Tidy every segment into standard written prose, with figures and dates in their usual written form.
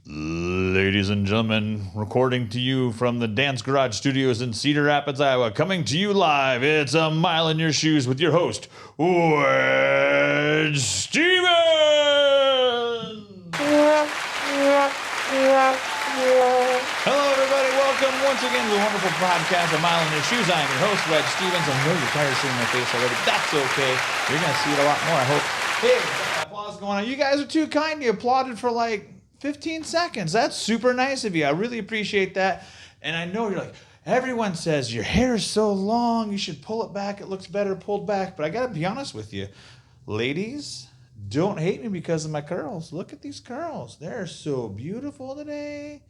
Ladies and gentlemen, recording to you from the Dance Garage Studios in Cedar Rapids, Iowa, coming to you live. It's A Mile in Your Shoes with your host, Wedge Stevens. Hello, everybody. Welcome once again to the wonderful podcast, A Mile in Your Shoes. I am your host, Wedge Stevens. I know you're tired of seeing my face already. That's okay. You're going to see it a lot more, I hope. Hey, we got applause going on. You guys are too kind. You applauded for like 15 seconds. That's super nice of you. I really appreciate that. And I know you're like, everyone says your hair is so long, you should pull it back. It looks better pulled back. But I got to be honest with you. Ladies, don't hate me because of my curls. Look at these curls. They're so beautiful today.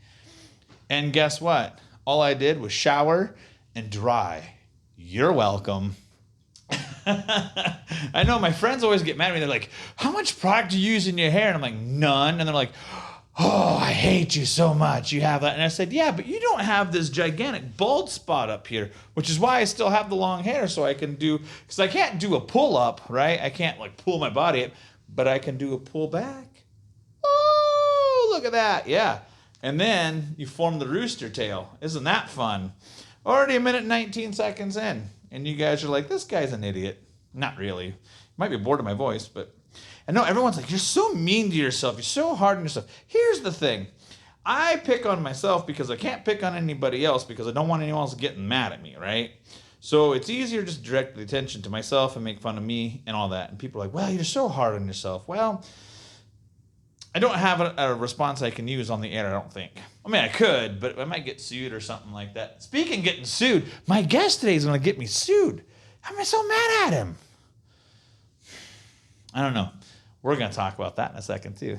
And guess what? All I did was shower and dry. You're welcome. I know my friends always get mad at me. They're like, how much product do you use in your hair? And I'm like, none. And they're like, oh, I hate you so much. You have that. And I said, yeah, but you don't have this gigantic bald spot up here, which is why I still have the long hair. So I can do, because I can't do a pull up, right? I can't like pull my body up, but I can do a pull back. Oh, look at that. Yeah. And then you form the rooster tail. Isn't that fun? Already a minute and 19 seconds in. And you guys are like, this guy's an idiot. Not really. You might be bored of my voice, but I know everyone's like, you're so mean to yourself. You're so hard on yourself. Here's the thing. I pick on myself because I can't pick on anybody else because I don't want anyone else getting mad at me, right? So it's easier just to direct the attention to myself and make fun of me and all that. And people are like, well, you're so hard on yourself. Well, I don't have a response I can use on the air, I don't think. I mean, I could, but I might get sued or something like that. Speaking of getting sued, my guest today is going to get me sued. How am I so mad at him? I don't know. We're going to talk about that in a second, too.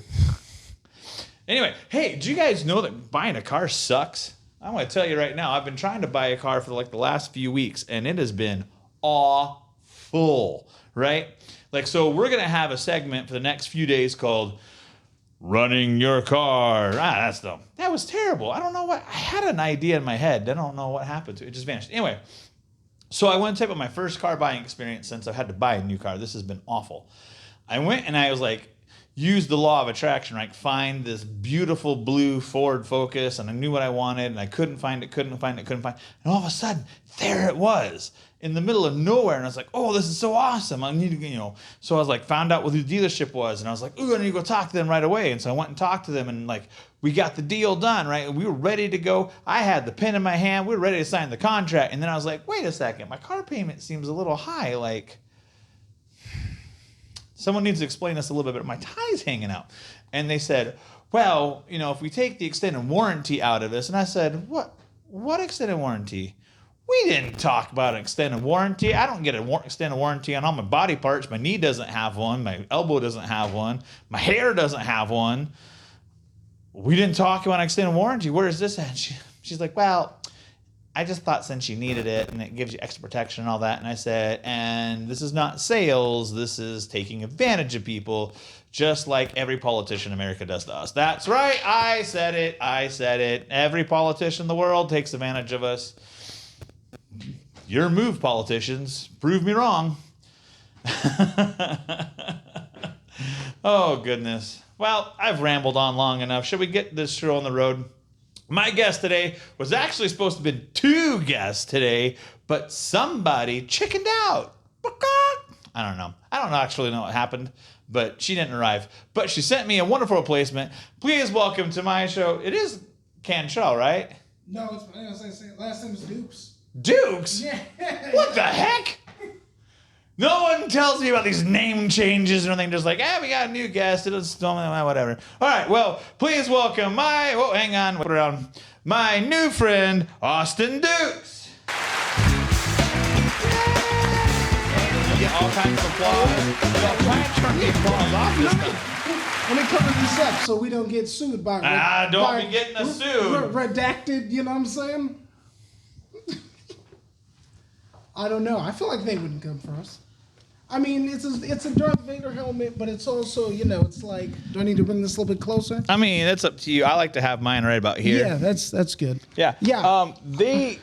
Anyway, hey, do you guys know that buying a car sucks? I'm going to tell you right now, I've been trying to buy a car for like the last few weeks, and it has been awful, right? Like, so we're going to have a segment for the next few days called Running Your Car. That's dumb. That was terrible. I don't know what, I had an idea in my head. I don't know what happened to it. It just vanished. Anyway, so I went to take about my first car buying experience since I've had to buy a new car. This has been awful. I went and I was like, use the law of attraction, right? Find this beautiful blue Ford Focus, and I knew what I wanted, and I couldn't find it. And all of a sudden, there it was in the middle of nowhere, and I was like, oh, this is so awesome. I need to, So I was like, found out what the dealership was, and I was like, ooh, I need to go talk to them right away. And so I went and talked to them, and like, we got the deal done, right? We were ready to go. I had the pen in my hand. We were ready to sign the contract. And then I was like, wait a second, my car payment seems a little high. Like, someone needs to explain this a little bit better. My tie's hanging out. And they said, well, if we take the extended warranty out of this. And I said, what extended warranty? We didn't talk about an extended warranty. I don't get an extended warranty on all my body parts. My knee doesn't have one. My elbow doesn't have one. My hair doesn't have one. We didn't talk about an extended warranty. Where is this at? She's like, well, I just thought since you needed it and it gives you extra protection and all that. And I said, and this is not sales. This is taking advantage of people, just like every politician in America does to us. That's right. I said it. Every politician in the world takes advantage of us. Your move, politicians. Prove me wrong. Oh, goodness. Well, I've rambled on long enough. Should we get this show on the road? My guest today was actually supposed to have been two guests today, but somebody chickened out. I don't know. I don't actually know what happened, but she didn't arrive. But she sent me a wonderful replacement. Please welcome to my show. It is Cantrell, right? No, last name is Dukes. Dukes? Yeah. What the heck? No one tells me about these name changes or anything. Just like, we got a new guest. It's whatever. All right, well, please welcome my new friend, Austin Dukes. You get all kinds of applause. Well, try and turn the applause off this time. Let me cover this up so we don't get sued by... don't be getting us sued. Redacted, you know what I'm saying? I don't know. I feel like they wouldn't come for us. I mean, it's a Darth Vader helmet, but it's also, it's like, do I need to bring this a little bit closer? I mean, that's up to you. I like to have mine right about here. Yeah, that's good. Yeah. Yeah.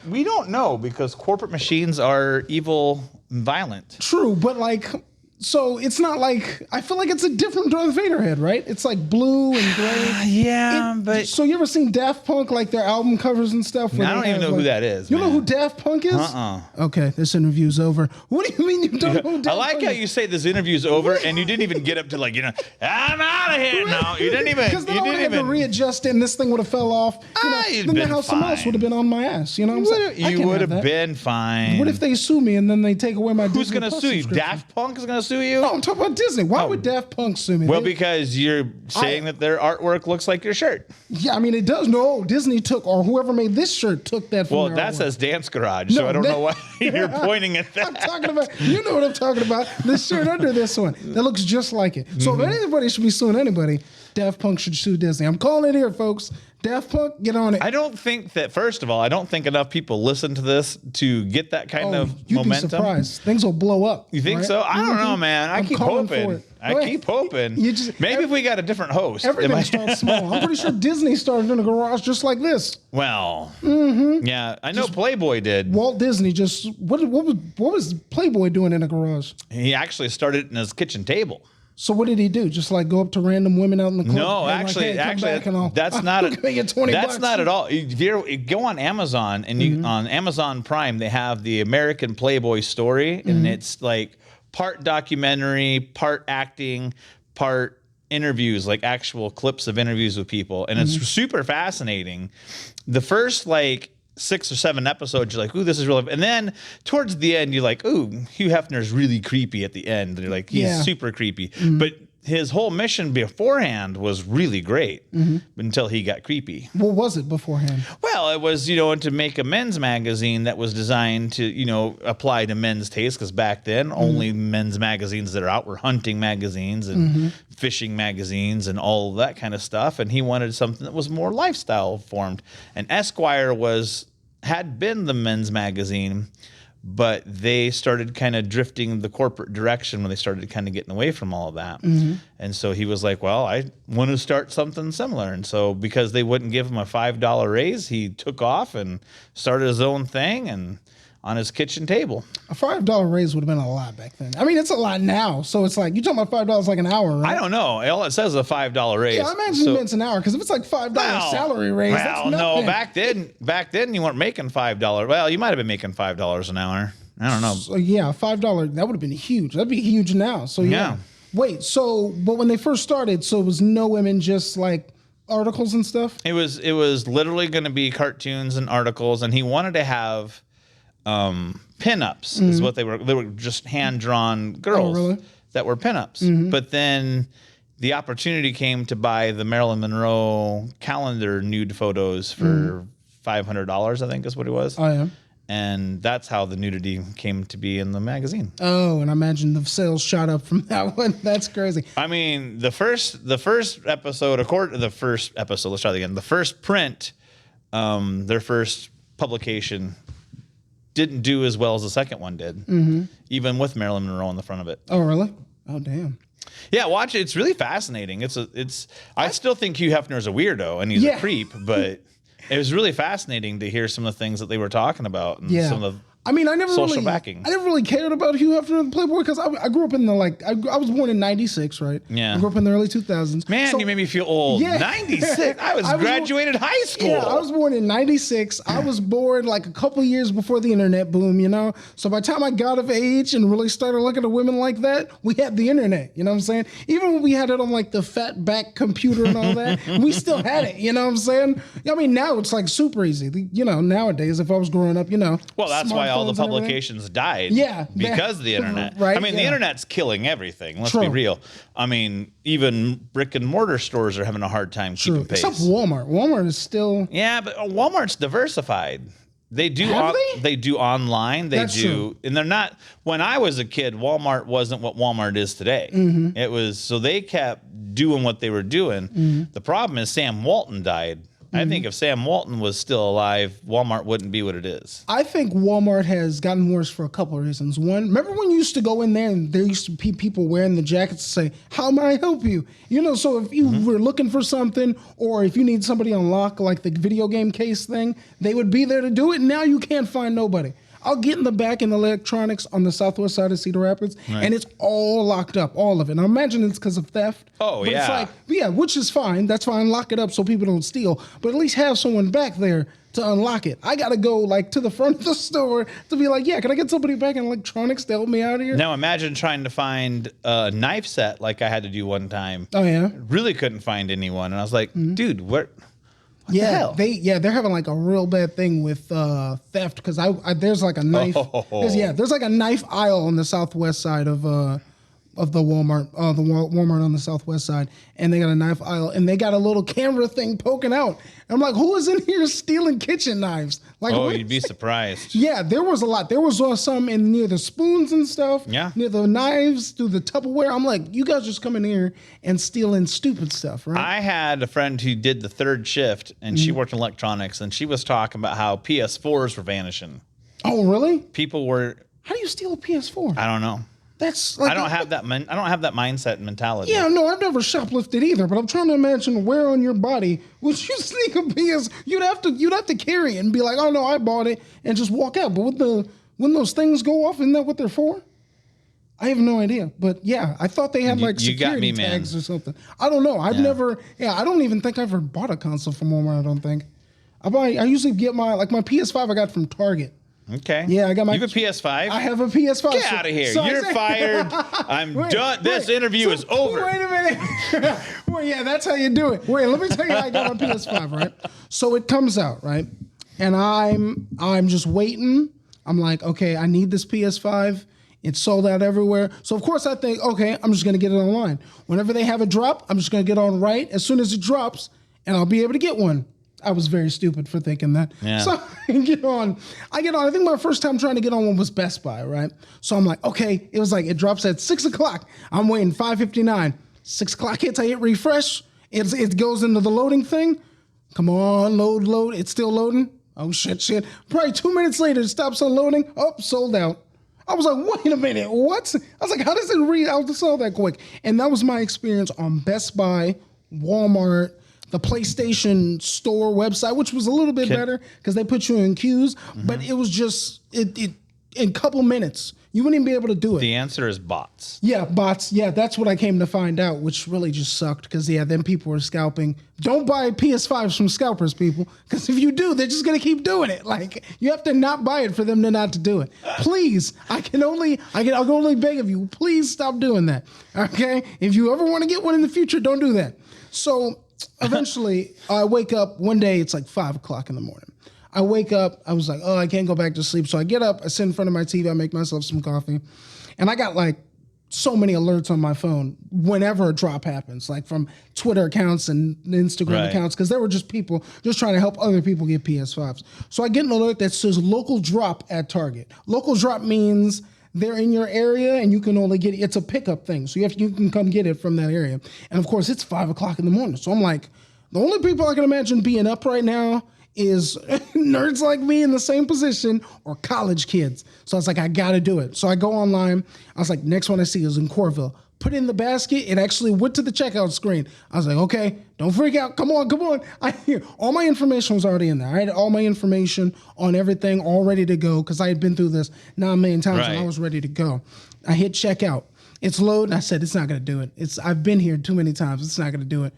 We don't know because corporate machines are evil and violent. True, but like, So it's not like I feel like it's a different Darth Vader head, right? It's like blue and gray. Yeah, but So you ever seen Daft Punk, like their album covers and stuff? I don't even know who that is. You know who Daft Punk is? Okay, this interview's over. What do you mean you don't know who Daft I like Punk how is? you say this interview's over, and you didn't even get up to like, I'm out of here. No, you didn't even. Because then You I would didn't have to even. readjust it, and this thing would have fell off. You'd Then the been House of Mouse fine. would have been on my ass. You know what I'm saying? I You can't would have have that. been fine. What if they sue me and then they take away my Who's Disney gonna Plus sue you? subscription? Daft Punk is gonna sue you? No, I'm talking about Disney. Why would Daft Punk sue me? Well, They- because you're saying that their artwork looks like your shirt. yeah, I mean it does. No, Disney took, or whoever made this shirt took that from Well, their that artwork. says Dance Garage, so No, I don't that- know why you're pointing at I'm that. talking about, you know what I'm talking about. This shirt under this one that looks just like it. So Mm-hmm. if anybody should be suing anybody, Daft Punk should sue Disney. I'm calling it here, folks. Daft Punk, get on it. I don't think that, first of all, I don't think enough people listen to this to get that kind of You'd momentum. be surprised. Things will blow up. You think right? so? I don't Mhm. know, man. I I'm keep calling for hoping. it. I Wait. keep hoping. You just- Maybe if we got a different host. it Everything might- starts small. I'm pretty sure Disney started in a garage just like this. Well, Mm-hmm. yeah, I know Playboy did. Walt Disney just what was Playboy doing in a garage? He actually started in his kitchen table. So what did he do? Just like go up to random women out in the club? No, and actually, like, hey, come back and I'll- that's not. I'll make you 20 that's bucks. not at all. If you go on Amazon and you on Amazon Prime, they have the American Playboy story, and it's like part documentary, part acting, part interviews, like actual clips of interviews with people, and it's super fascinating. The first like 6 or 7 episodes, you're like, ooh, this is really, and then towards the end, you're like, ooh, Hugh Hefner's really creepy at the end. And you're like, he's Yeah. super creepy, but his whole mission beforehand was really great until he got creepy. What was it beforehand? Well, it was, to make a men's magazine that was designed to, apply to men's taste, because back then only men's magazines that are out were hunting magazines and fishing magazines and all that kind of stuff. And he wanted something that was more lifestyle formed. And Esquire had been the men's magazine, but they started kind of drifting the corporate direction when they started kind of getting away from all of that. And so he was like, well, I want to start something similar. And so because they wouldn't give him a $5 raise, he took off and started his own thing and on his kitchen table. A $5 raise would have been a lot back then. I mean, it's a lot now. So it's like, you're talking about $5 like an hour, right? I don't know. All it says is a $5 raise. Yeah, I imagine it means an hour, because if it's like $5 salary raise, that's well, no, nothing. back then you weren't making $5. Well, you might have been making $5 an hour. I don't know. So yeah, $5, that would have been huge. That'd be huge now. So yeah. Yeah. Wait, so, but when they first started, so it was no women, just like articles and stuff? It was literally going to be cartoons and articles, and he wanted to have pinups is what they were. They were just hand drawn girls really? that were pinups. But then the opportunity came to buy the Marilyn Monroe calendar nude photos for $500. I think is what it was. Oh, yeah. And that's how the nudity came to be in the magazine. Oh, and I imagine the sales shot up from that one. That's crazy. I mean, the first episode, the first episode. Let's try that again. The first print, their first publication, didn't do as well as the second one did, even with Marilyn Monroe on the front of it. Oh, really? Oh, damn. Yeah, watch it. It's really fascinating. I still think Hugh Hefner is a weirdo and he's a creep, but it was really fascinating to hear some of the things that they were talking about and Yeah. some of the I mean, I never social really, backing. I never really cared about Hugh Hefner and Playboy, because I grew up in the I was born in '96, right? Yeah. I grew up in the early 2000s. Man, So- you made me feel old. Yeah. 96. I was I was- graduated high school. Yeah, I was born in '96. I was born like a couple years before the internet boom, So by the time I got of age and really started looking at women like that, we had the internet, you know what I'm saying? Even when we had it on like the fat back computer and all that, we still had it, you know what I'm saying? I mean, now it's like super easy. Nowadays, if I was growing up, Well, that's why all the smartphones and everything. publications died. Yeah, because of the internet. right, I mean, the yeah. internet's killing everything. Let's True. be real. I mean, even brick and mortar stores are having a hard time keeping pace. Except Walmart. Walmart is still. Yeah, but Walmart's diversified. They do. Have they? They do online. They That's do, true. and they're not. When I was a kid, Walmart wasn't what Walmart is today. Mm-hmm. It was so they kept doing what they were doing. Mm-hmm. The problem is Sam Walton died. I think if Sam Walton was still alive, Walmart wouldn't be what it is. I think Walmart has gotten worse for a couple of reasons. One, remember when you used to go in there and there used to be people wearing the jackets to say, "How may I help you?" So if you were looking for something, or if you need somebody on lock, like the video game case thing, they would be there to do it. Now you can't find nobody. I'll get in the back in the electronics on the southwest side of Cedar Rapids, and it's all locked up, all of it. And I imagine it's because of theft. Oh, but yeah. It's like, yeah, which is fine. That's fine. Lock it up so people don't steal. But at least have someone back there to unlock it. I gotta go like to the front of the store to be like, yeah, can I get somebody back in electronics to help me out here? Now imagine trying to find a knife set like I had to do one time. Oh yeah. Really couldn't find anyone, and I was like, dude, what the hell? They're having like a real bad thing with theft because there's like a knife. There's like a knife aisle on the southwest side of the Walmart, Walmart on the southwest side, and they got a knife aisle, and they got a little camera thing poking out. And I'm like, who is in here stealing kitchen knives? Like, You'd be surprised. Yeah, there was a lot. There was some in near the spoons and stuff. Yeah. Near the knives, through the Tupperware. I'm like, you guys just come in here and stealing stupid stuff, right? I had a friend who did the third shift, and she worked in electronics, and she was talking about how PS4s were vanishing. Oh, really? People were. How do you steal a PS4? I don't know. That's like I don't have that mindset and mentality. Yeah, no, I've never shoplifted either, but I'm trying to imagine where on your body would you sneak a PS? You'd have to carry it and be like, oh no, I bought it, and just walk out. But when those things go off, isn't that what they're for? I have no idea, but yeah, I thought they had like security tags or something. I don't know. I don't even think I've ever bought a console from Walmart. I don't think. I usually get my PS5 I got from Target. Okay. Yeah, I got my. You have a PS5? I have a PS5. Get out of here. You're fired. I'm done. This interview is over. Wait a minute. Well, yeah, that's how you do it. Wait, let me tell you how I got my PS5, right? So it comes out, right? And I'm just waiting. I'm like, okay, I need this PS5. It's sold out everywhere. So of course I think, okay, I'm just gonna get it online. Whenever they have a drop, I'm just gonna get on right as soon as it drops, and I'll be able to get one. I was very stupid for thinking that. Yeah. So I get on. I think my first time trying to get on one was Best Buy, right? So I'm like, okay, it was like it drops at 6 o'clock. I'm waiting 5:59. 6 o'clock hits, I hit refresh. It goes into the loading thing. Come on, load. It's still loading. Oh shit. Probably 2 minutes later, it stops unloading. Oh, sold out. I was like, wait a minute, what? I was like, how does it read out to sell that quick? And that was my experience on Best Buy, Walmart, the PlayStation Store website, which was a little bit better because they put you in queues, but it was just it in a couple minutes. You wouldn't even be able to do it. The answer is bots. Yeah, bots. Yeah, that's what I came to find out, which really just sucked because, then people were scalping. Don't buy PS5s from scalpers, people, because if you do, they're just going to keep doing it. Like, you have to not buy it for them to not to do it. Please, I can only beg of you, please stop doing that, okay? If you ever want to get one in the future, don't do that. So eventually, I wake up one day, it's like 5 o'clock in the morning. I wake up, I was like, oh, I can't go back to sleep. So I get up, I sit in front of my TV, I make myself some coffee. And I got like so many alerts on my phone whenever a drop happens, like from Twitter accounts and Instagram accounts, because there were just people just trying to help other people get PS5s. So I get an alert that says local drop at Target. Local drop means they're in your area and you can only get it. It's a pickup thing. So you can come get it from that area. And of course, it's 5 o'clock in the morning. So I'm like, the only people I can imagine being up right now is nerds like me in the same position or college kids. So I was like, I got to do it. So I go online. I was like, next one I see is in Corville. Put it in the basket. It actually went to the checkout screen. I was like, okay, don't freak out. Come on. All my information was already in there. I had all my information on everything all ready to go because I had been through this 9 million times and I was ready to go. I hit checkout. It's loading. I said, it's not going to do it. I've been here too many times. It's not going to do it.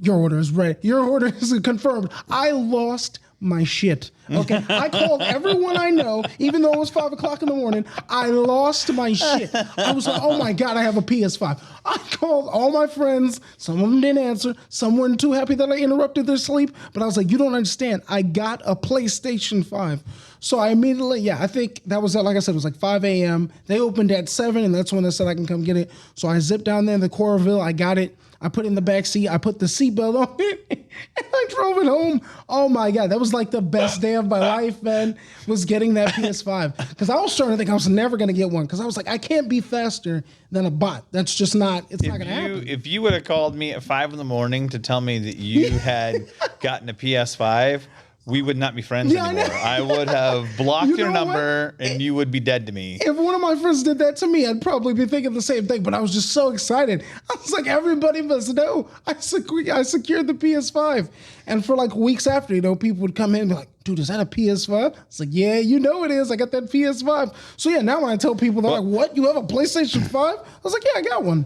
Your order is ready. Your order is confirmed. I lost my shit. Okay. I called everyone I know, even though it was 5 o'clock in the morning. I lost my shit. I was like, oh my God, I have a PS5. I called all my friends. Some of them didn't answer. Some weren't too happy that I interrupted their sleep. But I was like, you don't understand. I got a PlayStation 5. So I immediately, I think that was, like I said, it was like 5 a.m. They opened at 7, and that's when they said I can come get it. So I zipped down there in the Corville. I got it. I put it in the back seat. I put the seatbelt on it, and I drove it home. Oh my God, that was like the best day of my life, man. Was getting that PS5 because I was starting to think I was never gonna get one because I was like, I can't be faster than a bot. That's just not. It's not gonna happen. If you would have called me at 5 a.m. to tell me that you had gotten a PS5. we would not be friends Yeah, I know. anymore. I would have blocked You your know number and you would be dead to me. If one of my friends did that to me, I'd probably be thinking the same thing. But I was just so excited. I was like, everybody must know I secured the PS5. And for like weeks after, people would come in and be like, dude, is that a PS5? It's like, yeah, you know it is. I got that PS5. So yeah, now when I tell people, they're like, what? You have a PlayStation 5? I was like, yeah, I got one.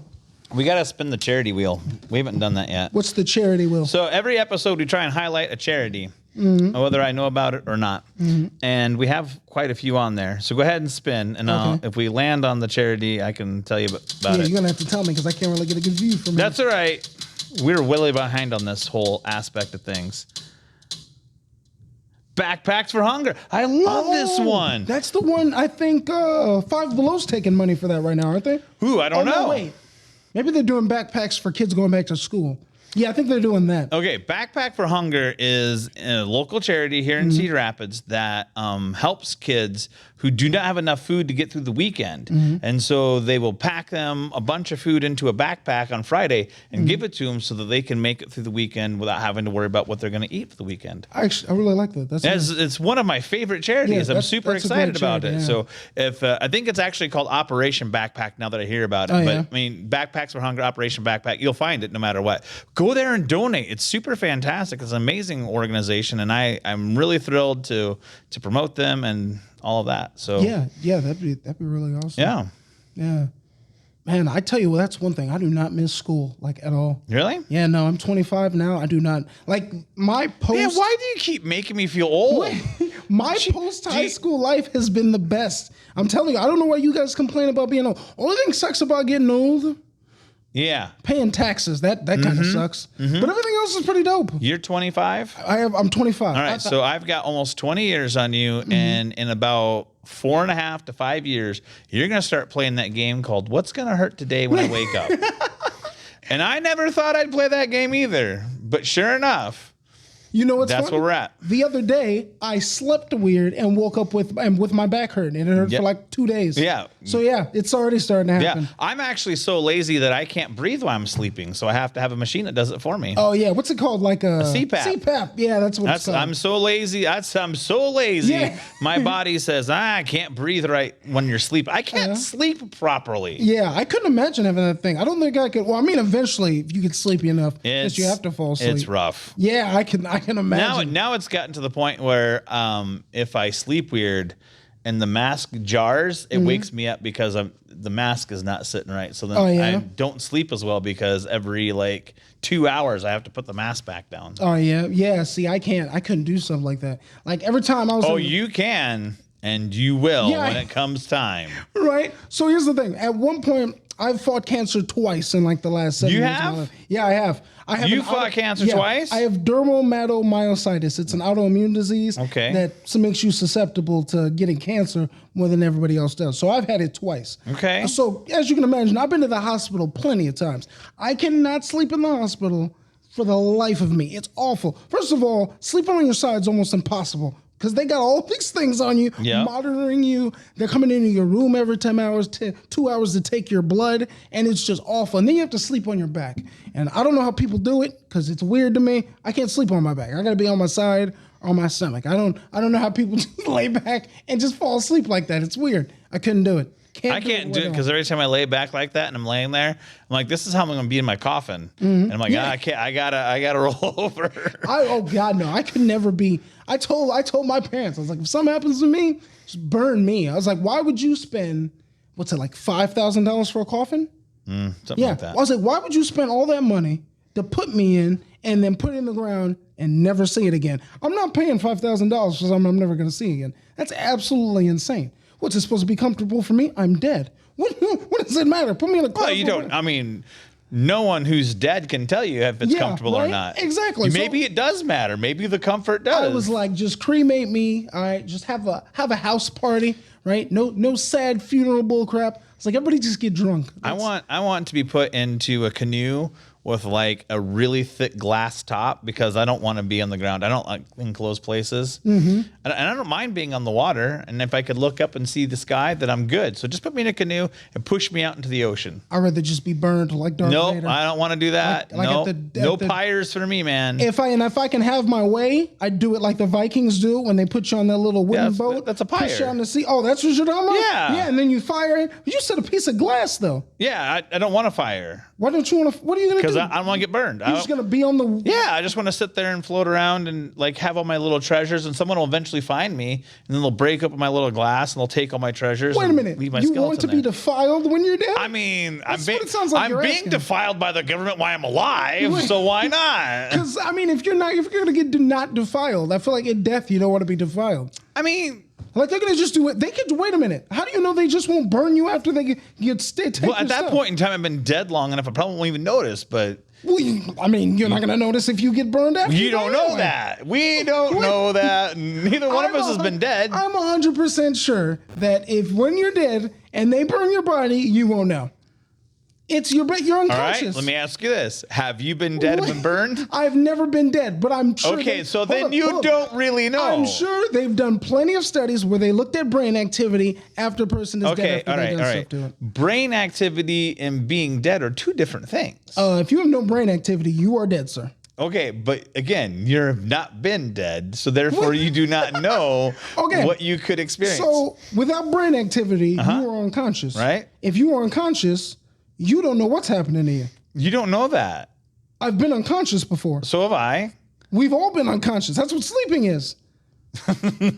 We got to spin the charity wheel. We haven't done that yet. What's the charity wheel? So every episode we try and highlight a charity, whether I know about it or not. And we have quite a few on there. So go ahead and spin. And Okay. if we land on the charity, I can tell you about Yeah, it. you're going to have to tell me because I can't really get a good view from here. That's all right. We're way behind on this whole aspect of things. Backpacks for Hunger. I love this one. That's the one. I think Five Below's taking money for that right now, aren't they? Ooh, I don't know. No, wait. Maybe they're doing backpacks for kids going back to school. Yeah, I think they're doing that. Okay, Backpack for Hunger is a local charity here in Cedar Rapids that helps kids who do not have enough food to get through the weekend. And so they will pack them a bunch of food into a backpack on Friday and give it to them so that they can make it through the weekend without having to worry about what they're going to eat for the weekend. I really like that. It's one of my favorite charities. Yeah, I'm super that's a excited great about charity, it. yeah. So if I think it's actually called Operation Backpack now that I hear about it. Oh, But yeah? I mean, Backpacks for Hunger, Operation Backpack, you'll find it no matter what. Go there and donate. It's super fantastic. It's an amazing organization, and I'm really thrilled to promote them and all of that. So yeah, that'd be really awesome. yeah. Man, I tell you what, that's one thing. I do not miss school like at all. Really? Yeah, no, I'm 25 now. I do not like my post. Man, why do you keep making me feel old? My post high school life has been the best. I'm telling you, I don't know why you guys complain about being old. Only thing sucks about getting old, Yeah. paying taxes. That kind of sucks. But everything else is pretty dope. You're 25? I'm 25. All right, so I've got almost 20 years on you, and in about 4.5 to 5 years, you're going to start playing that game called What's Gonna Hurt Today When I Wake Up. And I never thought I'd play that game either, but sure enough, You know what's that's funny? where we're at. The other day, I slept weird and woke up with my back hurting, and it hurt Yep. for like 2 days. Yeah. So yeah, it's already starting to happen. Yeah, I'm actually so lazy that I can't breathe while I'm sleeping, so I have to have a machine that does it for me. Oh yeah, what's it called? Like a CPAP. CPAP. Yeah, that's what it's called. I'm so lazy. I'm so lazy. Yeah. My body says I can't breathe right when you're sleeping. I can't sleep properly. Yeah, I couldn't imagine having that thing. I don't think I could. Well, I mean, eventually, if you get sleepy enough, that you have to fall asleep. It's rough. Yeah, I can imagine. Now it's gotten to the point where if I sleep weird and the mask jars, it wakes me up because the mask is not sitting right. So then I don't sleep as well because every like 2 hours I have to put the mask back down. Oh yeah. See, I couldn't do stuff like that. Like every time I was. Oh, you can and you will when it comes time. Right. So here's the thing. At one point, I've fought cancer twice in like the last 7 You years of my have? life. Yeah, I have. You fought cancer twice? I have dermatomyositis. It's an autoimmune disease that makes you susceptible to getting cancer more than everybody else does. So I've had it twice. Okay. So as you can imagine, I've been to the hospital plenty of times. I cannot sleep in the hospital for the life of me. It's awful. First of all, sleeping on your side is almost impossible. Because they got all these things on you, monitoring you. They're coming into your room every 10 hours, 2 hours to take your blood, and it's just awful. And then you have to sleep on your back. And I don't know how people do it because it's weird to me. I can't sleep on my back. I got to be on my side or on my stomach. I don't know how people just lay back and just fall asleep like that. It's weird. I couldn't do it. I can't do it because every time I lay back like that and I'm laying there, I'm like, this is how I'm going to be in my coffin. And I'm like, I can't. I gotta roll over. Oh God, no! I could never be. I told my parents, I was like, if something happens to me, just burn me. I was like, why would you spend what's it like $5,000 for a coffin? Something like that. I was like, why would you spend all that money to put me in and then put it in the ground and never see it again? I'm not paying $5,000 for something I'm never going to see again. That's absolutely insane. What's it supposed to be comfortable for me? I'm dead. What does it matter? Put me in a coffin. Well, you don't. I mean, no one who's dead can tell you if it's comfortable or not. Exactly. Maybe it does matter. Maybe the comfort does. I was like, just cremate me. All right, just have a house party. Right? No sad funeral bull crap. It's like everybody just get drunk. I want to be put into a canoe with like a really thick glass top because I don't want to be on the ground. I don't like enclosed places. And I don't mind being on the water. And if I could look up and see the sky, then I'm good. So just put me in a canoe and push me out into the ocean. I'd rather just be burned like Darth Nope, Vader. I don't want to do that. Like no, at the- no at the- pyres for me, man. If I can have my way, I'd do it like the Vikings do when they put you on that little wooden boat. That's a Push you pyre. on the sea. Oh, that's what you're talking about? Yeah. Yeah, and then you fire it. You said a piece of glass, though. Yeah, I don't want to fire Why don't you want to? What are you going to do? because I don't want to get burned. You're just going to be on the... Yeah, I just want to sit there and float around and like have all my little treasures, and someone will eventually find me, and then they'll break up my little glass and they'll take all my treasures. Wait a and minute. leave my You skeleton want to be there. defiled when you're dead? I mean, That's what it sounds like I'm you're being asking. defiled by the government while I'm alive, so why not? Because, I mean, if you're going to get not defiled, I feel like in death, you don't want to be defiled. I mean, Like, they're going to just do it. They could, wait a minute. How do you know they just won't burn you after they take well, at your that stuff? point in time, I've been dead long enough. I probably won't even notice, but Well, I mean, you're not going to notice if you get burned after you die don't know anyway. that. We don't know that. Neither one of us has been dead. I'm 100% sure that if when you're dead and they burn your body, you won't know. You're All unconscious. right, let me ask you this: have you been dead and been burned? I've never been dead, but I'm sure. Okay, so hold then up, you hold up. don't really know. I'm sure they've done plenty of studies where they looked at brain activity after a person is Okay, dead after all they've right, done all stuff to right. it. Brain activity and being dead are two different things. If you have no brain activity, you are dead, sir. Okay, but again, you've not been dead, so therefore you do not know Okay. what you could experience. So without brain activity, you are unconscious. Right. If you are unconscious, you don't know what's happening to you. You don't know that. I've been unconscious before. So have I. We've all been unconscious. That's what sleeping is.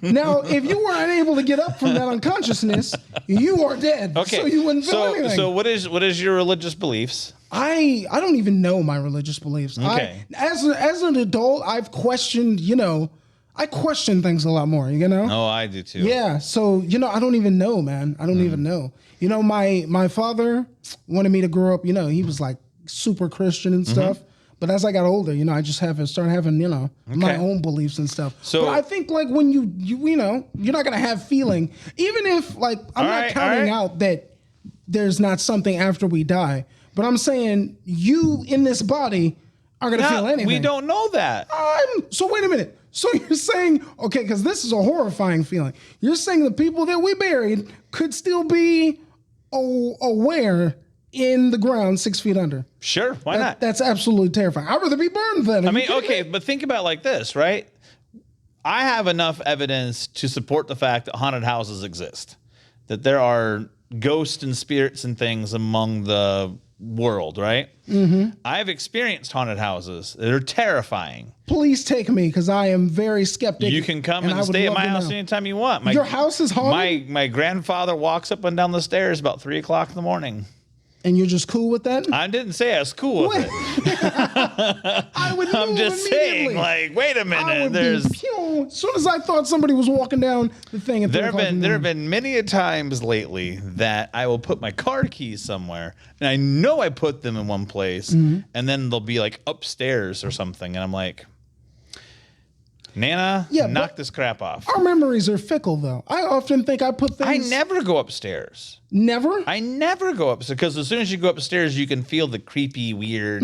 Now, if you were unable to get up from that unconsciousness, you are dead. Okay. So you wouldn't feel anything. So what is your religious beliefs? I don't even know my religious beliefs. Okay. As an adult, I've questioned, I question things a lot more, Oh, I do too. Yeah, so I don't even know, man. I don't even know. My father wanted me to grow up. He was like super Christian and stuff. But as I got older, I just started having my own beliefs and stuff. So- but I think like when you're not gonna have feeling, even if like I'm not right, counting all right. out that there's not something after we die. But I'm saying you in this body are gonna feel anything. We don't know that. So wait a minute. So you're saying, okay, because this is a horrifying feeling. You're saying the people that we buried could still be aware in the ground 6 feet under. Sure, why not? That's absolutely terrifying. I'd rather be burned then. I mean, okay, but think about it like this, right? I have enough evidence to support the fact that haunted houses exist, that there are ghosts and spirits and things among the world, right? I've experienced haunted houses. They're terrifying. Please take me because I am very skeptic. You can come I and would stay at love my to house know. anytime you want. Your house is haunted? My grandfather walks up and down the stairs about 3 o'clock in the morning. And you're just cool with that? I didn't say I was cool with it. I would I'm move just immediately. saying, like, wait a I minute. would There's be pew. As soon as I thought somebody was walking down the thing at 3 o'clock in the there have morning. been many a times lately that I will put my car keys somewhere, and I know I put them in one place, Mm-hmm. and then they'll be like upstairs or something, and I'm like, Nana, Yeah, knock but- this crap off. Our memories are fickle, though. I often think I put I things. never go upstairs. Never? I never go upstairs because as soon as you go upstairs, you can feel the creepy, weird.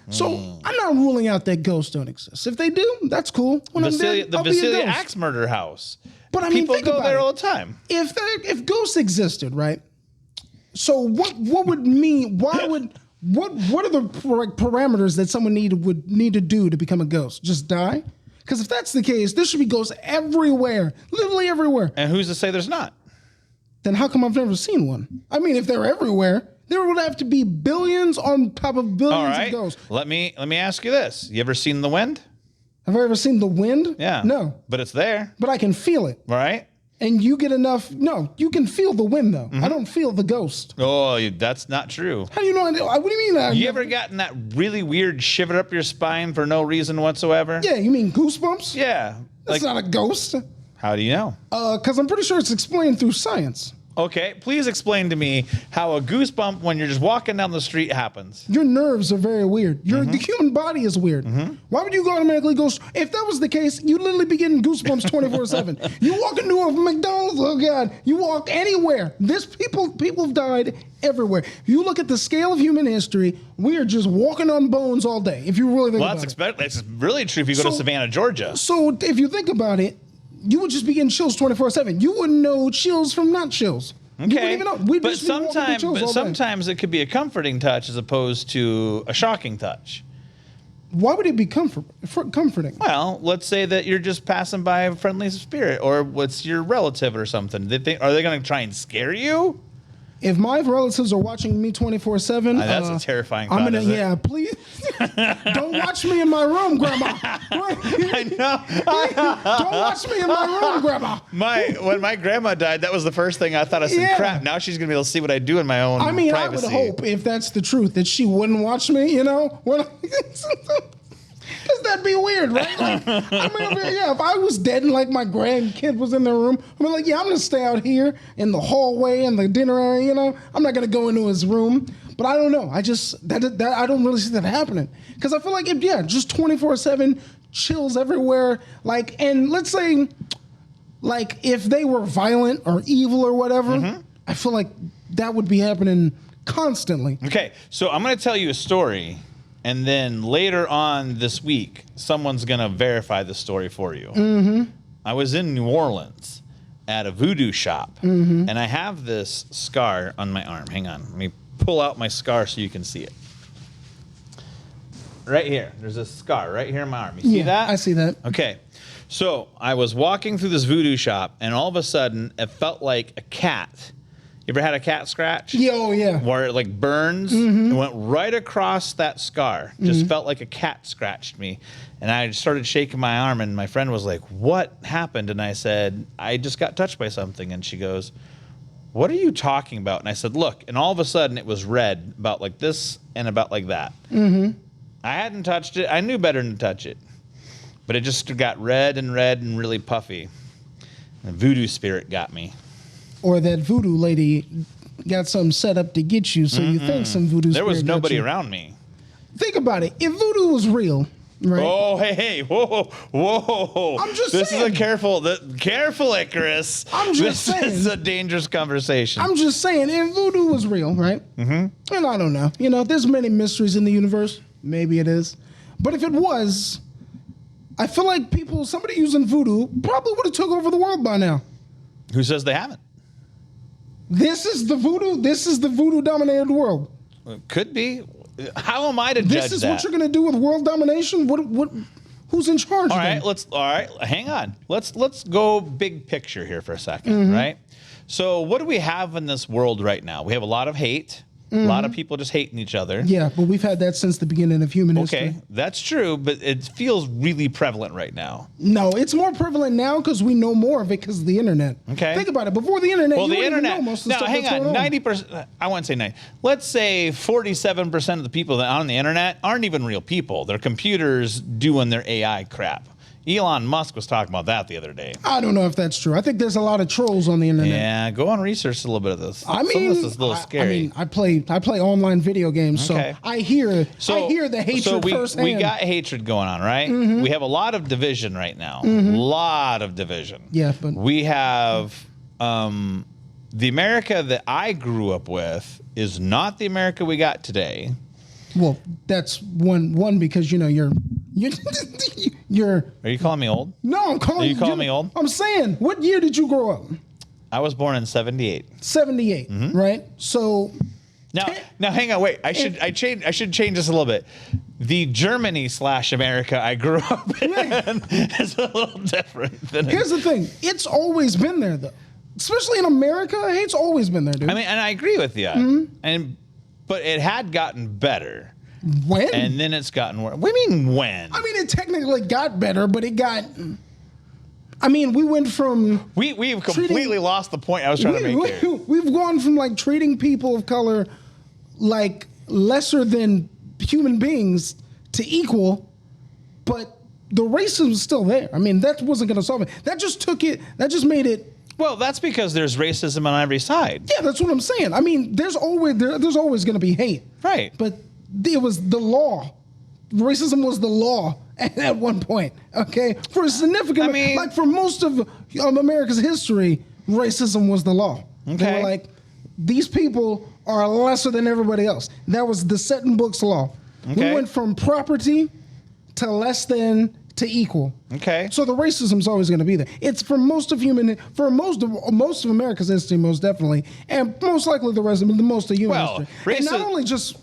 So I'm not ruling out that ghosts don't exist. If they do, that's cool. When I'm dead, The I'll be a Vasily ghost. Axe murder house. But I mean, People think go about there it. all the time. If ghosts existed, right? So what would mean? Why would what are the parameters that someone would need to do to become a ghost? Just die? Because if that's the case, there should be ghosts everywhere, literally everywhere. And who's to say there's not? Then how come I've never seen one? I mean, if they're everywhere, there would have to be billions on top of billions All of right. ghosts. Let me ask you this. You ever seen the wind? Have I ever seen the wind? Yeah. No, But it's there, but I can feel it. right? And you get enough. No, you can feel the wind though. Mm-hmm. I don't feel the ghost. Oh, that's not true. How do you know? What do you mean? You ever gotten that really weird shiver up your spine for no reason whatsoever? Yeah, you mean goosebumps? Yeah. That's Like, not a ghost. how do you know? Because I'm pretty sure it's explained through science. Okay, please explain to me how a goosebump when you're just walking down the street happens. Your nerves are very weird. Mm-hmm. The human body is weird. Why would you automatically go? If that was the case, you'd literally be getting goosebumps 24/7. You walk into a McDonald's, oh god, you walk anywhere. People have died everywhere. If you look at the scale of human history, we are just walking on bones all day. If you really think about it. That's really true if you go to Savannah, Georgia. So if you think about it, you would just be getting chills 24/7. You wouldn't know chills from not chills. Okay. You wouldn't even know. We'd But just be walking through chills all day. sometimes it could be a comforting touch as opposed to a shocking touch. Why would it be comforting? Well, let's say that you're just passing by a friendly spirit, or what's your relative or something. Are they going to try and scare you? If my relatives are watching me 24/7, That's a terrifying I'm thought, gonna, isn't it? yeah, please don't watch me in my room, Grandma. I know. Don't watch me in my room, Grandma. When my grandma died, that was the first thing I thought. I said, Yeah. crap, now she's going to be able to see what I do in my own privacy. I would hope, if that's the truth, that she wouldn't watch me, you know? Because that'd be weird, right? Like, if I was dead and like my grandkid was in the room, I'm like, yeah, I'm gonna stay out here in the hallway and the dinner area, you know? I'm not gonna go into his room. But I don't know. I just, that I don't really see that happening. Because I feel like, just 24/7 chills everywhere. Like, and let's say, like, if they were violent or evil or whatever, I feel like that would be happening constantly. Okay, so I'm going to tell you a story, and then later on this week, someone's going to verify the story for you. I was in New Orleans at a voodoo shop, and I have this scar on my arm. Hang on. Let me pull out my scar so you can see it. Right here. There's a scar right here in my arm. You see that? I see that. Okay. So I was walking through this voodoo shop, and all of a sudden, it felt like a cat. You ever had a cat scratch? Yeah. Where it like burns. It went right across that scar. Just felt like a cat scratched me. And I started shaking my arm, and my friend was like, what happened? And I said, I just got touched by something. And she goes, what are you talking about? And I said, look. And all of a sudden, it was red, about like this and about like that. I hadn't touched it. I knew better than to touch it. But it just got red and really puffy. And the voodoo spirit got me. Or that voodoo lady got something set up to get you, so you think some voodoo There was spirit got nobody you. around me. Think about it. If voodoo was real, right? Oh, hey, whoa. I'm just this saying. is a careful, Icarus. I'm just This saying. is a dangerous conversation. I'm just saying, if voodoo was real, right? And I don't know. You know, there's many mysteries in the universe. Maybe it is. But if it was, I feel like somebody using voodoo probably would have took over the world by now. Who says they haven't? This is the voodoo dominated world. Could be. How am I to judge This is that? what you're going to do with world domination? Who's in charge? All then? right, hang on. Let's go big picture here for a second, right? So what do we have in this world right now? We have a lot of hate. A lot of people just hating each other. Yeah, but we've had that since the beginning of human history. Okay, that's true, but it feels really prevalent right now. No, it's more prevalent now because we know more of it because of the internet. Okay. Think about it. Before the internet, Well, you the wouldn't even internet. know most of the Now, stuff hang that's on. going on. 90%. I wouldn't say 90. Let's say 47% of the people that are on the internet aren't even real people. They're computers doing their AI crap. Elon Musk was talking about that the other day. I don't know if that's true. I think there's a lot of trolls on the internet. Yeah, go on research a little bit of this. I mean, some of this is a little scary. I play online video games, Okay. so I hear the hatred so firsthand. we got hatred going on, right? We have a lot of division right now. Lot of division. Yeah, but We have the America that I grew up with is not the America we got today. well, that's one because you're Are you calling me old? no, I'm calling Are you calling me old? I'm saying, what year did you grow up? I was born in 78. 78, right? So Now hang on, wait. I should change this a little bit. The Germany / America I grew up in is a little different than here's the thing: it's always been there, though. Especially in America, hate's always been there, dude. I mean, and I agree with you. But it had gotten better. When? And then it's gotten worse. What do you mean when? I mean, it technically got better, but it got. I mean, we went from. We've completely lost the point I was trying to make here. We've gone from like treating people of color like lesser than human beings to equal, but the racism is still there. I mean, that wasn't going to solve it. That just made it. Well, that's because there's racism on every side. Yeah, that's what I'm saying. I mean, there's always going to be hate. Right. But it was the law. Racism was the law at one point. Okay, for a significant, like for most of America's history, racism was the law. They Okay. were like, these people are lesser than everybody else. That was the set in books law. Okay. We went from property to less than to equal. Okay. So the racism's always going to be there. It's for most of most of America's history, most definitely, and most likely the rest of most of human Well, history. And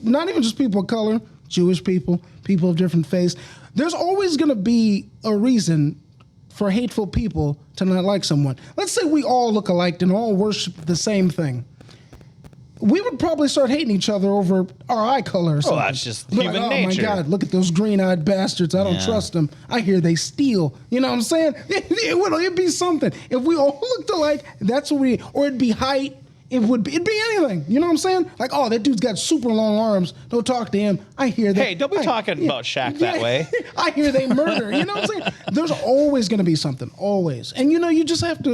not even just people of color, Jewish people of different faiths. There's always going to be a reason for hateful people to not like someone. Let's say we all look alike and all worship the same thing. We would probably start hating each other over our eye color or something. that's just Be human like, nature. Oh my God, look at those green-eyed bastards. I don't Yeah. trust them. I hear they steal. You know what I'm saying? It'd be something. If we all looked alike, that's what or it'd be height. It'd be anything. You know what I'm saying? Like, oh, that dude's got super long arms. Don't talk to him. I hear that. Hey, don't be talking about Shaq that way. I hear they murder. You know what I'm saying? There's always going to be something. Always. And you just have to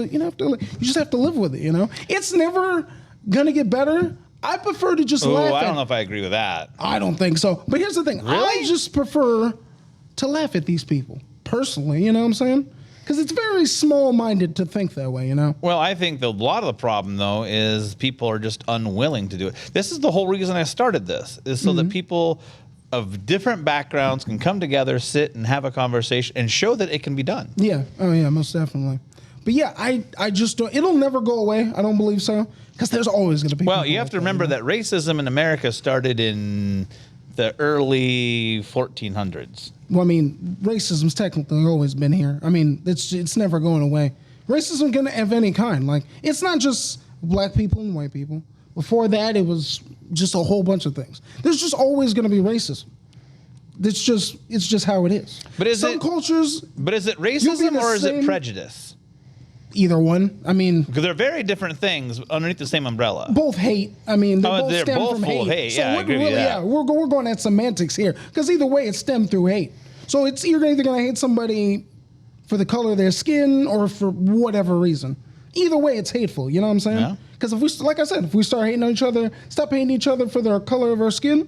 live with it, you know? It's never going to get better. I prefer to just laugh I at don't know if I agree with that. I don't think so. But here's the thing. I Really? just prefer to laugh at these people. Personally, you know what I'm saying? Because it's very small-minded to think that way, you know? Well, I think a lot of the problem, though, is people are just unwilling to do it. This is the whole reason I started this, is so that people of different backgrounds can come together, sit, and have a conversation and show that it can be done. Yeah. Oh, yeah, most definitely. But yeah, I just don't, it'll never go away. I don't believe so. Because there's always going to be Well, people you have like to remember you know? that racism in America started in the early 1400s. Well, I mean, racism's technically always been here. I mean, it's never going away. Racism can of any kind. Like, it's not just black people and white people. Before that, it was just a whole bunch of things. There's just always going to be racism. It's just how it is. But is some it- cultures, But is it You'll be racism the or is it same- prejudice? either one. I mean, Because they're very different things underneath the same umbrella. both hate. I mean, they Oh, both they're stem both from full hate. of hate. So Yeah, I we're agree with really, that. we're going at semantics here because either way, it's stemmed through hate. So you're either going to hate somebody for the color of their skin or for whatever reason. Either way, it's hateful. You know what I'm saying? Yeah. Because like I said, if we start hating on each other, stop hating each other for the color of our skin,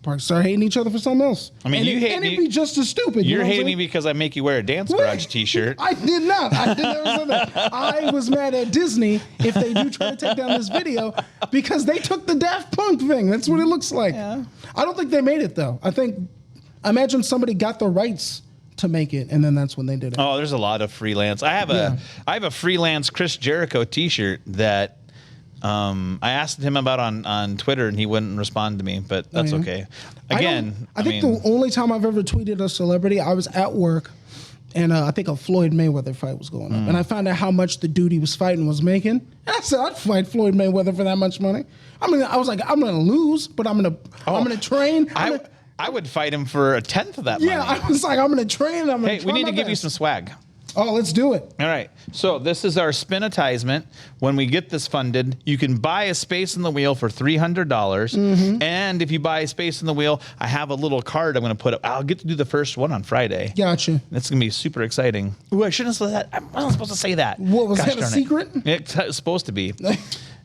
probably start hating each other for something else. I mean, and you hate and me- it'd be just as stupid. You're you know hating what me I'm saying? because I make you wear a Dance Garage t-shirt. I did not. I did never say that. I was mad at Disney if they do try to take down this video because they took the Daft Punk thing. That's what it looks like. Yeah. I don't think they made it though. I imagine somebody got the rights to make it, and then that's when they did it. Oh, there's a lot of freelance. I have a freelance Chris Jericho t-shirt that I asked him about on Twitter and he wouldn't respond to me, but that's yeah. okay. Again, I think the only time I've ever tweeted a celebrity, I was at work, and I think a Floyd Mayweather fight was going on, and I found out how much the dude he was fighting was making, and I said I'd fight Floyd Mayweather for that much money. I mean, I was like, I'm gonna lose, but I'm gonna train. I would fight him for a tenth of that Yeah, money. I was like, I'm gonna train. I'm gonna. Hey, we try need my to give you best. some swag. Oh, let's do it. All right. So this is our spinatizement. When we get this funded, you can buy a space in the wheel for $300. Mm-hmm. And if you buy a space in the wheel, I have a little card I'm going to put up. I'll get to do the first one on Friday. Gotcha. It's going to be super exciting. Ooh, I shouldn't have said that. I wasn't supposed to say that. What was Gosh that? A darn it. secret? It's supposed to be.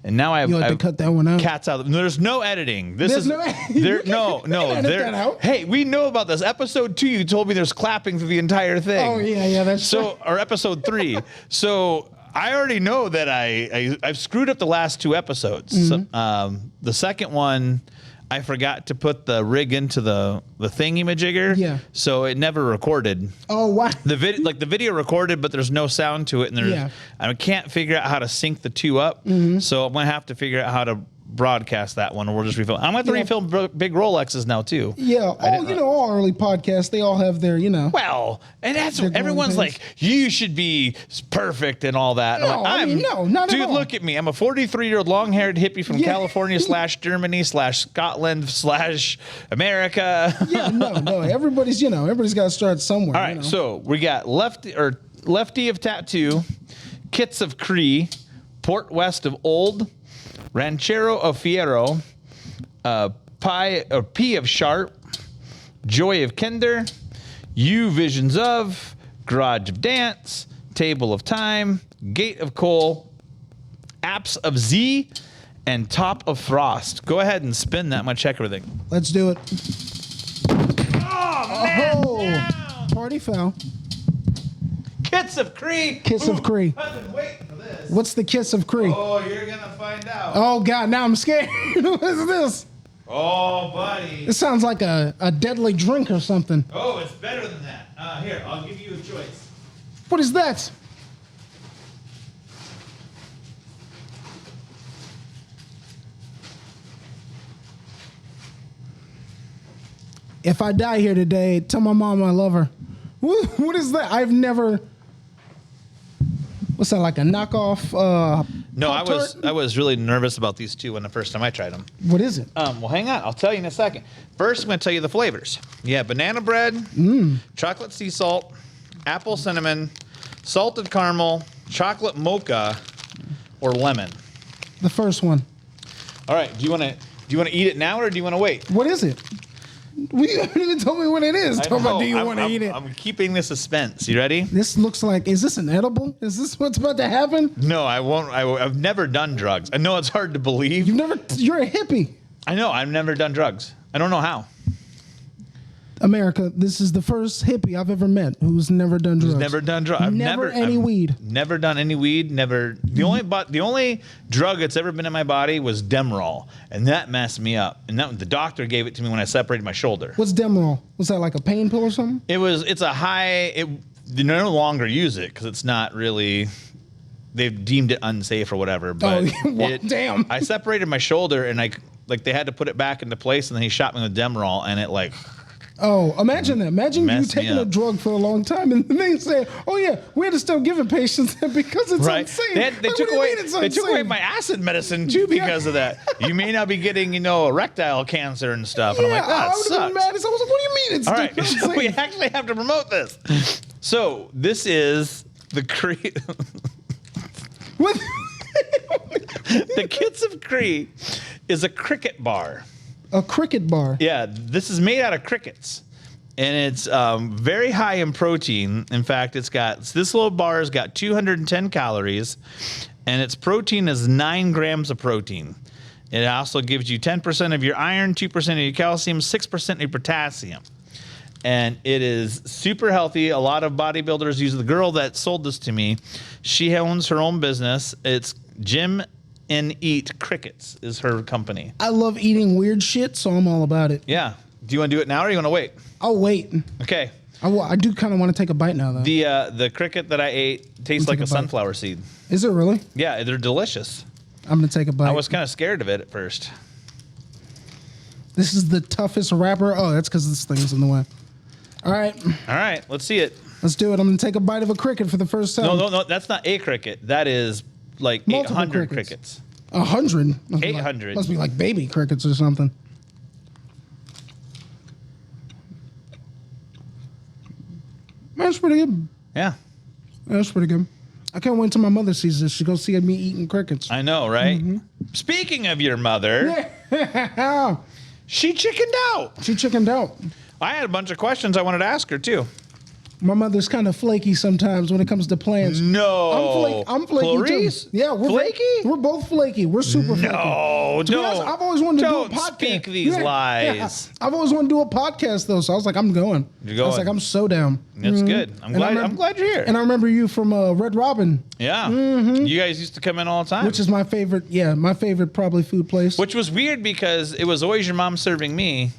And now I have, You'll have to cut that one out. Cats out. No, there's no editing. This There's is no editing. there. You can No. edit There. that out. Hey, we know about this. Episode 2, you told me there's clapping through the entire thing. Oh yeah, that's So, or episode 3. So I already know that I've screwed up the last 2 episodes. Mm-hmm. So, the second one, I forgot to put the rig into the thingy-majigger. Yeah. So it never recorded. Oh wow. The video recorded, but there's no sound to it, and Yeah. I can't figure out how to sync the 2 up. So I'm gonna have to figure out how to broadcast that one, or we'll just refilm. I'm gonna have to Yeah. refilm big Rolexes now too. Yeah. All early podcasts, they all have their, Well, and that's They're going everyone's things. like, you should be perfect and all that. No, I mean, no, not at dude, all. look at me. I'm a 43-year-old long-haired hippie from Yeah. California / Germany / Scotland / America. Yeah, no. Everybody's got to start somewhere. All right, so we got Lefty of Tattoo, Kits of Cree, Port West of Old, Ranchero of Fierro, P of Sharp, Joy of Kender, U Visions of, Garage of Dance, Table of Time, Gate of Coal, Apps of Z, and Top of Frost. Go ahead and spin that. I'm going to check everything. Let's do it. Oh, man! Oh, party foul. Kits of Cree. Kiss of Cree. I've been waiting for this. What's the Kiss of Cree? Oh, you're gonna find out. Oh God, now I'm scared. What is this? Oh, buddy. It sounds like a deadly drink or something. Oh, it's better than that. Here, I'll give you a choice. What is that? If I die here today, tell my mom I love her. What is that? I've never. What's that, like a knockoff? No, Pop-Tart? I was really nervous about these two when the first time I tried them. What is it? Well, hang on. I'll tell you in a second. First, I'm going to tell you the flavors. Yeah, banana bread, chocolate sea salt, apple cinnamon, salted caramel, chocolate mocha, or lemon. The first one. All right. Do you want to eat it now or do you want to wait? What is it? You haven't even told me what it is. Tell me, do you want to eat it? I'm keeping the suspense. You ready? This looks like. Is this an edible? Is this what's about to happen? No, I won't. I've never done drugs. I know it's hard to believe. You're a hippie. I know. I've never done drugs. I don't know how. America, this is the first hippie I've ever met who's never done drugs. Never done drugs. I've Never any weed. Never done any weed. Never. The only drug that's ever been in my body was Demerol, and that messed me up. And the doctor gave it to me when I separated my shoulder. What's Demerol? Was that like a pain pill or something? It's a high. They no longer use it because it's not really. They've deemed it unsafe or whatever. But damn. I separated my shoulder and they had to put it back into place, and then he shot me with Demerol, and it like. Oh, imagine that. Imagine you Messed me taking a up. drug for a long time and then they say, oh, yeah, we had to stop giving patients that because it's Right. unsafe. They Like, took what do you away. mean it's They took away unsafe? my acid medicine too because of that. You may not be getting, erectile cancer and stuff. And I'm Yeah, like, that I would have been sucks. mad. I was like, what do you mean it's All right, unsafe? so we actually have to promote this. So this is the What? the Kits of Cree is a cricket bar. A cricket bar. Yeah, this is made out of crickets. And it's very high in protein. In fact, this little bar has got 210 calories, and its protein is 9 grams of protein. It also gives you 10% of your iron, 2% of your calcium, 6% of your potassium. And it is super healthy. A lot of bodybuilders use it. The girl that sold this to me, she owns her own business. It's Gym and Eat Crickets is her company. I love eating weird shit, so I'm all about it. Yeah. Do you want to do it now or you want to wait? I'll wait. Okay. I do kind of want to take a bite now, though. The cricket that I ate tastes like take a a bite. sunflower seed. Is it really? Yeah, they're delicious. I'm going to take a bite. I was kind of scared of it at first. This is the toughest wrapper. Oh, that's because this thing's in the way. All right, All right, let's see it. let's do it. I'm going to take a bite of a cricket for the first time. No, that's not a cricket. That is like Multiple 800 crickets. crickets. 100? 800. Must be like baby crickets or something. That's pretty good. Yeah, That's pretty good. I can't wait till my mother sees this. She goes see me eating crickets. I know, right? Mm-hmm. Speaking of your mother, she chickened out. She chickened out. I had a bunch of questions I wanted to ask her too. My mother's kind of flaky sometimes when it comes to plans. No, I'm flaky Clarice? too. Yeah, we're flaky. We're both flaky. We're super flaky. No, To be honest, I've always wanted to do a don't podcast. speak these lies. I've always wanted to do a podcast though, so I was like, I'm going. You're I was going. like, I'm so down. That's good. And I'm glad you're here. And I remember you from Red Robin, Yeah, you guys used to come in all the time. which is my favorite. Yeah, my favorite probably food place. Which was weird because it was always your mom serving me,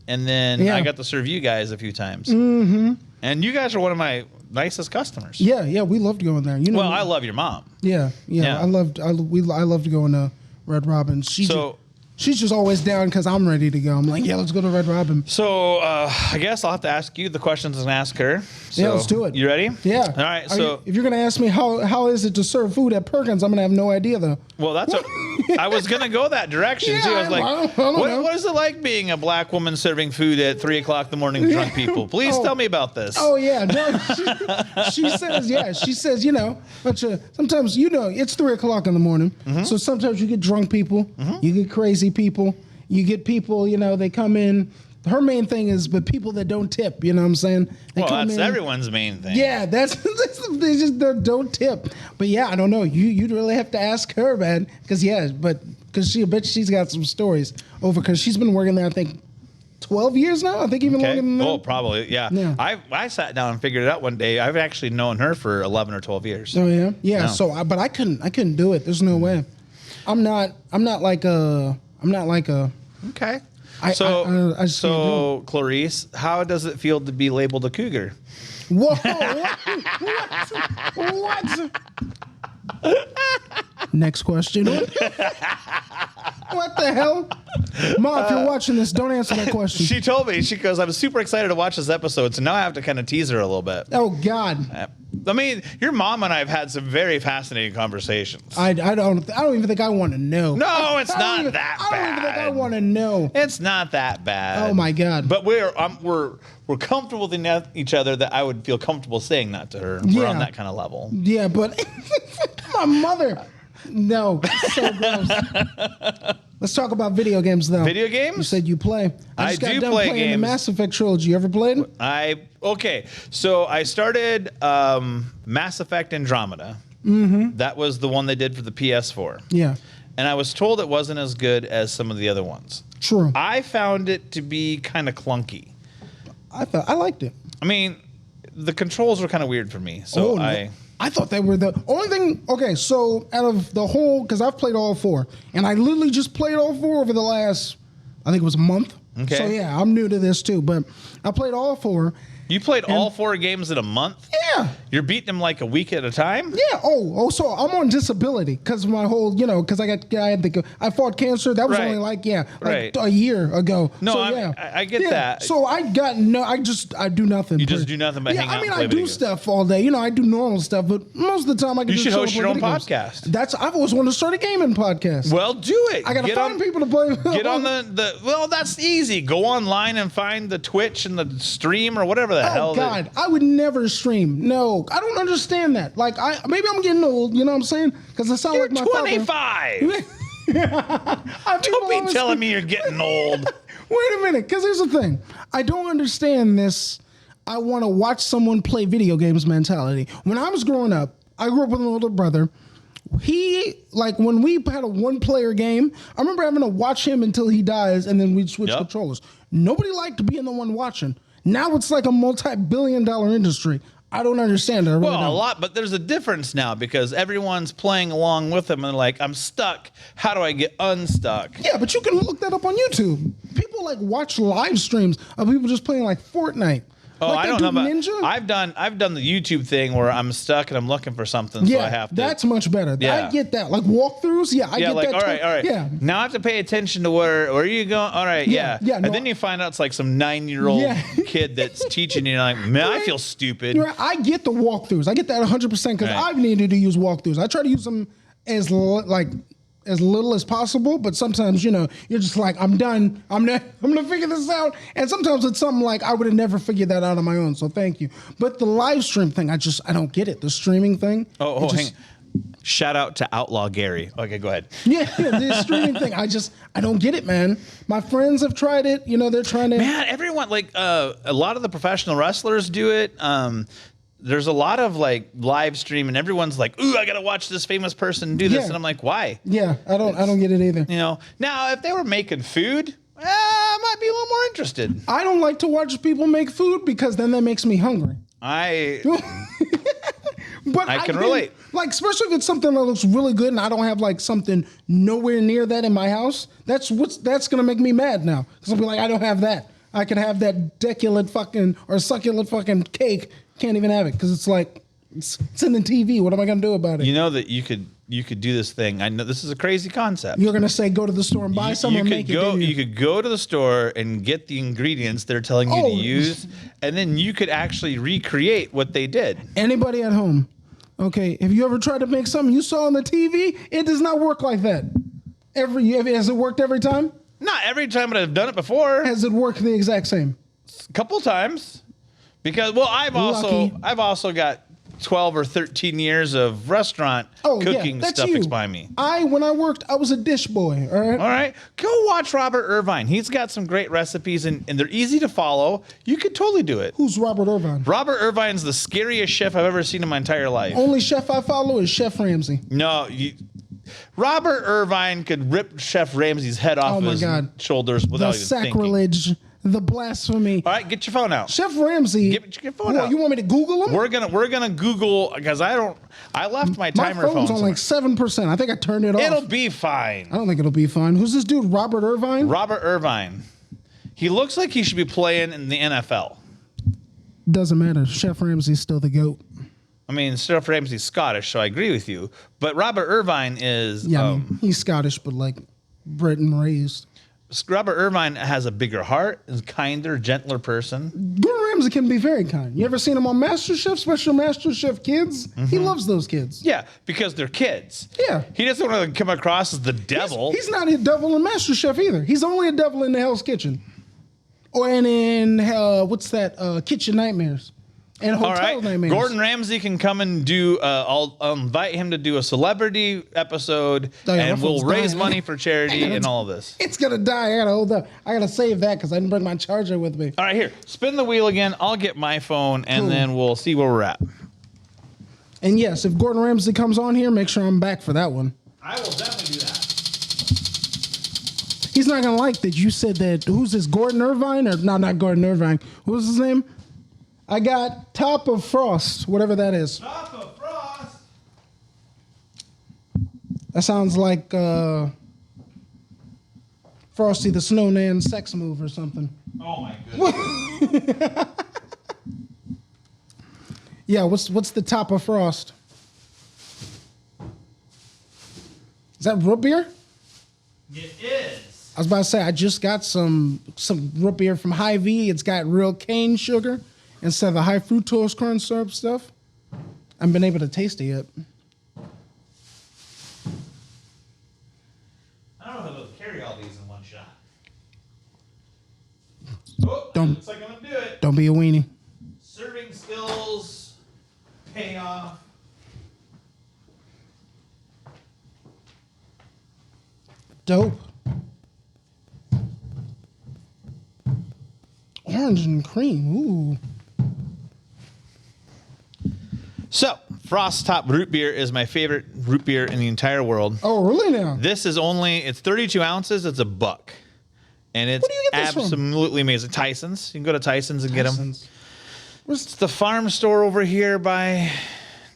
and then Yeah. I got to serve you guys a few times. Mm-hmm. And you guys are one of my nicest customers. Yeah, we loved going there. You know, Well, I love your mom. yeah. Yeah. I loved going to Red Robin. So She's just always down because I'm ready to go. I'm like, yeah, let's go to Red Robin. So I guess I'll have to ask you the questions and ask her. So, Yeah, let's do it. You ready? Yeah. All right. If you're gonna ask me how is it to serve food at Perkins, I'm gonna have no idea though. Well, I was gonna go that direction too. I was like, I don't know. what is it like being a black woman serving food at 3:00 in the morning to drunk people? Please tell me about this. Oh yeah, no. She says, but sometimes it's 3:00 in the morning. Mm-hmm. So sometimes you get drunk people, you get crazy people, you get people, they come in. Her main thing is, but people that don't tip, you know what I'm saying? They well, come that's in, everyone's main thing. Yeah, they just don't tip. But yeah, I don't know. You'd really have to ask her, man, because she's got some stories over because she's been working there, I think, 12 years now. I think even longer than that. Oh, probably. Yeah. Yeah. I sat down and figured it out one day. I've actually known her for 11 or 12 years. Oh yeah, yeah. No. So, but I couldn't do it. There's no way. I'm not like a. Okay. I just can't do So Clarice, how does it feel to be labeled a cougar? Whoa! What? Next question. What the hell? Ma, if you're watching this, don't answer that question. She told me, she goes, I'm super excited to watch this episode, so now I have to kind of tease her a little bit. Oh God. I mean, your mom and I have had some very fascinating conversations. I don't even think I want to know. No, it's not that I don't even think I bad. want to know. It's not that bad. Oh my God. But we're comfortable with each other that I would feel comfortable saying that to her. We're on Yeah. that kind of level. Yeah, but my mother. No, so gross. Let's talk about video games, though. Video games? You said you play. I just got do done play playing the games. Mass Effect trilogy. You ever played? Okay. So I started Mass Effect Andromeda. Mm-hmm. That was the one they did for the PS4. Yeah. And I was told it wasn't as good as some of the other ones. True. I found it to be kind of clunky. I liked it. I mean, the controls were kind of weird for me. So No. I thought they were the only thing. Okay, so out of the whole, because I've played all four, and I literally just played all four over the last, I think it was a month. Okay. So yeah, I'm new to this too, but I played all four. You played all 4 games in a month? Yeah. You're beating them like a week at a time? Yeah. Oh, so I'm on disability because my whole, because I fought cancer. That was Right. only like Right. a year ago. No, so, I get that. So I do nothing. You just do nothing but hang out I mean, and play I video do games. stuff all day. I do normal stuff, but most of the time I can You just should chill host and your play own video games. podcast. I've always wanted to start a gaming podcast. Well, do it. I gotta Get find on- people to play. Get on well, that's easy. Go online and find the Twitch and the stream or whatever the hell. Oh God, I would never stream. No, I don't understand that. Like, maybe I'm getting old. You know what I'm saying? Because I sound You're like my father. 25. Don't be telling me you're getting old. Wait a minute, because here's the thing. I don't understand this. I want to watch someone play video games mentality. When I was growing up, I grew up with an older brother. When we had a one-player game, I remember having to watch him until he dies, and then we'd switch Yep. controllers. Nobody liked being the one watching. Now it's like a multi-billion-dollar industry. I don't understand it. I really Well, a don't. lot, but there's a difference now because everyone's playing along with them and they're like, I'm stuck. How do I get unstuck? Yeah, but you can look that up on YouTube. People watch live streams of people just playing Fortnite. Oh, Like I that don't know dude about. Ninja. I've done the YouTube thing where I'm stuck and I'm looking for something, so I have to. That's much better. Yeah. I get that. Like walkthroughs, I yeah, get like that. all right. Yeah. Now I have to pay attention to where are you going? All right, Yeah, yeah. yeah, no, and then you find out it's like some 9-year-old Yeah. kid that's teaching you. Like, man, I feel stupid. Right, I get the walkthroughs. I get that 100% because Right. I've needed to use walkthroughs. I try to use them as little as possible, but sometimes you're just like, I'm done. I'm gonna figure this out. And sometimes it's something like I would have never figured that out on my own. So thank you. But the live stream thing, I don't get it. The streaming thing. Oh, it hang on. Shout out to Outlaw Gary. Okay, go ahead. Yeah, the streaming thing. I don't get it, man. My friends have tried it. They're trying to. Man, everyone a lot of the professional wrestlers do it. There's a lot of live stream, and everyone's like, "Ooh, I gotta watch this famous person do this," Yeah. and I'm like, "Why?" Yeah, I don't get it either. Now if they were making food, I might be a little more interested. I don't like to watch people make food because then that makes me hungry. But I can think, relate. Especially if it's something that looks really good and I don't have something nowhere near that in my house. That's gonna make me mad now. Because I'll be like, I don't have that. I could have that succulent fucking cake. Can't even have it because it's in the TV. What am I gonna do about it? You know that you could do this thing. I know this is a crazy concept. You're gonna say go to the store and buy some or make it. didn't You could go to the store and get the ingredients they're telling you to Oh. use, and then you could actually recreate what they did. Anybody at home? Okay, have you ever tried to make something you saw on the TV? It does not work like that. Has it worked every time? Not every time, but I've done it before. Has it worked the exact same? A couple times. Because I've also got 12 or 13 years of restaurant cooking that's stuff you. by me. When I worked, I was a dish boy. All right. All right. Go watch Robert Irvine. He's got some great recipes and they're easy to follow. You could totally do it. Who's Robert Irvine? Robert Irvine's the scariest chef I've ever seen in my entire life. Only chef I follow is Chef Ramsay. No, Robert Irvine could rip Chef Ramsay's head off Oh of my his God. shoulders The without even thinking. sacrilege The blasphemy. All right, get your phone out. Chef Ramsay. Get your phone What, out. you want me to Google him? We're gonna Google because I left my My timer phone's phone on like somewhere. 7%. I think I turned it off. It'll be fine. I don't think it'll be fine. Who's this dude? Robert Irvine? Robert Irvine. He looks like he should be playing in the NFL. Doesn't matter. Chef Ramsay's still the GOAT. I mean, Chef Ramsay's Scottish, so I agree with you. But Robert Irvine is. Yeah, I mean, he's Scottish, but like Britain raised. Robert Irvine has a bigger heart, is kinder, gentler person. Gordon Ramsay can be very kind. You ever seen him on MasterChef, Special MasterChef Kids? He loves those kids. Yeah, because they're kids. Yeah. He doesn't want to come across as the devil. He's not a devil in MasterChef either. He's only a devil in the Hell's Kitchen. Or in what's that? Kitchen Nightmares. And Hotel All right, Nightmares. Gordon Ramsay can come and do. I'll invite him to do a celebrity episode, Oh, yeah, and my we'll phone's raise dying. money for charity and all of this. It's gonna die. I gotta hold up. I gotta save that because I didn't bring my charger with me. All right, here, spin the wheel again. I'll get my phone, and Cool. then we'll see where we're at. And yes, if Gordon Ramsay comes on here, make sure I'm back for that one. I will definitely do that. He's not gonna like that you said that. Who's this? Gordon Irvine or no? Not Gordon Irvine. What was his name? I got Top of Frost, whatever that is. Top of Frost. That sounds like Frosty the Snowman sex move or something. Oh my goodness. Yeah, what's the Top of Frost? Is that root beer? It is. I was about to say I just got some root beer from Hy-Vee. It's got real cane sugar instead of the high fructose corn syrup stuff. I haven't been able to taste it yet. I don't know if I'll carry all these in one shot. Oh, Don't- looks like I'm gonna do it. Don't be a weenie. Serving skills pay off. Dope. Orange and cream. Ooh. So, Frost Top root beer is my favorite root beer in the entire world. Oh, really now? This is it's 32 ounces. It's $1. And it's Where do you get this from? absolutely amazing. Tyson's. You can go to Tyson's and get them. Tyson's. It's the farm store over here by.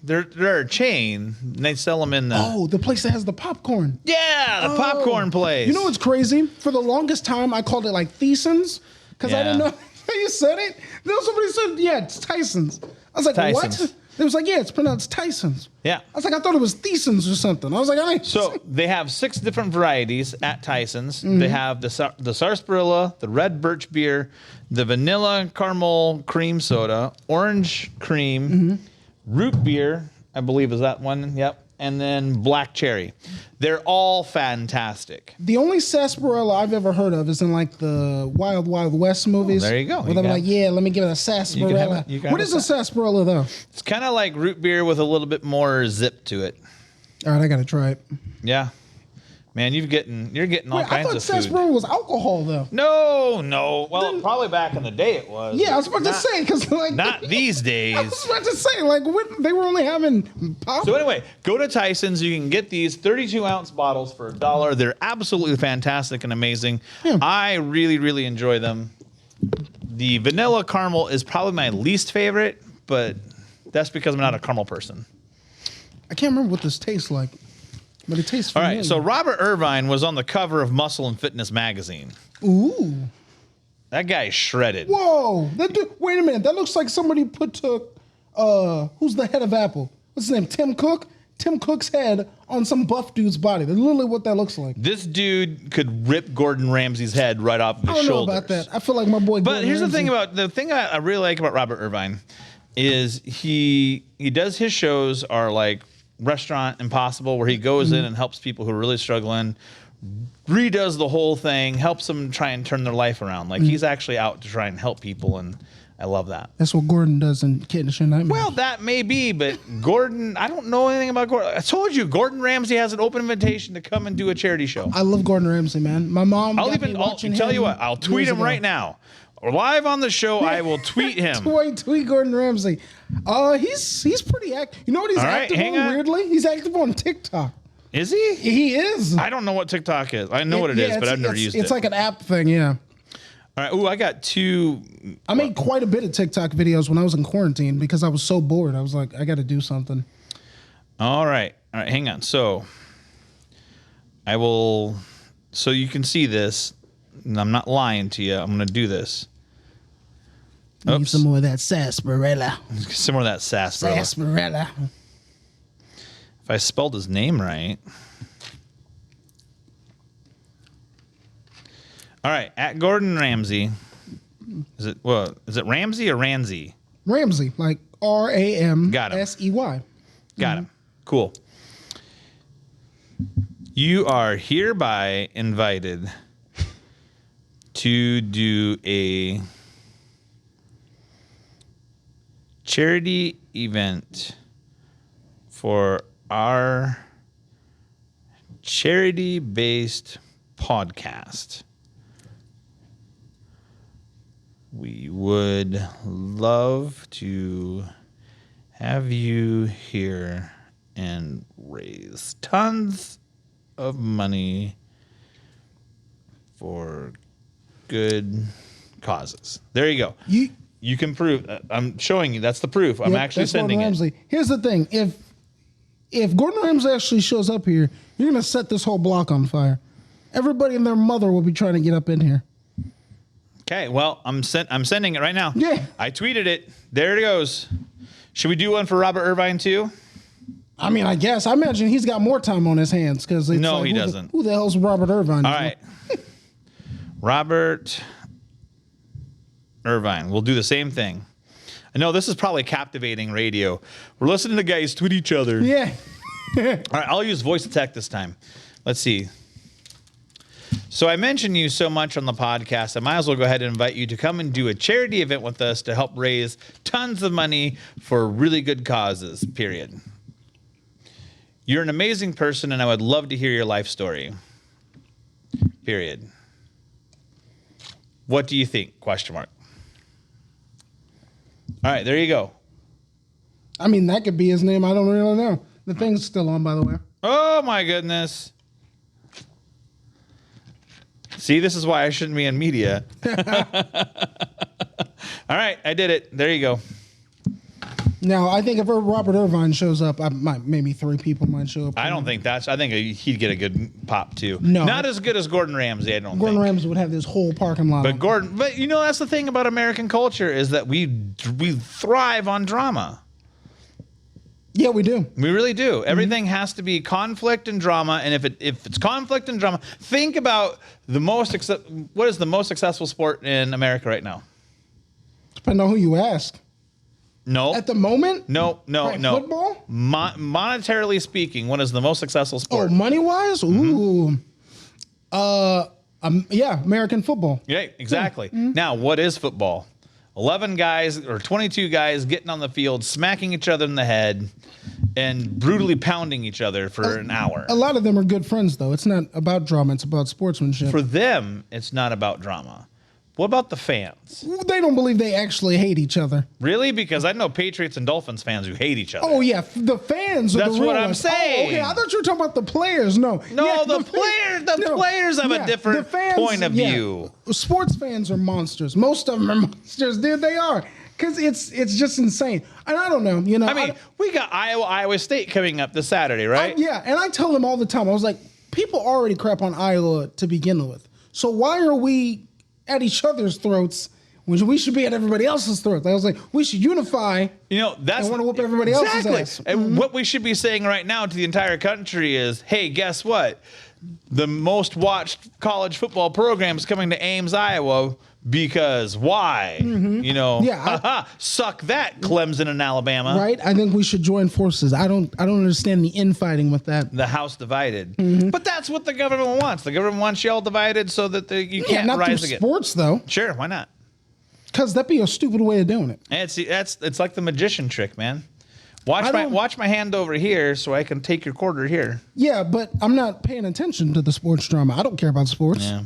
They're a chain. And they sell them in the. Oh, the place that has the popcorn. Yeah, the Oh. popcorn place. You know what's crazy? For the longest time, I called it like Theson's because I didn't Yeah. know how you said it. Then somebody said, yeah, it's Tyson's. I was like, Tyson's. what? It was like, yeah, it's pronounced Tyson's. Yeah. I was like, I thought it was Theson's or something. I was like, I So they have 6 different varieties at Tyson's. Mm-hmm. They have the sarsaparilla, the red birch beer, the vanilla caramel cream soda, orange cream, Mm-hmm. root beer, I believe is that one. Yep. And then black cherry. They're all fantastic. The only sarsaparilla I've ever heard of is in like the Wild Wild West movies. there you go. Where You they're got- like, yeah, let me give it a sarsaparilla. you can What have is a a sarsaparilla though? It's kind of like root beer with a little bit more zip to it. All right, I gotta try it. Yeah. Man, you're getting all Wait, I kinds thought of food. sarsaparilla was alcohol though. No. Well, probably back in the day it was. Yeah, I was about to Not- say because like Not these I days. was about to say like what, they were only having pop. So anyway, go to Tyson's. You can get these 32-ounce bottles for $1. They're absolutely fantastic and amazing. Yeah. I really, really enjoy them. The vanilla caramel is probably my least favorite, but that's because I'm not a caramel person. I can't remember what this tastes like, but it tastes All familiar. right, so Robert Irvine was on the cover of Muscle and Fitness magazine. Ooh. That guy's shredded. Whoa. That dude, wait a minute. That looks like somebody took who's the head of Apple? What's his name? Tim Cook? Tim Cook's head on some buff dude's body. That's literally what that looks like. This dude could rip Gordon Ramsay's head right off of his I don't know shoulders. about that. I feel like my boy But Gordon here's the Ramsay- thing I really like about Robert Irvine is he does his shows are like Restaurant Impossible, where he goes in and helps people who are really struggling, redoes the whole thing, helps them try and turn their life around. Like he's actually out to try and help people, and I love that. That's what Gordon does in Kitchen Nightmares. Well, that may be, but Gordon, I don't know anything about Gordon. I told you, Gordon Ramsay has an open invitation to come and do a charity show. I love Gordon Ramsay, man. My mom. I'll got me even watching tell you him what, I'll tweet years him ago. right now. Live on the show, I will tweet him. Tweet Gordon Ramsay. He's pretty active. You know what he's All right, active hang on? on. Weirdly, he's active on TikTok. Is he? He is. I don't know what TikTok is. I know what it is, but I've never used it. It's like an app thing, yeah. All right. Ooh, I got 2. I made quite a bit of TikTok videos when I was in quarantine because I was so bored. I was like, I got to do something. All right. Hang on. So I will. So you can see this. And I'm not lying to you. I'm going to do this. Need Oops. some more of that sarsaparilla. Some more of that sarsaparilla. Sarsaparilla. If I spelled his name right. All right, at Gordon Ramsay. Is it Ramsey or Ramsey? Ramsey, like Ramsey. Got him. Cool. You are hereby invited to do a charity event for our charity-based podcast. We would love to have you here and raise tons of money for good causes. There you go. You can prove. I'm showing you. That's the proof. I'm actually sending Gordon Ramsay. it. Here's the thing: if Gordon Ramsay actually shows up here, you're gonna set this whole block on fire. Everybody and their mother will be trying to get up in here. Okay. Well, I'm sending it right now. Yeah. I tweeted it. There it goes. Should we do one for Robert Irvine too? I mean, I guess. I imagine he's got more time on his hands because No, he doesn't. Who the hell's Robert Irvine? All right. Robert Irvine. We'll do the same thing. I know this is probably captivating radio. We're listening to guys tweet each other. Yeah. All right, I'll use voice to text this time. Let's see. So I mentioned you so much on the podcast, I might as well go ahead and invite you to come and do a charity event with us to help raise tons of money for really good causes, period. You're an amazing person, and I would love to hear your life story, period. What do you think? Question mark. All right, there you go. I mean, that could be his name. I don't really know. The thing's still on, by the way. Oh, my goodness. See, this is why I shouldn't be in media. All right, I did it. There you go. Now, I think if Robert Irvine shows up, maybe 3 people might show up. I don't think I think he'd get a good pop, too. No. Not as good as Gordon Ramsay, I don't think. Gordon Ramsay would have this whole parking lot. But you know, that's the thing about American culture is that we thrive on drama. Yeah, we do. We really do. Everything has to be conflict and drama, and if it's conflict and drama, think about what is the most successful sport in America right now? Depending on who you ask. No. At the moment? No. Football? Monetarily speaking, what is the most successful Oh, sport? money-wise? Ooh. Yeah, American football. Yeah, exactly. Now, what is football? 11 guys or 22 guys getting on the field, smacking each other in the head, and brutally pounding each other for an hour. A lot of them are good friends, though. It's not about drama. It's about sportsmanship. For them, it's not about drama. What about the fans? They don't believe they actually hate each other. Really? Because I know Patriots and Dolphins fans who hate each other. Oh, yeah. The fans are That's the real what I'm ones. saying. Oh, okay. I thought you were talking about the players. No. No, Yeah, the players have a different point of view. Sports fans are monsters. Most of them are monsters. Dude, they are. Because it's just insane. And I don't know. You know. I mean, we got Iowa State coming up this Saturday, right? Yeah. And I tell them all the time. I was like, people already crap on Iowa to begin with. So why are we at each other's throats when we should be at everybody else's throats? I was like, we should unify. You know, that's I want to whoop everybody else's ass. And what we should be saying right now to the entire country is, hey, guess what? The most watched college football program is coming to Ames, Iowa, because why? You know, Yeah, suck that, Clemson and Alabama. Right? I think we should join forces. I don't understand the infighting with that. The house divided. But that's what the government wants. The government wants y'all divided so that you Yeah, can't not rise through again. sports though, Sure, why not? because that'd be a stupid way of doing it. And it's like the magician trick, man. Watch my hand over here so I can take your quarter here. Yeah, but I'm not paying attention to the sports drama. I don't care about sports. Yeah.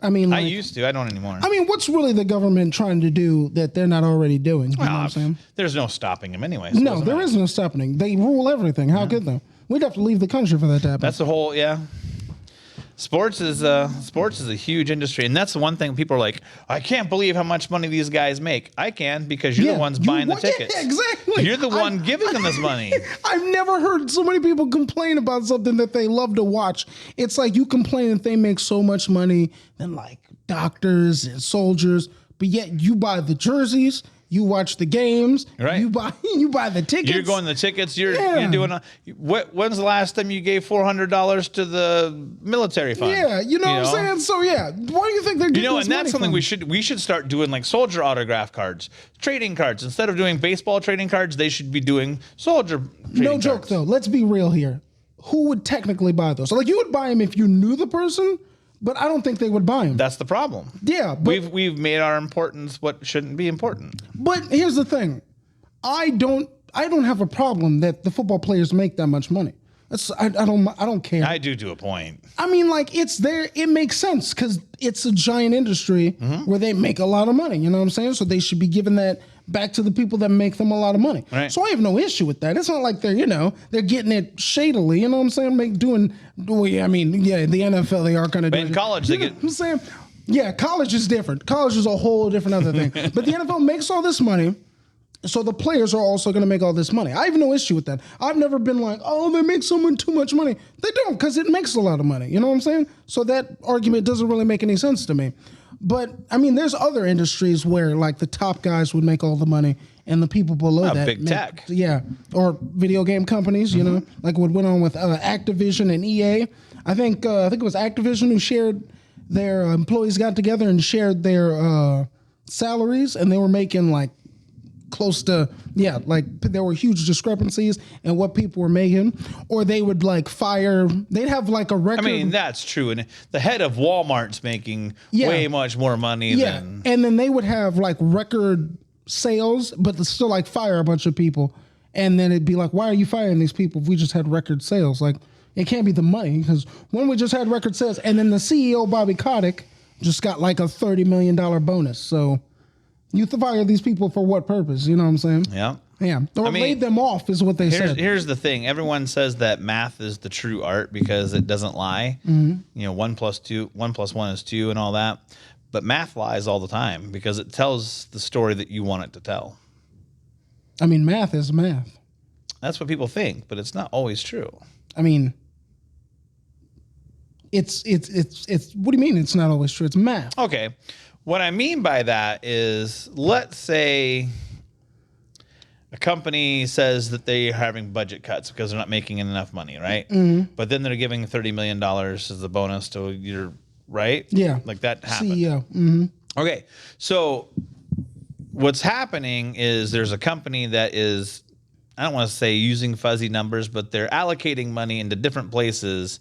I mean, I like, used to. I don't anymore. I mean, what's really the government trying to do that they're not already doing? You know what I'm saying? There's no stopping them anyway. So No, there is no stopping. They rule everything. How could they? We'd have to leave the country for that to happen. That's the whole, yeah. Sports is a huge industry, and that's the one thing people are like, I can't believe how much money these guys make. I can, because you're the ones buying the tickets. Yeah, exactly. You're the one giving them this money. I've never heard so many people complain about something that they love to watch. It's like you complain that they make so much money than like doctors and soldiers, but yet you buy the jerseys. You watch the games. Right. You buy the tickets. You're going the tickets. You're doing. When's the last time you gave $400 to the military fund? Yeah, you know what I'm saying. So yeah, why do you think they're getting this and that's money something from? we should start doing, like soldier autograph cards, trading cards. Instead of doing baseball trading cards, they should be doing soldier. No joke cards. though. Let's be real here. Who would technically buy those? So like you would buy them if you knew the person, but I don't think they would buy them. That's the problem. Yeah, but We've made our importance what shouldn't be important. But here's the thing. I don't have a problem that the football players make that much money. I don't care. I do to a point. I mean, like, it's there. It makes sense because it's a giant industry where they make a lot of money. You know what I'm saying? So they should be giving that back to the people that make them a lot of money. Right. So I have no issue with that. It's not like they're getting it shadily. You know what I'm saying? The NFL, they are kind of But doing in college, you they know get. what I'm saying? Yeah, college is different. College is a whole different other thing. But the NFL makes all this money. So the players are also going to make all this money. I have no issue with that. I've never been like, oh, they make someone too much money. They don't, because it makes a lot of money. You know what I'm saying? So that argument doesn't really make any sense to me. But I mean, there's other industries where like the top guys would make all the money and the people below that big tech. Yeah, or video game companies. You know, like what went on with Activision and EA. I think it was Activision who shared their employees got together and shared their salaries, and they were making like close to there were huge discrepancies in what people were making, or they would like fire. They'd have like a record. I mean, that's true. And the head of Walmart's making way much more money than. And then they would have like record sales, but they still like fire a bunch of people. And then it'd be like, why are you firing these people if we just had record sales? Like, it can't be the money, because when we just had record sales, and then the CEO, Bobby Kotick, just got like a $30 million bonus. So you fire these people for what purpose? You know what I'm saying? Yeah. Yeah. Or laid them off is what they said. Here's the thing. Everyone says that math is the true art because it doesn't lie. You know, 1 + 1 is 2 and all that. But math lies all the time because it tells the story that you want it to tell. I mean, math is math. That's what people think, but it's not always true. I mean, it's what do you mean it's not always true? It's math. Okay. What I mean by that is, let's say a company says that they're having budget cuts because they're not making enough money, right? But then they're giving $30 million as a bonus to your, right? Yeah. Like that happened. CEO. Okay. So what's happening is there's a company that is, I don't want to say using fuzzy numbers, but they're allocating money into different places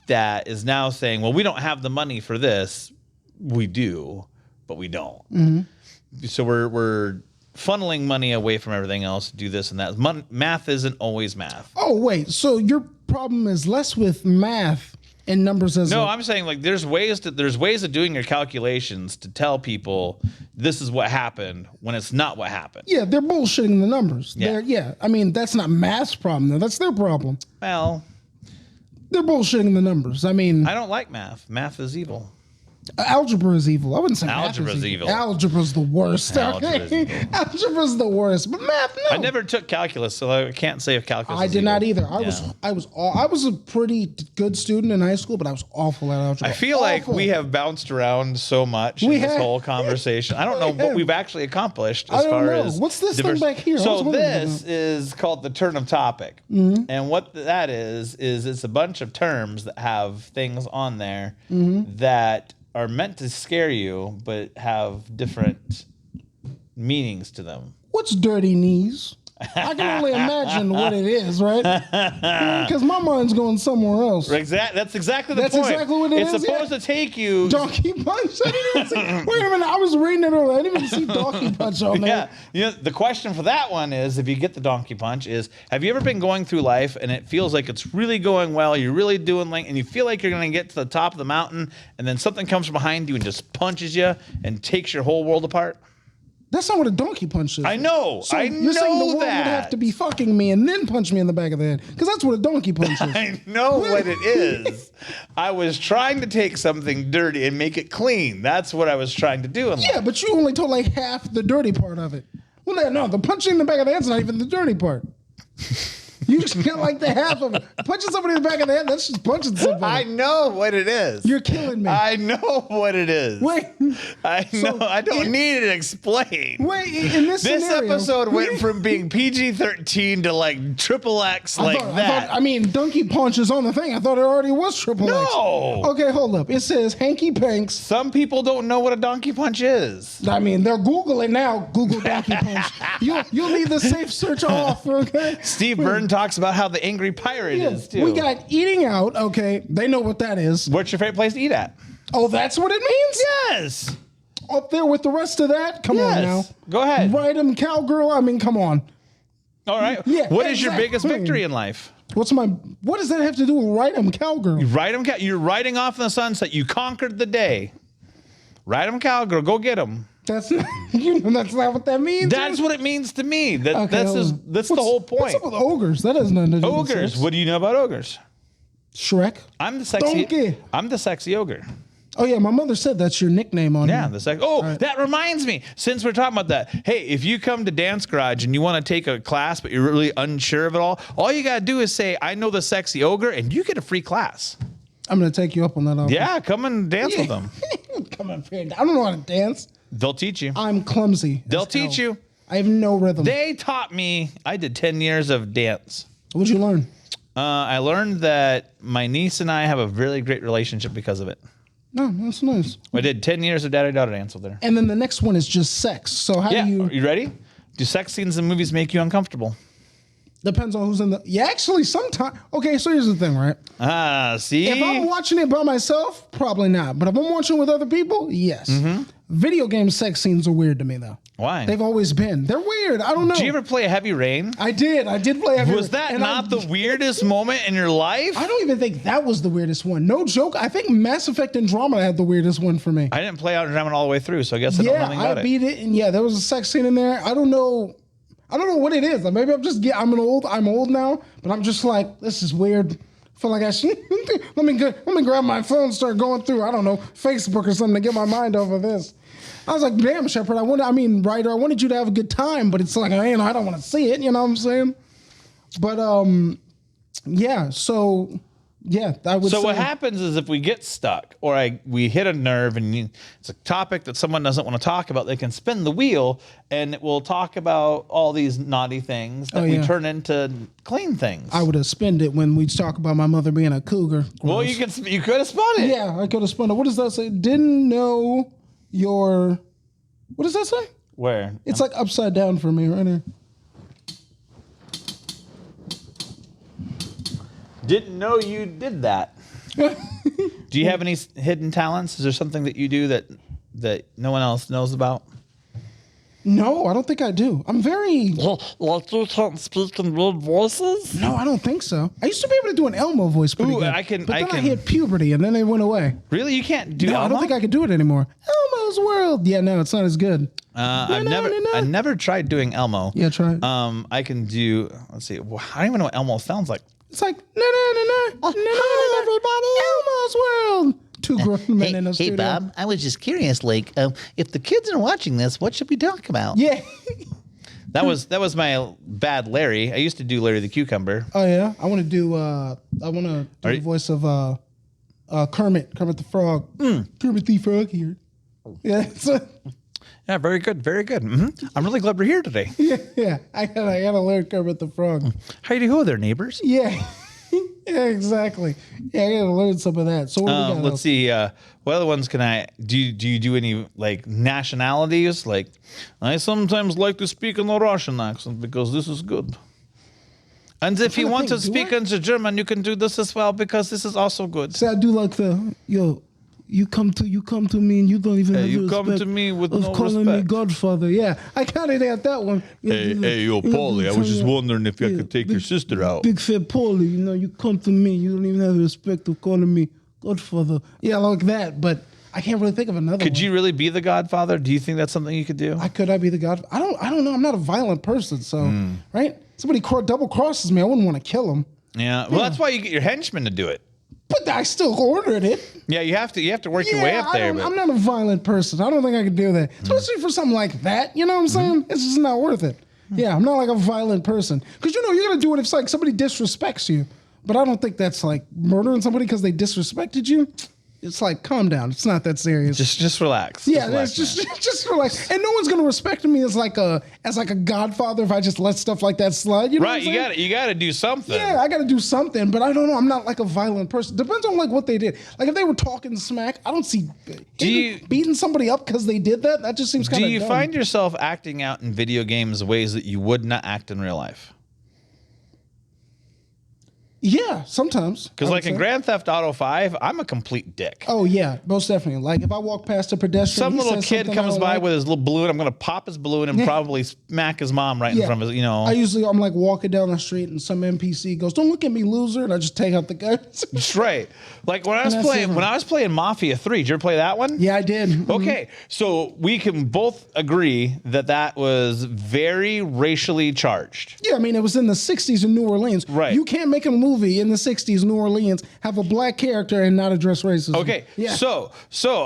that is now saying, well, we don't have the money for this. We do, but we don't. So we're funneling money away from everything else to do this and that. Math isn't always math. Oh, wait. So your problem is less with math and numbers as No, I'm saying like there's ways of doing your calculations to tell people this is what happened when it's not what happened. Yeah, they're bullshitting the numbers. Yeah. I mean, that's not math's problem, though. That's their problem. Well, they're bullshitting the numbers. I mean, I don't like math. Math is evil. Algebra is evil. I wouldn't say Algebra is evil. Algebra's the worst. Algebra's evil. Algebra's the worst, but math, no. I never took calculus, so I can't say if calculus. I is did evil. not either. I was a pretty good student in high school, but I was awful at algebra. I feel like we have bounced around so much in this whole conversation. I don't know what we've actually accomplished as far as what's this thing back here. So this is called the turn of topic, and what that is it's a bunch of terms that have things on there that are meant to scare you, but have different meanings to them. What's dirty knees? I can only imagine what it is, right? Because my mind's going somewhere else. That's exactly the That's point. exactly what it is, It's supposed to take you. Donkey Punch. I didn't even see. Wait a minute. I was reading it earlier. I didn't even see Donkey Punch on there. Yeah. You know, the question for that one is, if you get the donkey punch, is have you ever been going through life and it feels like it's really going well, you're really doing like, and you feel like you're going to get to the top of the mountain, and then something comes from behind you and just punches you and takes your whole world apart? That's not what a donkey punch is. I know. So I you're saying the know world would have that. to be fucking me and then punch me in the back of the head because that's what a donkey punch is. I know what it is. I was trying to take something dirty and make it clean. That's what I was trying to do in life. Yeah, but you only told like half the dirty part of it. Well, no, the punching in the back of the head's not even the dirty part. You just got like the half of it. Punching somebody in the back of the head, that's just punching somebody. I know what it is. You're killing me. I know what it is. Wait. I know. I don't need it explained. Wait, in this scenario, episode went from being PG-13 to like triple X like that. I mean, donkey punch is on the thing. I thought it already was triple X. No. Okay, hold up. It says hanky panks. Some people don't know what a donkey punch is. I mean, they're Googling now. Google donkey punch. You'll need the safe search off, okay? Steve Byrne talks about how the angry pirate is too. We got eating out, okay? They know what that is. What's your favorite place to eat at? Oh, that's what it means? Yes. Up there with the rest of that? Come on now. Go ahead. Ride 'em cowgirl? I mean, come on. All right. Yeah, What is your biggest exactly. victory in life? What does that have to do with ride 'em cowgirl? You're riding off in the sunset. You conquered the day. Ride 'em cowgirl. Go get 'em. That's not, that's not what that means. That's what it means to me. Okay, That's the whole point. What's up with ogres? That has nothing to do with Ogres. sex. What do you know about ogres? Shrek. I'm the sexy. Donkey. I'm the sexy ogre. Oh yeah, my mother said that's your nickname on Yeah, here. the sexy. Oh, that reminds me. Since we're talking about that, hey, if you come to Dance Garage and you want to take a class, but you're really unsure of it all you gotta do is say, "I know the sexy ogre," and you get a free class. I'm gonna take you up on that offer. Yeah, come and dance with them. Come up here. I don't know how to dance. They'll teach you. I'm clumsy. They'll as teach hell. you. I have no rhythm. They taught me. I did 10 years of dance. What'd you learn? I learned that my niece and I have a really great relationship because of it. No, that's nice. I did 10 years of daddy-daughter dance with her. And then the next one is just sex. So how Yeah, do you? are you ready? Do sex scenes in movies make you uncomfortable? Depends on who's in the. Yeah, actually, sometimes. Okay, so here's the thing, right? See? If I'm watching it by myself, probably not. But if I'm watching with other people, yes. Mm-hmm. Video game sex scenes are weird to me, though. Why? They've always been. They're weird. I don't know. Did you ever play Heavy Rain? I did play Heavy Was Rain. that And not the weirdest moment in your life? I don't even think that was the weirdest one. No joke. I think Mass Effect Andromeda had the weirdest one for me. I didn't play out Andromeda all the way through, so I guess I know Yeah, nothing about I it. beat it, and yeah, there was a sex scene in there. I don't know what it is. Like, maybe I'm old now, but I'm just like, this is weird. I feel like I should let me grab my phone, and start going through, I don't know, Facebook or something to get my mind off of this. I was like, damn, Shepard, Ryder, I wanted you to have a good time, but it's like, I don't want to see it, you know what I'm saying? But yeah, so yeah, I would So say. what happens is if we get stuck or we hit a nerve and it's a topic that someone doesn't want to talk about, they can spin the wheel and it will talk about all these naughty things that we yeah. turn into clean things. I would have spent it when we talk about my mother being a cougar. Well, you could have spun it. Yeah, I could have spun it. What does that say? Didn't know your. What does that say? Where? It's like upside down for me right here. Didn't know you did that. Do you have any hidden talents? Is there something that you do that no one else knows about? No, I don't think I do. I'm very. Like you can't speak in weird voices? No, I don't think so. I used to be able to do an Elmo voice pretty Ooh, good. I can- But then I I can- hit puberty and then it went away. Really? You can't do No, I don't think I could do it anymore. Elmo's World. Yeah, no, it's not as good. I never tried doing Elmo. Yeah, try it. I can do. Let's see. I don't even know what Elmo sounds like. It's like everybody. Elmo's World. Two grown men in a Hey, studio. Bob, I was just curious, like, if the kids are watching this, what should we talk about? Yeah. That was my bad Larry. I used to do Larry the Cucumber. Oh yeah, I want to do the voice of Kermit the Frog. Kermit the Frog here. Yeah, Yeah, very good, very good. I'm really glad we're here today. yeah. I gotta learn Kermit the Frog. How do you go there, neighbors? Yeah, yeah, exactly. Yeah, I gotta learn some of that. So what do we got? Let's else? see. What other ones can I do? Do you do any like nationalities? Like, I sometimes like to speak in a Russian accent because this is good. And if you want to speak into German, you can do this as well because this is also good. See, I do like the You come to me and you don't even have you the come to respect me with of no calling me respect. Godfather. Yeah, I kind of got that one. wondering if I could take your sister out. Big fat Paulie, you come to me, you don't even have the respect of calling me Godfather. Yeah, like that. But I can't really think of another. Could one. you really be the Godfather? Do you think that's something you could do? Could I be the God? I don't know. I'm not a violent person, so Hmm. right. Somebody double crosses me, I wouldn't want to kill him. Yeah. Well, that's why you get your henchmen to do it. But I still ordered it. Yeah, you have to work your way up there. I'm not a violent person. I don't think I could do that, especially for something like that. You know what I'm saying? It's just not worth it. Yeah, I'm not like a violent person because you're gonna do it if it's like somebody disrespects you. But I don't think that's like murdering somebody because they disrespected you. It's like, calm down. It's not that serious. Just relax. yeah, relax, just relax. And no one's gonna respect me as like a godfather if I just let stuff like that slide. You know Right, what I'm saying? you got to do something. Yeah, I got to do something, but I don't know. I'm not like a violent person. Depends on like what they did. Like if they were talking smack, I don't see beating somebody up because they did that. That just seems kind Do of. you dumb. find yourself acting out in video games ways that you would not act in real life? Yeah, sometimes. Because I would like in say. Grand Theft Auto 5, I'm a complete dick. Oh yeah, most definitely. Like if I walk past a pedestrian, Some he little says kid something I comes don't by like, with his little balloon. I'm going to pop his balloon and probably smack his mom right in front of his, I'm like walking down the street and some NPC goes, "Don't look at me, loser," and I just take out the gun. That's right. Like when I was And that's it. playing Mafia 3, did you ever play that one? Yeah, I did. Mhm. Okay, so we can both agree that was very racially charged. Yeah, I mean, it was in the 60s in New Orleans. Right. You can't make a movie in the 60s New Orleans, have a black character, and not address racism. Okay, Yeah. so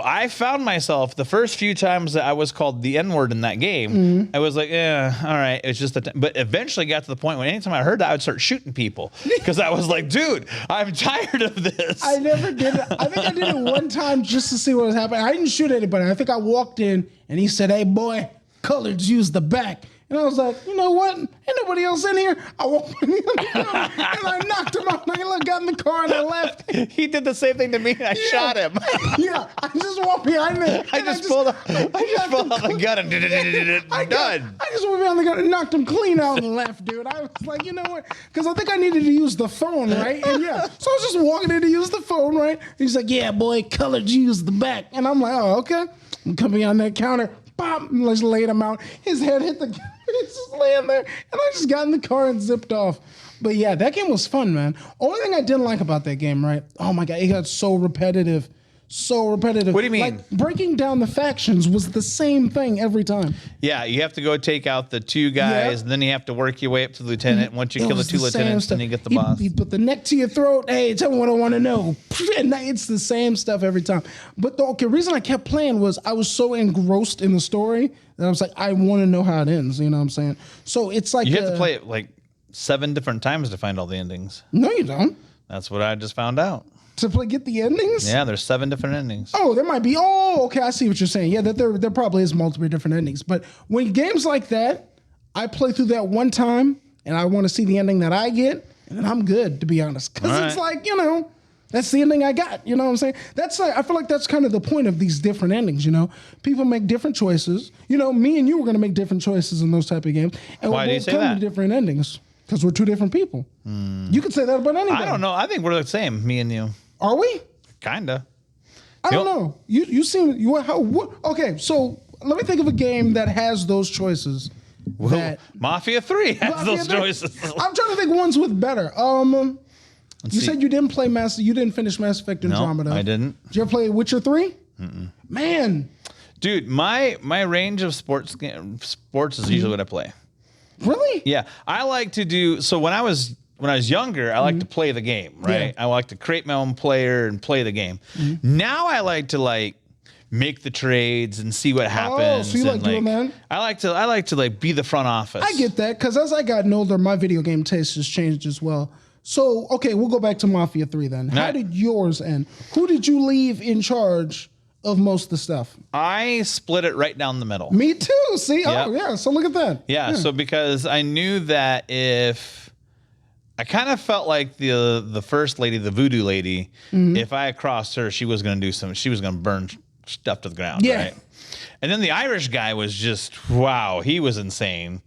I found myself the first few times that I was called the N-word in that game, Mm-hmm. I was like, yeah, all right, it's just but eventually got to the point when anytime I heard that, I would start shooting people because I was like, dude, I'm tired of this. I never did it. I think I did it one time just to see what was happening. I didn't shoot anybody. I think I walked in and he said, "Hey, boy, coloreds use the back." And I was like, you know what? Ain't nobody else in here. I walked in and I knocked him out. I got in the car and I left. He did the same thing to me. And I shot him. Yeah, I just walked behind him. I just pulled out the gun and done. I just went behind the gun and knocked him clean out and left, dude. I was like, you know what? Because I think I needed to use the phone, right? And yeah, so I was just walking in to use the phone, right? He's like, "Yeah, boy, colored use the back." And I'm like, "Oh, okay." I'm coming on that counter, pop, and just laid him out. His head hit the he's just laying there. And I just got in the car and zipped off. But yeah, that game was fun, man. Only thing I didn't like about that game, right? Oh my God, it got so repetitive. So repetitive. What do you mean? Like breaking down the factions was the same thing every time. Yeah, you have to go take out the two guys, Yep. and then you have to work your way up to the lieutenant. Once you It kill the was two same lieutenants, stuff. then you get the He- boss. He put the neck to your throat. Hey, tell me what I want to know. And it's the same stuff every time. But the reason I kept playing was I was so engrossed in the story that I was like, I want to know how it ends. You know what I'm saying? So it's like You have to play it like 7 different times to find all the endings. No, you don't. That's what I just found out. Get the endings. Yeah, there's 7 different endings. Oh, there might be. Oh, okay. I see what you're saying. Yeah, that there probably is multiple different endings. But when games like that, I play through that one time, and I want to see the ending that I get, and then I'm good, to be honest. Because All it's right. like, that's the ending I got. You know what I'm saying? That's like, I feel like that's kind of the point of these different endings. People make different choices. Me and you were going to make different choices in those type of games, and Why do you both say come that? to different endings because we're two different people. You could say that about anybody. I don't know. I think we're the same, me and you. Are we? Kinda. I don't Yep. know. You seem okay. So let me think of a game that has those choices. That Mafia 3 has those choices. I'm trying to think ones with better. You see. said you didn't play You didn't finish Mass Effect Andromeda. I didn't. Did you ever play Witcher 3? Man, Dude, my range of sports is usually what I play. really? Yeah, I like to do so when I was younger, I like to play the game, right? Yeah. I like to create my own player and play the game. Now I like to make the trades and see what happens. so you like and, doing that? I like to be the front office. I get that because as I gotten older, my video game taste has changed as well. So, okay, we'll go back to Mafia 3 then. How Right. did yours end? Who did you leave in charge of most of the stuff? I split it right down the middle. Me too. See? Yep. Oh, yeah. So look at that. Yeah, so because I knew that if I kind of felt like the first lady, the voodoo lady, if I had crossed her, she was going to burn stuff to the ground, Yeah. right? And then the Irish guy was just, wow, he was insane.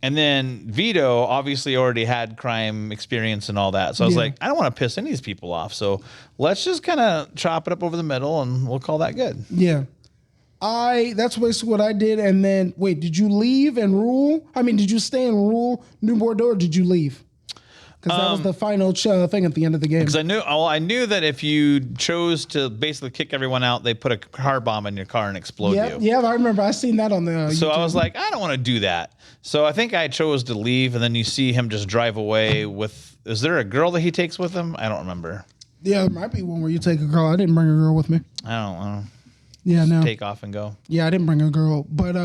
And then Vito obviously already had crime experience and all that. So I was Yeah. like, I don't want to piss any of these people off. So let's just kind of chop it up over the middle and we'll call that good. Yeah. That's basically what I did. And then, wait, did you leave and rule? I mean, did you stay and rule New Bordeaux or did you leave? Because that was the final thing at the end of the game. Because I knew that if you chose to basically kick everyone out, they put a car bomb in your car and explode you. Yeah, I remember. I seen that on the. So YouTube. I was like, I don't want to do that. So I think I chose to leave, and then you see him just drive away with. Is there a girl that he takes with him? I don't remember. Yeah, there might be one where you take a girl. I didn't bring a girl with me. I don't know. Yeah, no. Take off and go. Yeah, I didn't bring a girl, but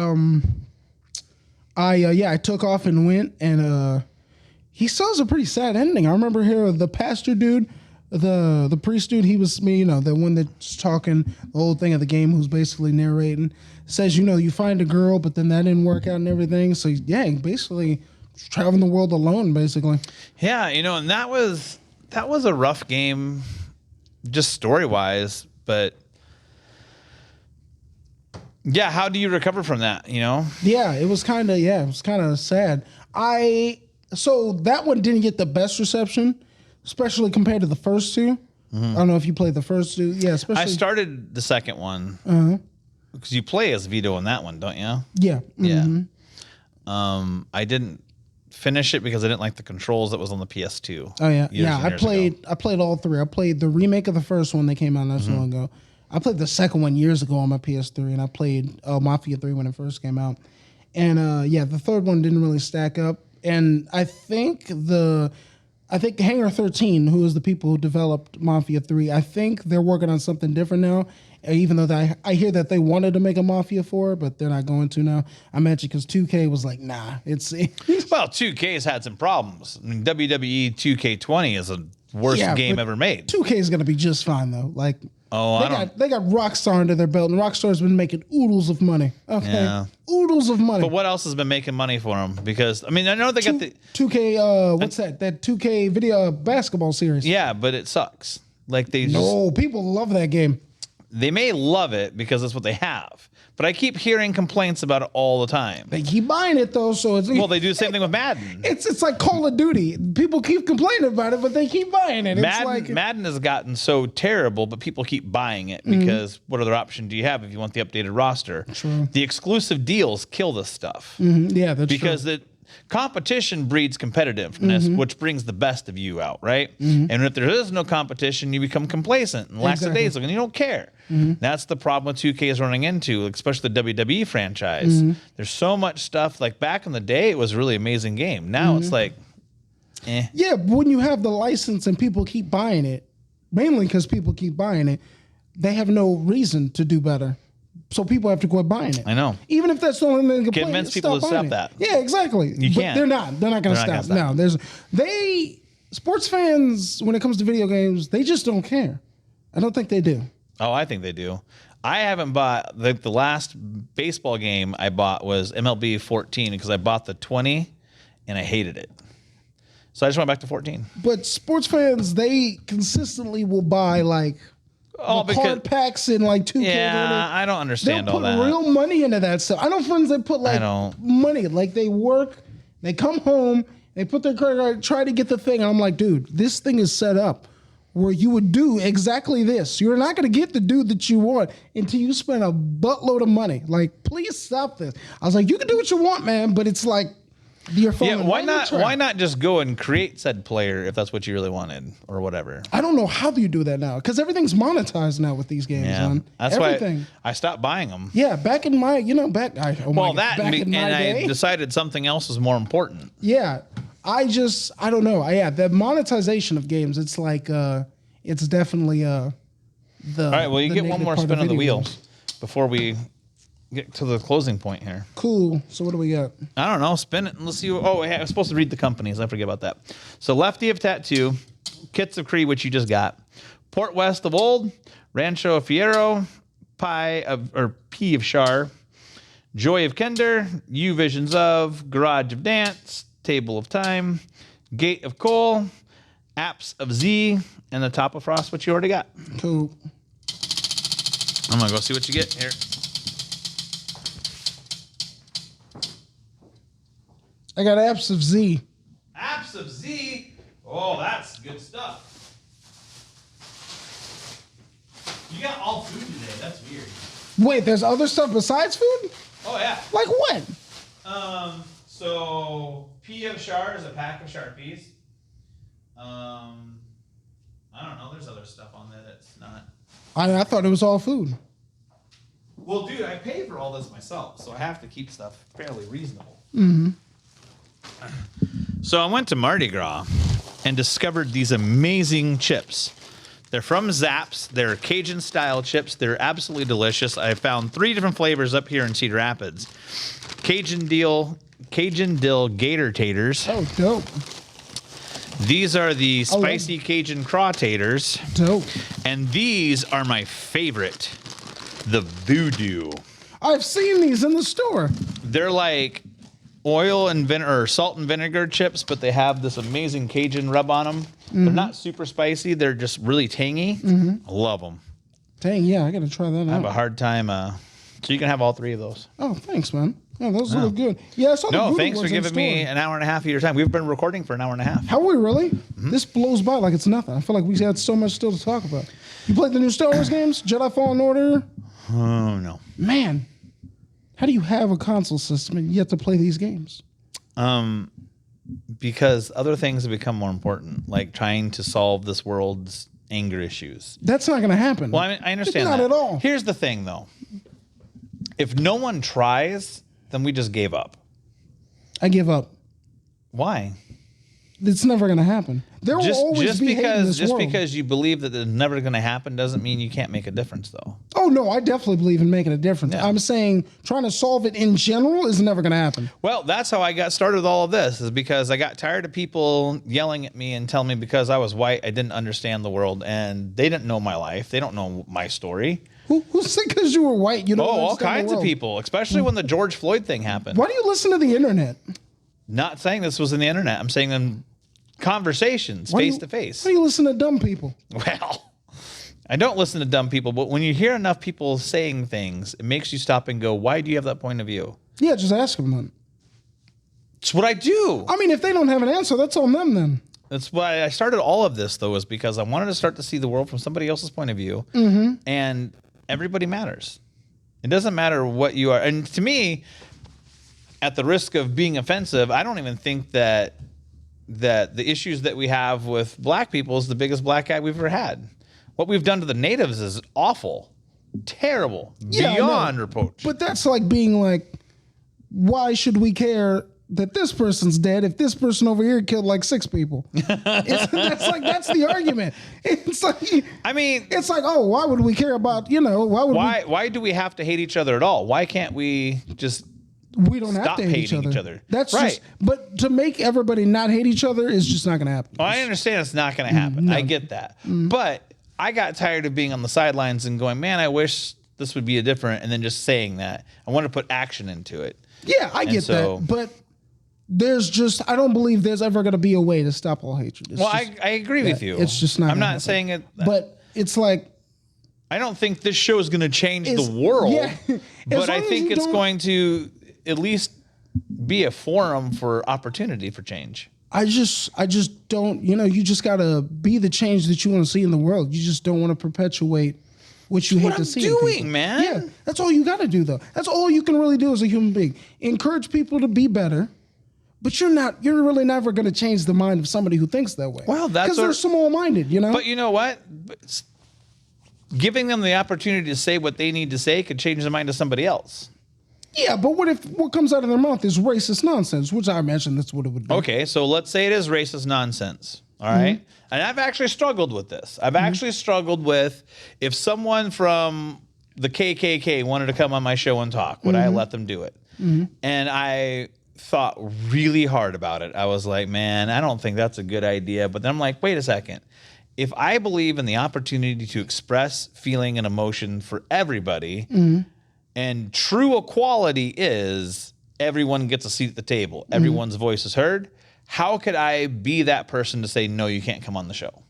I took off and went, and he still has a pretty sad ending. I remember here the pastor dude, the priest dude. He was me, the one that's talking the whole thing of the game, who's basically narrating. Says you find a girl, but then that didn't work out and everything. So yeah, basically traveling the world alone, basically. Yeah, and that was a rough game, just story wise, but. Yeah, how do you recover from that, Yeah, it was kind of sad. So that one didn't get the best reception, especially compared to the first two. I don't know if you played the first two. Yeah, especially. I started the second one because you play as Vito in that one, don't you? Yeah. Yeah. Mm-hmm. I didn't finish it because I didn't like the controls that was on the PS2. Oh yeah, years and I years played. ago. I played all three. I played the remake of the first one that came out not so long ago. I played the second one years ago on my PS3, and I played Mafia 3 when it first came out. And the third one didn't really stack up. And I think Hangar 13, who is the people who developed Mafia 3, I think they're working on something different now. Even though I hear that they wanted to make a Mafia 4, but they're not going to now. I imagine because 2K was like, nah, it's. Well, 2K's had some problems. I mean, WWE 2K20 is the worst game ever made. 2K is going to be just fine though. Like. Oh, they got Rockstar under their belt, and Rockstar's been making oodles of money. Okay, Yeah. Oodles of money. But what else has been making money for them? Because I know they got the 2K. What's that? That 2K video basketball series. yeah, but it sucks. Like No, people love that game. they may love it because that's what they have, but I keep hearing complaints about it all the time. They keep buying it though, so it's Well, they do the same thing with Madden. it's like Call of Duty. People keep complaining about it, but they keep buying it. Madden has gotten so terrible, but people keep buying it because what other option do you have if you want the updated roster? True. The exclusive deals kill this stuff Yeah, that's because true. the competition breeds competitiveness, which brings the best of you out, right? And if there is no competition, you become complacent and lackadaisical, and you don't care. That's the problem 2K is running into, especially the WWE franchise. There's so much stuff. Like back in the day, it was a really amazing game. Now it's like, Yeah, but when you have the license and people keep buying it, mainly because people keep buying it, they have no reason to do better. So people have to quit buying it. I know. Even if that's the only thing they can Convince people to stop that. Yeah, exactly. You But can't. they're not. They're not going to They're not stop. gonna No, stop. sports fans, when it comes to video games, they just don't care. I don't think they do. oh, I think they do. I haven't bought the last baseball game I bought was MLB 14 because I bought the 20 and I hated it. So I just went back to 14. But sports fans, they consistently will buy like the card packs in like 2K. Yeah, I don't They'll understand all put that. real money into that stuff. I know friends that put like don't. money, like they work, they come home, they put their credit card, try to get the thing. And I'm like, dude, this thing is set up where you would do exactly this. You're not going to get the dude that you want until you spend a buttload of money. Like, please stop this. I was like, you can do what you want, man, but it's like you're Yeah, falling why right in the not? trap. Why not just go and create said player if that's what you really wanted or whatever? I don't know how do you do that now because everything's monetized now with these games. Yeah, Man. that's everything. why I stopped buying them. Yeah, back in my, Well, back and in my day. I decided something else was more important. Yeah, I don't know. Yeah, the monetization of games, it's like, it's definitely the. All right, well, you the get one negative more part spin of the video wheel games. before we get to the closing point here. Cool. So what do we got? I don't know. Spin it and let's see. Oh, I was supposed to read the companies. I forget about that. So Lefty of Tattoo, Kits of Cree, which you just got, Port West of Old, Rancho of Fierro, P of Shar, Joy of Kender, U Visions of, Garage of Dance, Table of Time, Gate of Coal, Apps of Z, and the Top of Frost, which you already got. Cool. I'm gonna go see what you get here. I got Apps of Z. Apps of Z. Oh, that's good stuff. You got all food today. That's weird. Wait, there's other stuff besides food? Oh yeah. Like what? So P of Shard is a pack of Sharpies. I don't know. There's other stuff on there that's not. I thought it was all food. Well, dude, I pay for all this myself, so I have to keep stuff fairly reasonable. So I went to Mardi Gras and discovered these amazing chips. They're from Zapp's. They're Cajun style chips. They're absolutely delicious. I found 3 different flavors up here in Cedar Rapids. Cajun dill gator taters. Oh, dope. These are the spicy Cajun craw taters. Dope. And these are my favorite, the Voodoo. I've seen these in the store. They're like oil and vinegar or salt and vinegar chips, but they have this amazing Cajun rub on them. They're not super spicy. They're just really tangy. I love them. Dang, yeah, I got to try that I have a out. hard time. So you can have all 3 of those. Oh, thanks, man. Yeah, those look good. Yeah, I saw the No, voodoo thanks for ones in giving me store. an hour and a half of your time. We've been recording for an hour and a half. How are we really? This blows by like it's nothing. I feel like we had so much still to talk about. You played the new Star Wars games? Jedi Fallen Order? Oh, no. Man, how do you have a console system and yet to play these games? Because other things have become more important, like trying to solve this world's anger issues. That's not going to happen. Well, I understand Not that. at all. Here's the thing, though. If no one tries, then we just gave up. I give up. Why? It's never going to happen. There will always be hate in this world. Because you believe that it's never going to happen doesn't mean you can't make a difference, though. Oh, no, I definitely believe in making a difference. Yeah. I'm saying trying to solve it in general is never going to happen. Well, that's how I got started with all of this, is because I got tired of people yelling at me and telling me because I was white, I didn't understand the world, and they didn't know my life. They don't know my story. Who said because you were white you don't all understand the kinds of world? people, especially when the George Floyd thing happened. Why do you listen to the internet? Not saying this was in the internet. I'm saying in conversations, Why do face you- to face. Why do you listen to dumb people? Well, I don't listen to dumb people, but when you hear enough people saying things, it makes you stop and go, why do you have that point of view? Yeah, just ask them then. It's what I do. I mean, if they don't have an answer, that's on them then. That's why I started all of this, though, is because I wanted to start to see the world from somebody else's point of view. And everybody matters. It doesn't matter what you are. And to me, at the risk of being offensive, I don't even think that the issues that we have with black people is the biggest black guy we've ever had. What we've done to the natives is awful, terrible, Yeah, I know. beyond reproach. But that's like being like, why should we care that this person's dead if this person over here killed like 6 people? That's the argument. It's like, I mean, it's like, oh, why would we care about, why would why do we have to hate each other at all? Why can't we just we don't have stop to hate hating each other? That's Right. just, but to make everybody not hate each other is just not going to happen. Well, I understand it's not going to happen. I get that. But I got tired of being on the sidelines and going, man, I wish this would be a different, and then just saying that. I want to put action into it. Yeah, I get so- that. But there's just, I don't believe there's ever going to be a way to stop all hatred. It's Well, just- I agree with you. it's just not I'm gonna not happen. saying it. but it's like, I don't think this show is going to change It's- the world. yeah. As But I long as think you it's don't- going to at least be a forum for opportunity for change. I just don't, you just got to be the change that you want to see in the world. You just don't want to perpetuate what you hate what to I'm see. in doing, people. man. Yeah, that's all you got to do, though. That's all you can really do as a human being. Encourage people to be better, but you're really never going to change the mind of somebody who thinks that way. Well, that's because they're what- small-minded, But you know what? Giving them the opportunity to say what they need to say could change the mind of somebody else. Yeah, but what if what comes out of their mouth is racist nonsense, which I imagine that's what it would be. Okay, so let's say it is racist nonsense. All right? And I've actually struggled with this. I've actually struggled with if someone from the KKK wanted to come on my show and talk, would I let them do it? And I thought really hard about it. I was like, man, I don't think that's a good idea. But then I'm like, wait a second. If I believe in the opportunity to express feeling and emotion for everybody, and true equality is everyone gets a seat at the table, everyone's voice is heard, how could I be that person to say, no, you can't come on the show?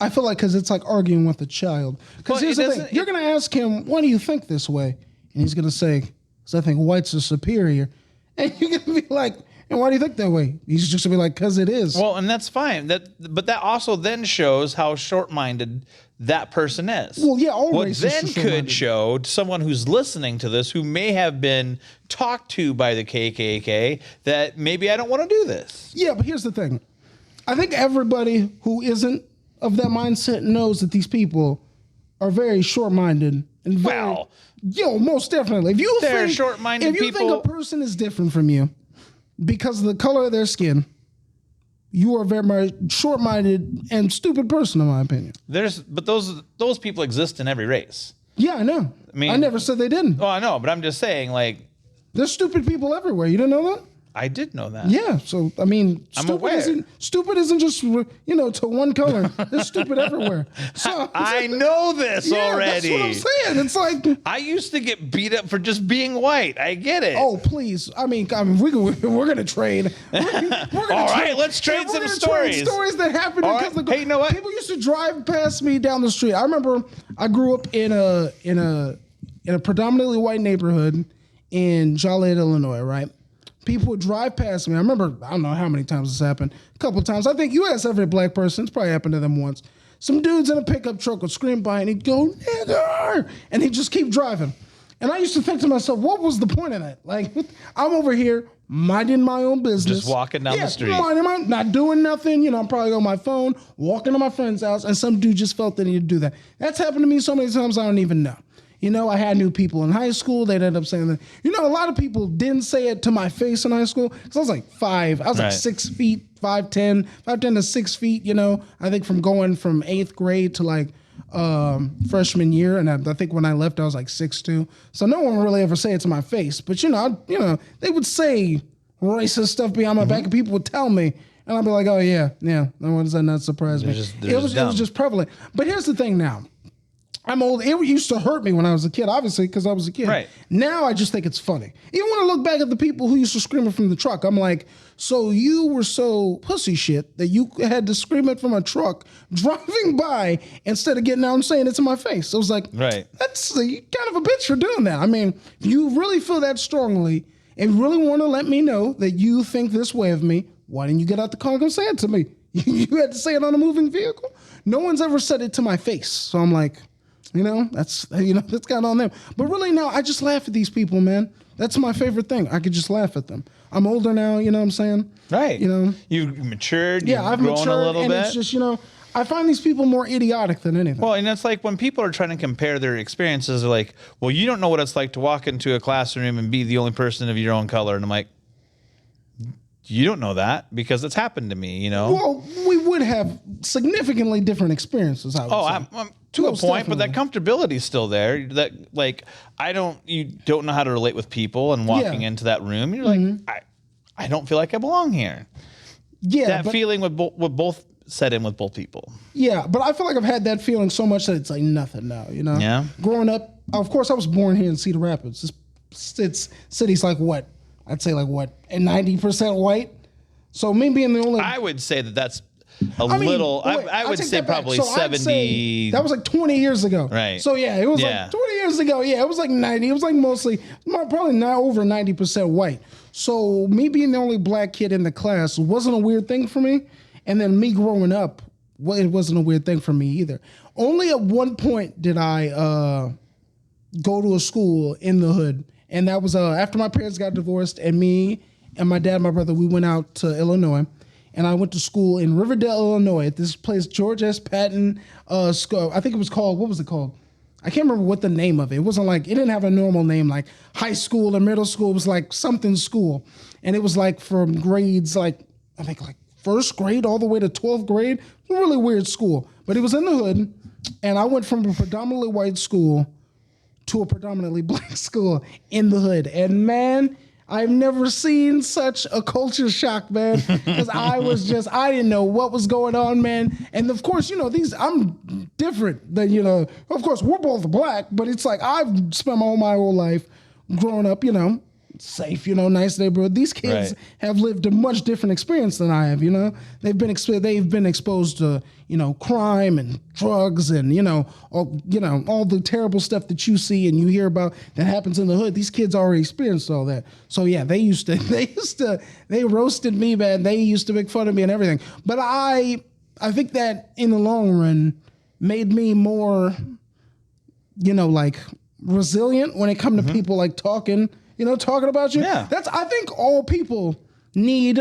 I feel like because it's like arguing with a child. Because Well, here's it the thing. doesn't- You're going to ask him, why do you think this way? And he's going to say, because I think whites are superior. And you're going to be like, and why do you think that way? He's just going to be like, because it is. Well, and that's fine. But that also then shows how short-minded that person is. Well, yeah, all what racists then are could short-minded. show to someone who's listening to this who may have been talked to by the KKK that maybe I don't want to do this. Yeah, but here's the thing. I think everybody who isn't of that mindset knows that these people are very short-minded and very, Well, most definitely. If you they're think, short-minded if you think people- a person is different from you because of the color of their skin, you are very much short-minded and stupid person, in my opinion. but those people exist in every race. Yeah, I know. mean- I never said they didn't. Oh, I know, but I'm just saying, like, There's stupid people everywhere. You didn't know that? I did know that. Yeah. So I mean, I'm aware. Stupid isn't just to one color. There's stupid everywhere. So I know this yeah, already. that's what I'm saying. It's like, I used to get beat up for just being white. I get it. oh please. I mean, we're gonna trade. We're gonna All right, let's trade we're some gonna stories. Stories that happened All because right. the Hey, you know what? people used to drive past me down the street. I remember I grew up in a predominantly white neighborhood in Joliet, Illinois. Right. People would drive past me. I remember, I don't know how many times this happened. A couple of times. I think you ask every black person. It's probably happened to them once. Some dudes in a pickup truck would scream by and he'd go, nigger! And he'd just keep driving. And I used to think to myself, what was the point of that? Like, I'm over here minding my own business. Just walking down the street. Not doing nothing. I'm probably on my phone, walking to my friend's house, and some dude just felt the need to do that. That's happened to me so many times I don't even know. I had new people in high school. They'd end up saying that. A lot of people didn't say it to my face in high school because I was like 5. I was like Right. 6 feet, 5'10", 5'10" to 6 feet. I think from going from 8th grade to like freshman year, and I think when I left I was like 6'2". So no one would really ever say it to my face. But they would say racist stuff behind my back, and people would tell me. And I'd be like, oh yeah. No, why does that not surprise me? they're It was dumb. just prevalent. But here's the thing now. I'm old. It used to hurt me when I was a kid, obviously, because I was a kid. Right. Now I just think it's funny. Even when I look back at the people who used to scream it from the truck, I'm like, so you were so pussy shit that you had to scream it from a truck driving by instead of getting out and saying it to my face. I was like, Right. that's kind of a bitch for doing that. I mean, if you really feel that strongly and really want to let me know that you think this way of me, why didn't you get out the car and come say it to me? You had to say it on a moving vehicle. No one's ever said it to my face. So I'm like, that's kind of on them. But really now, I just laugh at these people, man. That's my favorite thing. I could just laugh at them. I'm older now, you know what I'm saying? Right. You've matured. Yeah, you've I've grown matured, a little and bit. it's just, I find these people more idiotic than anything. Well, and it's like when people are trying to compare their experiences, they're like, well, you don't know what it's like to walk into a classroom and be the only person of your own color. And I'm like, you don't know that because it's happened to me, Well, we would have significantly different experiences, I would say. I'm to Most a point, but that definitely. comfortability is still there. That like, you don't know how to relate with people and walking Yeah. into that room. You're like, I don't feel like I belong here. Yeah, That but, feeling would both set in with both people. yeah, but I feel like I've had that feeling so much that it's like nothing now, Yeah. Growing up, of course, I was born here in Cedar Rapids. It's city's like what? I'd say like what? And 90% white. So me being the only... I would say that's a I mean, little. wait, I I'll would take say that back. probably So I'd 70. say that was like 20 years ago. Right. So yeah, it was Yeah. like 20 years ago. Yeah, it was like 90. It was like mostly, probably not over 90% white. So me being the only black kid in the class wasn't a weird thing for me. And then me growing up, it wasn't a weird thing for me either. Only at one point did I go to a school in the hood. And that was after my parents got divorced, and me and my dad and my brother, we went out to Illinois. And I went to school in Riverdale, Illinois, at this place, George S. Patton School. I think it was called, what was it called? I can't remember what the name of it. It wasn't like, it didn't have a normal name like high school or middle school. It was like something school. And it was like from grades, like, I think like first grade all the way to 12th grade. It was a really weird school. But it was in the hood. And I went from a predominantly white school to a predominantly black school in the hood. And man, I've never seen such a culture shock, man. Because I didn't know what was going on, man. And of course, I'm different than, of course, we're both black, but it's like I've spent my whole life growing up, safe, nice neighborhood. These kids Right. have lived a much different experience than I have, They've been exposed to, crime and drugs and, all the terrible stuff that you see and you hear about that happens in the hood. These kids already experienced all that. So yeah, they roasted me, man. They used to make fun of me and everything. But I think that in the long run made me more, like resilient when it comes to people like talking about you. Yeah. I think all people need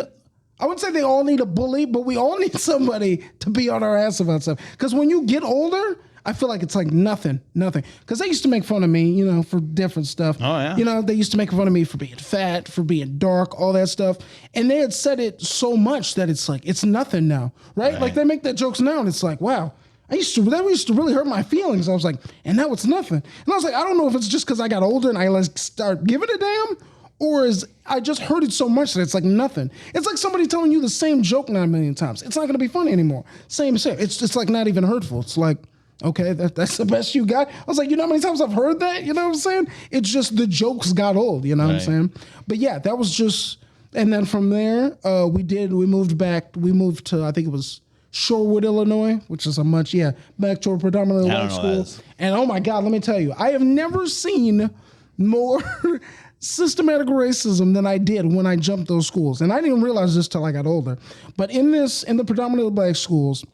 I would say they all need a bully, but we all need somebody to be on our ass about stuff. Because when you get older, I feel like it's like nothing. Because they used to make fun of me, for different stuff. Oh, yeah. They used to make fun of me for being fat, for being dark, all that stuff. And they had said it so much that it's like, it's nothing now, right? Like they make that jokes now and it's like, wow. That used to really hurt my feelings. I was like, and now it's nothing. And I was like, I don't know if it's just because I got older and I start giving a damn, or is I just heard it so much that it's like nothing. It's like somebody telling you the same joke 9 million times. It's not going to be funny anymore. Same. It's just like not even hurtful. It's like, okay, that's the best you got. I was like, you know how many times I've heard that? You know what I'm saying? It's just the jokes got old. You know what I'm saying? But yeah, that was just. And then from there, we moved back. We moved to, I think it was Shorewood, Illinois, which is back to a predominantly white school. And oh my God, let me tell you, I have never seen more systematic racism than I did when I jumped those schools. And I didn't realize this till I got older. But in the predominantly black schools,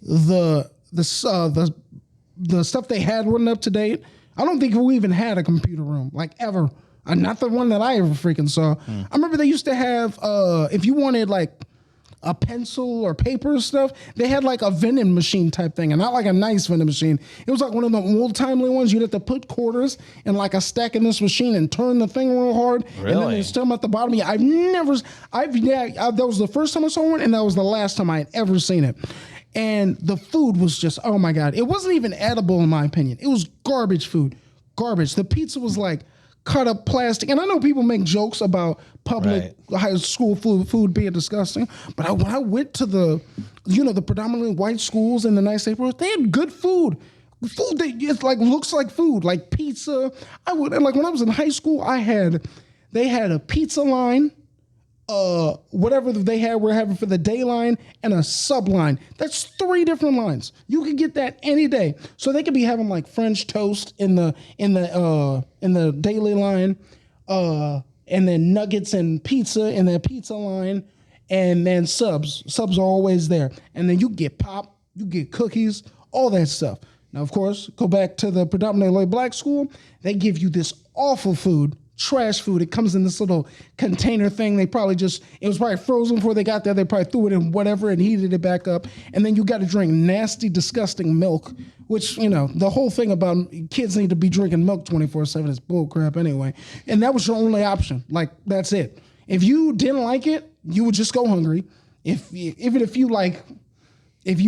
the stuff they had wasn't up to date. I don't think we even had a computer room, like ever. Not the one that I ever freaking saw. I remember they used to have, if you wanted like a pencil or paper or stuff, they had like a vending machine type thing, and not like a nice vending machine. It was like one of the old timely ones. You'd have to put quarters in like a stack in this machine and turn the thing real hard. Really? And then they still them at the bottom. Yeah, that was the first time I saw one, and that was the last time I had ever seen it. And the food was just, oh my God. It wasn't even edible in my opinion. It was garbage food. Garbage. The pizza was like cut up plastic. And I know people make jokes about public high school food being disgusting, but when I went to the predominantly white schools in the nice neighborhoods, they had good food. Food that it's like looks like food, like pizza. When I was in high school, they had a pizza line, whatever we're having for the day line, and a sub line. That's 3 different lines. You could get that any day. So they could be having like French toast in the daily line, and then nuggets and pizza in the pizza line, and then subs. Subs are always there. And then you get pop, you get cookies, all that stuff. Now, of course, go back to the predominantly black school. They give you this awful food. Trash food. It comes in this little container thing. It was probably frozen before they got there. They probably threw it in whatever and heated it back up. And then you got to drink nasty, disgusting milk, which, the whole thing about kids need to be drinking milk 24/7 is bull crap anyway. And that was your only option. Like, that's it. If you didn't like it, you would just go hungry. If you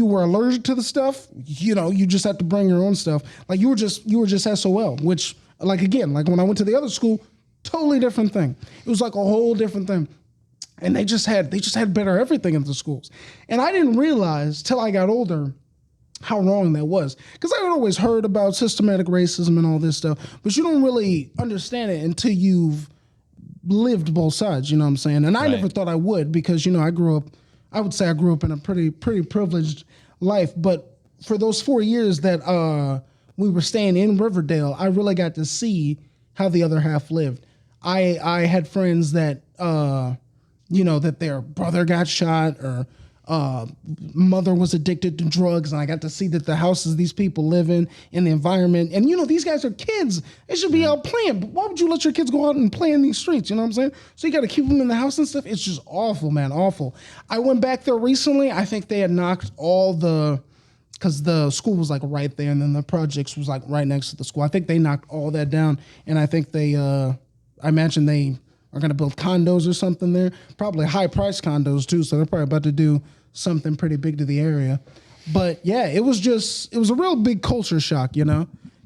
were allergic to the stuff, you just had to bring your own stuff. Like you were just SOL, which like when I went to the other school, totally different thing. It was like a whole different thing. And they just had better everything in the schools. And I didn't realize till I got older how wrong that was. Because I had always heard about systematic racism and all this stuff, but you don't really understand it until you've lived both sides, you know what I'm saying? And I never thought I would because, I grew up in a pretty privileged life. But for those 4 years that we were staying in Riverdale, I really got to see how the other half lived. I had friends that, that their brother got shot or mother was addicted to drugs, and I got to see that the houses these people live in the environment. And, these guys are kids. They should be out playing. But why would you let your kids go out and play in these streets? You know what I'm saying? So you got to keep them in the house and stuff. It's just awful, man, awful. I went back there recently. I think they had knocked because the school was like right there, and then the projects was like right next to the school. I think they knocked all that down, and I think I imagine they are going to build condos or something there, probably high-priced condos too, so they're probably about to do something pretty big to the area. But yeah, it was a real big culture shock,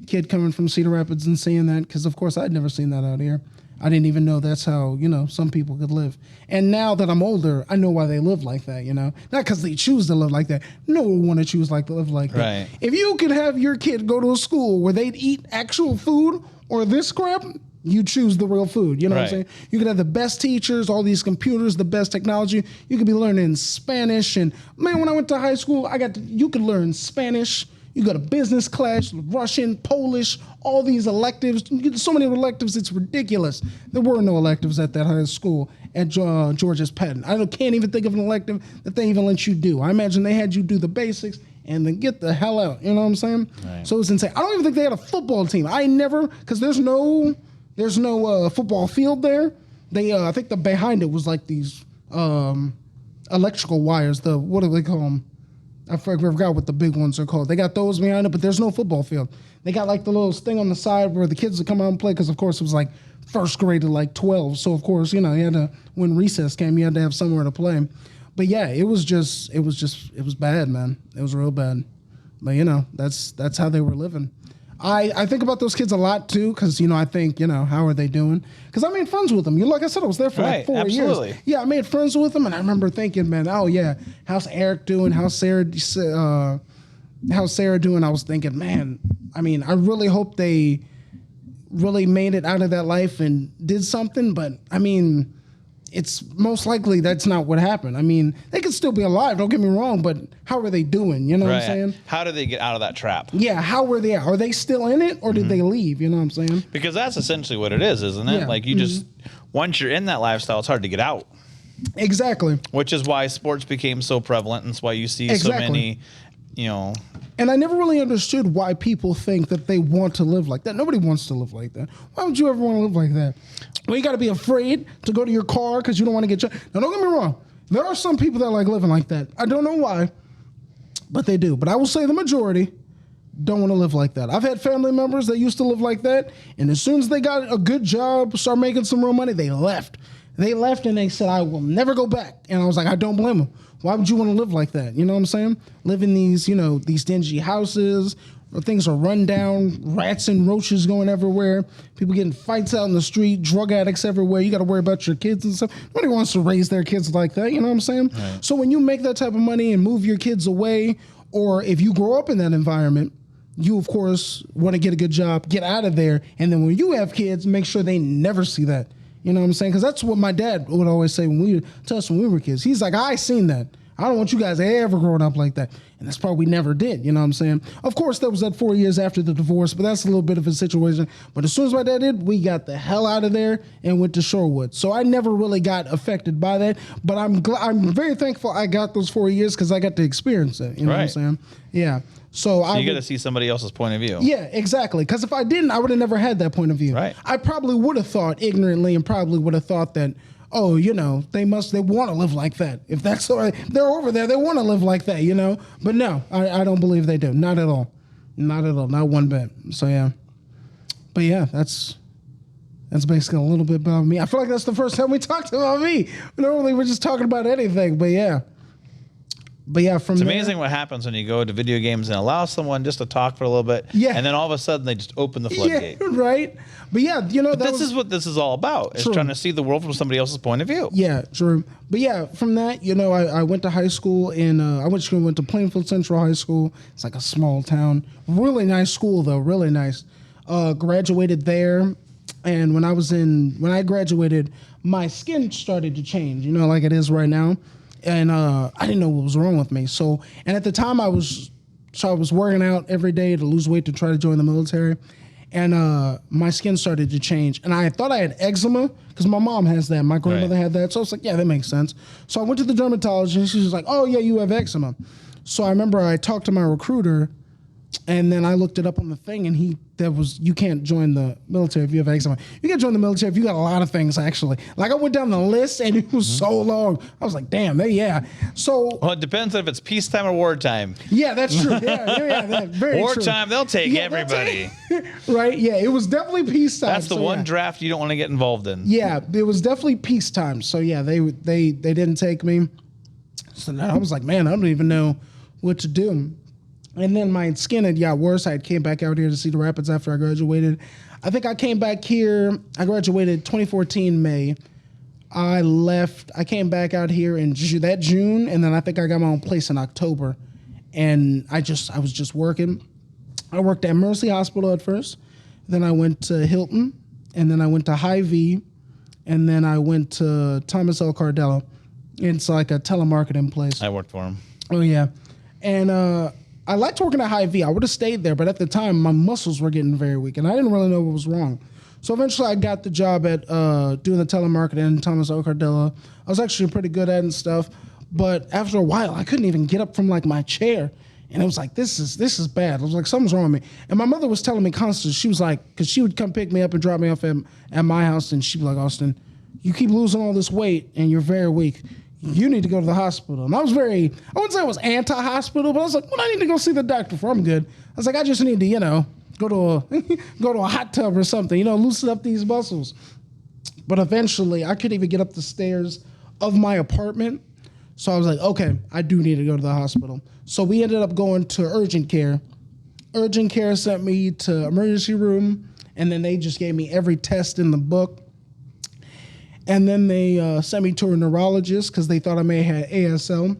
kid coming from Cedar Rapids and seeing that, because of course I'd never seen that out here. I didn't even know that's how, some people could live. And now that I'm older, I know why they live like that, Not because they choose to live like that. No one would want to choose to live like that. Right. If you could have your kid go to a school where they'd eat actual food or this crap, you choose the real food. You know what I'm saying? You could have the best teachers, all these computers, the best technology. You could be learning Spanish. And man, when I went to high school, you could learn Spanish. You go to business class, Russian, Polish, all these electives. So many electives, it's ridiculous. There were no electives at that high school at Georges Patton. I can't even think of an elective that they even let you do. I imagine they had you do the basics and then get the hell out. You know what I'm saying? Right. So it's insane. I don't even think they had a football team. Because there's no football field there. I think behind it was like these electrical wires. What do they call them? I forgot what the big ones are called. They got those behind it, but there's no football field. They got like the little thing on the side where the kids would come out and play, because of course it was like first grade to like 12. So of course, you had to, when recess came, you had to have somewhere to play. But yeah, it was bad, man. It was real bad. But that's how they were living. I think about those kids a lot too, because I think how are they doing? Because I made friends with them. Like I said, I was there for like 4 absolutely. years. Yeah, I made friends with them, and I remember thinking, man, oh yeah, how's Eric doing? How's Sarah doing? I was thinking, man, I mean, I really hope they really made it out of that life and did something. But I mean, it's most likely that's not what happened. I mean, they could still be alive, don't get me wrong, but how are they doing? You know what I'm saying? How do they get out of that trap? Yeah, how were they at? Are they still in it, or did they leave? You know what I'm saying? Because that's essentially what it is, isn't it? Yeah. Like you just, once you're in that lifestyle, it's hard to get out. Exactly. Which is why sports became so prevalent, and it's why you see so many, And I never really understood why people think that they want to live like that. Nobody wants to live like that. Why would you ever want to live like that? Well, you got to be afraid to go to your car because you don't want to get shot. Now, don't get me wrong. There are some people that like living like that. I don't know why, but they do. But I will say the majority don't want to live like that. I've had family members that used to live like that, and as soon as they got a good job, start making some real money, they left. They left and they said, I will never go back. And I was like, I don't blame them. Why would you want to live like that? You know what I'm saying? Live in these, these dingy houses where things are run down, rats and roaches going everywhere, people getting fights out in the street, drug addicts everywhere. You got to worry about your kids and stuff. Nobody wants to raise their kids like that. You know what I'm saying? Right. So when you make that type of money and move your kids away, or if you grow up in that environment, you, of course, want to get a good job, get out of there. And then when you have kids, make sure they never see that. You know what I'm saying? Because that's what my dad would always say to us when we were kids. He's like, I seen that. I don't want you guys ever growing up like that. And that's probably we never did. You know what I'm saying? Of course, that was that 4 years after the divorce, but that's a little bit of a situation. But as soon as my dad did, we got the hell out of there and went to Shorewood. So I never really got affected by that. But I'm very thankful I got those 4 years because I got to experience it. You know what I'm saying? Yeah. So you got to see somebody else's point of view. Yeah, exactly. Because if I didn't, I would have never had that point of view. Right. I probably would have thought ignorantly and probably would have thought that, oh, they want to live like that. If that's all right, they're over there, they want to live like that, But no, I don't believe they do. Not at all. Not at all. Not one bit. So yeah. But yeah, that's basically a little bit about me. I feel like that's the first time we talked about me. Normally we're just talking about anything, but yeah. It's amazing what happens when you go to video games and allow someone just to talk for a little bit. Yeah. And then all of a sudden they just open the floodgate. Yeah, right. But yeah, this is what this is all about. Is trying to see the world from somebody else's point of view. Yeah, true. But yeah, from that, I went to high school went to Plainfield Central High School. It's like a small town. Really nice school though, really nice. Graduated there. And when I graduated, my skin started to change, like it is right now. And I didn't know what was wrong with me. So, and at the time I was working out every day to lose weight to try to join the military. And my skin started to change. And I thought I had eczema because my mom has that. My grandmother had that. So I was like, yeah, that makes sense. So I went to the dermatologist and she was like, oh, yeah, you have eczema. So I remember I talked to my recruiter and then I looked it up on the thing and you can't join the military if you have eczema. You can join the military if you got a lot of things, actually. Like I went down the list and it was so long. I was like, damn, yeah. So. Well, it depends if it's peacetime or wartime. Yeah, that's true. Yeah, very wartime, true. they'll take everybody. Right, yeah, it was definitely peacetime. That's the one draft you don't want to get involved in. Yeah, it was definitely peacetime. So yeah, they didn't take me. So now I was like, man, I don't even know what to do. And then my skin had got worse. I came back out here to Cedar Rapids after I graduated. I think I came back here. I graduated 2014 May. I came back out here in that June, and then I think I got my own place in October. And I was just working. I worked at Mercy Hospital at first. Then I went to Hilton, and then I went to Hy-Vee, and then I went to Thomas L. Cardello. It's like a telemarketing place. I worked for him. Oh, yeah. And I liked working at Hy-Vee. I would have stayed there, but at the time, my muscles were getting very weak, and I didn't really know what was wrong. So eventually, I got the job at doing the telemarketing in Thomas L. Cardello. I was actually pretty good at it and stuff, but after a while, I couldn't even get up from like my chair, and it was like, this is bad. I was like, something's wrong with me. And my mother was telling me constantly, she was like, because she would come pick me up and drop me off at my house, and she'd be like, Austin, you keep losing all this weight, and you're very weak. you need to go to the hospital. And I wouldn't say I was anti-hospital, but I was like, what I need to go see the doctor for? I'm good. I was like, I just need to, go to a hot tub or something, loosen up these muscles. But eventually I couldn't even get up the stairs of my apartment. So I was like, okay, I do need to go to the hospital. So we ended up going to urgent care. Urgent care sent me to emergency room, and then they just gave me every test in the book. And then they sent me to a neurologist because they thought I may have had ASL.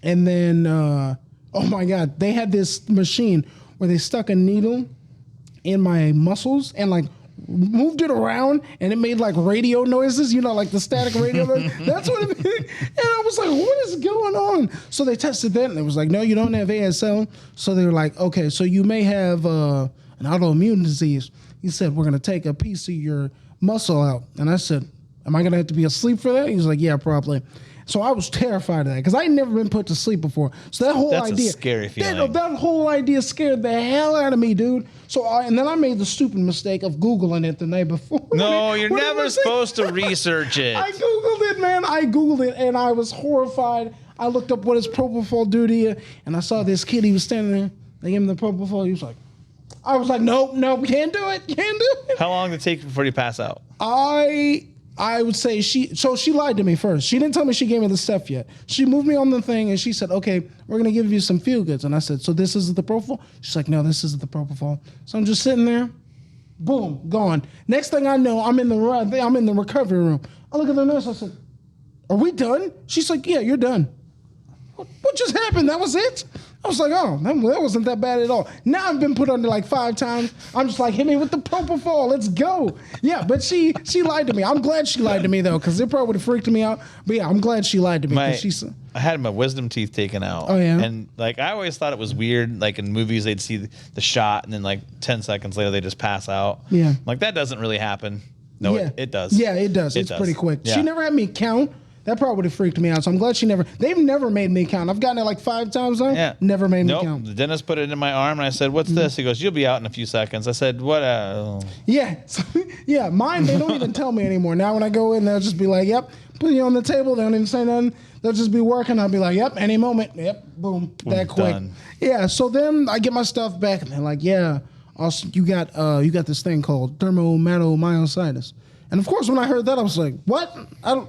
And then, oh my God, they had this machine where they stuck a needle in my muscles and like moved it around, and it made like radio noises, like the static radio noise. That's what it made. And I was like, what is going on? So they tested that, and it was like, no, you don't have ASL. So they were like, okay, so you may have an autoimmune disease. He said, we're going to take a piece of your muscle out. And I said, am I going to have to be asleep for that? He was like, yeah, probably. So I was terrified of that because I'd never been put to sleep before. So that whole That's idea, a scary feeling. that whole idea scared the hell out of me, dude. So and then I made the stupid mistake of Googling it the night before. No, you're never supposed to research it. I Googled it, man. I Googled it, and I was horrified. I looked up what his propofol do to you, and I saw this kid. He was standing there. They gave him the propofol. He was like, I was like, nope, we can't do it. Can't do it. How long did it take before you pass out? I would say she lied to me first. She didn't tell me she gave me the stuff yet. She moved me on the thing and she said, okay, we're going to give you some feel goods. And I said, so this is the propofol? She's like, no, this isn't the propofol. So I'm just sitting there. Boom, gone. Next thing I know, I'm in the recovery room. I look at the nurse. I said, are we done? She's like, yeah, you're done. What just happened? That was it? I was like, oh, that wasn't that bad at all. Now I've been put under like 5 times. I'm just like, hit me with the propofol. Let's go. Yeah, but she lied to me. I'm glad she lied to me, though, because it probably would have freaked me out. But yeah, I'm glad she lied to me. I had my wisdom teeth taken out. Oh, yeah? And like I always thought it was weird. Like in movies, they'd see the shot, and then like 10 seconds later, they just pass out. Yeah. Like that doesn't really happen. No, yeah. it does. Yeah, it does. It's pretty quick. Yeah. She never had me count. That probably would have freaked me out. So I'm glad they've never made me count. I've gotten it like 5 times now. Yeah. Never made me count. The dentist put it in my arm and I said, what's this? He goes, you'll be out in a few seconds. I said, what? Yeah. Yeah. Mine, they don't even tell me anymore. Now when I go in, they'll just be like, yep, put you on the table. They don't even say nothing. They'll just be working. I'll be like, yep, any moment. Yep. Boom. That quick. Done. Yeah. So then I get my stuff back and they're like, yeah, also, you got this thing called dermatomyositis. And of course, when I heard that, I was like, what?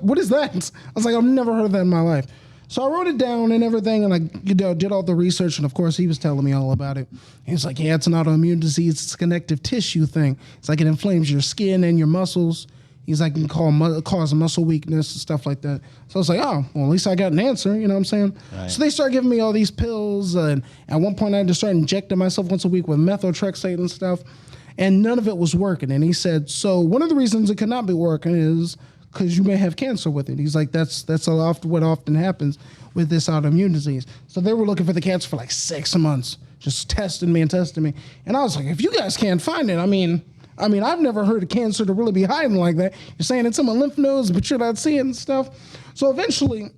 What is that? I was like, I've never heard of that in my life. So I wrote it down and everything, and I did all the research, and of course, he was telling me all about it. He's like, yeah, it's an autoimmune disease. It's a connective tissue thing. It's like it inflames your skin and your muscles. He's like, it can cause muscle weakness and stuff like that. So I was like, oh, well, at least I got an answer, you know what I'm saying? Right. So they started giving me all these pills, and at one point, I had to start injecting myself once a week with methotrexate and stuff. And none of it was working. And he said, so one of the reasons it could not be working is because you may have cancer with it. He's like, that's what often happens with this autoimmune disease. So they were looking for the cancer for like 6 months, just testing me. And I was like, if you guys can't find it, I mean, I've never heard of cancer to really be hiding like that. You're saying it's in my lymph nodes, but you're not seeing stuff. So eventually,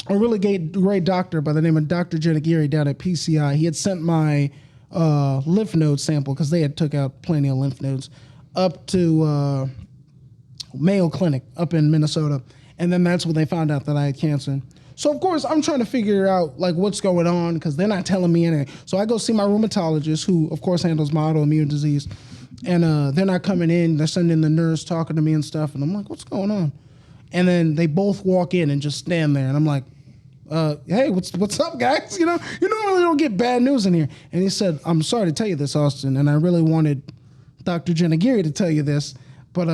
a really great doctor by the name of Dr. Janagiri down at PCI, he had sent my lymph node sample, because they had took out plenty of lymph nodes, up to Mayo Clinic up in Minnesota. And then that's when they found out that I had cancer. So of course I'm trying to figure out like what's going on, because they're not telling me anything. So I go see my rheumatologist, who of course handles my autoimmune disease. And they're not coming in. They're sending the nurse talking to me and stuff. And I'm like, what's going on? And then they both walk in and just stand there. And I'm like, hey, what's up, guys? You normally don't get bad news in here. And he said, I'm sorry to tell you this, Austin, and I really wanted Dr. Janagiri to tell you this, but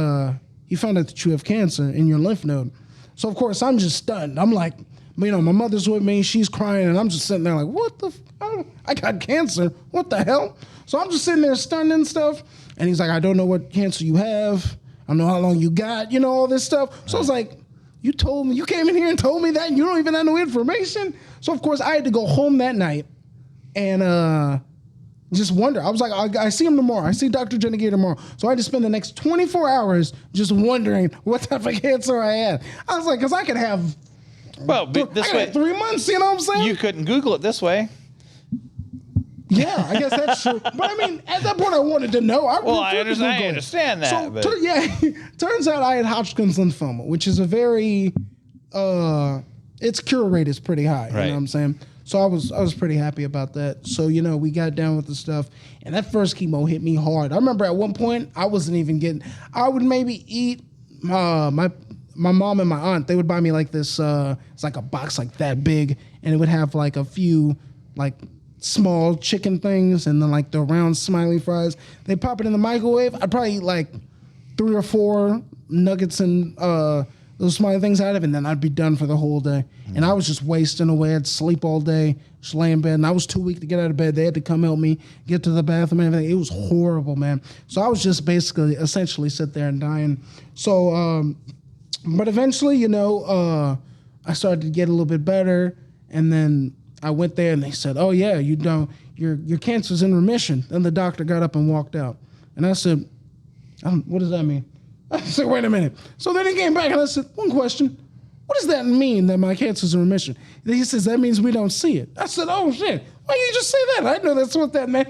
he found out that you have cancer in your lymph node. So, of course, I'm just stunned. I'm like, my mother's with me. She's crying, and I'm just sitting there like, what the I got cancer. What the hell? So I'm just sitting there stunned and stuff. And he's like, I don't know what cancer you have. I don't know how long you got, all this stuff. So I was like, you came in here and told me that, and you don't even have no information? So, of course, I had to go home that night and just wonder. I was like, I see him tomorrow. I see Dr. Janagiri tomorrow. So I had to spend the next 24 hours just wondering what type of cancer I had. I was like, because I could have, this way, 3 months, you know what I'm saying? You couldn't Google it this way. Yeah, I guess that's true. But I mean, at that point, I wanted to know. I understand that. So, turns out I had Hodgkin's lymphoma, which is a very its cure rate is pretty high. You know Right. what I'm saying? So I was pretty happy about that. So, we got down with the stuff, and that first chemo hit me hard. I remember at one point I wasn't even getting. I would maybe eat my mom and my aunt. They would buy me like this. It's like a box like that big, and it would have like a few like small chicken things, and then like the round smiley fries. They pop it in the microwave. I'd probably eat like 3 or 4 nuggets and those smiley things out of it, and then I'd be done for the whole day. And I was just wasting away. I'd sleep all day, just lay in bed, and I was too weak to get out of bed. They had to come help me get to the bathroom and everything. It was horrible, man. So I was just basically, essentially sit there and dying. So, but eventually, I started to get a little bit better, and then I went there, and they said, "Oh yeah, your cancer's in remission." Then the doctor got up and walked out, and I said, "What does that mean?" I said, "Wait a minute." So then he came back, and I said, "One question. What does that mean that my cancer's in remission?" And he says, "That means we don't see it." I said, "Oh shit. Why didn't you just say that? I know that's what that meant."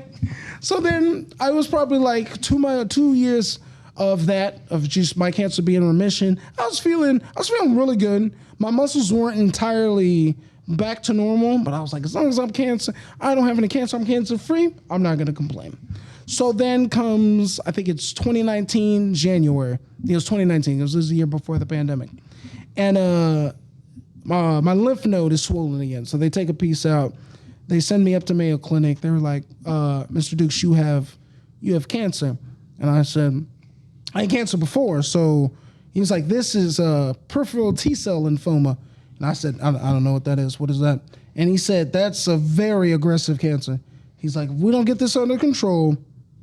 So then I was probably like 2 years of just my cancer being in remission. I was feeling really good. My muscles weren't entirely back to normal, but I was like, as long as I don't have any cancer, I'm cancer free, I'm not gonna complain. So then comes, I think it's 2019, January. It was 2019, it was this year before the pandemic. And my lymph node is swollen again. So they take a piece out. They send me up to Mayo Clinic. They were like, "Mr. Dukes, you have cancer." And I said, "I had cancer before." So he was like, "This is peripheral T-cell lymphoma." And I said, I don't know what that is. What is that?" And he said, "That's a very aggressive cancer." He's like, "If we don't get this under control,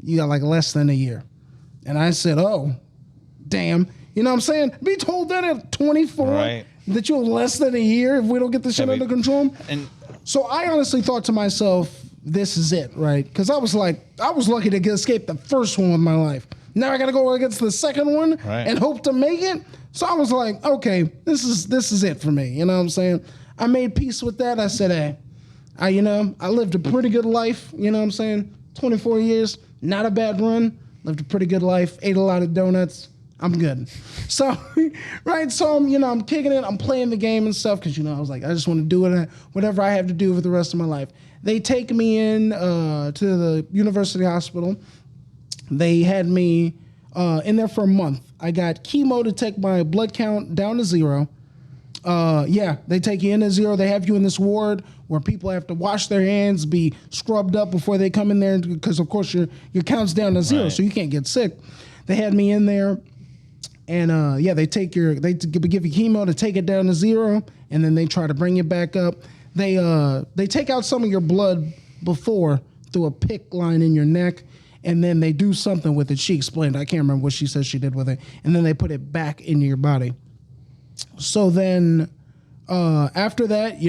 you got like less than a year." And I said, "Oh, damn." You know what I'm saying? Be told that at 24 Right. that you have less than a year if we don't get this shit under control. And So I honestly thought to myself, this is it, right? Because I was lucky to escape the first one with my life. Now I got to go against the second one Right. and hope to make it. So I was like, okay, this is it for me. You know what I'm saying? I made peace with that. I said, hey, I lived a pretty good life. You know what I'm saying? 24 years, not a bad run. Lived a pretty good life. Ate a lot of donuts. I'm good. So, right. So I'm kicking it. I'm playing the game and stuff because I was like, I just want to do whatever I have to do for the rest of my life. They take me in to the University Hospital. They had me in there for a month. I got chemo to take my blood count down to 0. They take you in at 0. They have you in this ward where people have to wash their hands, be scrubbed up before they come in there because, of course, your count's down to 0, Right. so you can't get sick. They had me in there, and they give you chemo to take it down to 0, and then they try to bring you back up. They take out some of your blood before through a PICC line in your neck, and then they do something with it. She explained. I can't remember what she said she did with it, and then they put it back into your body. So then, after that,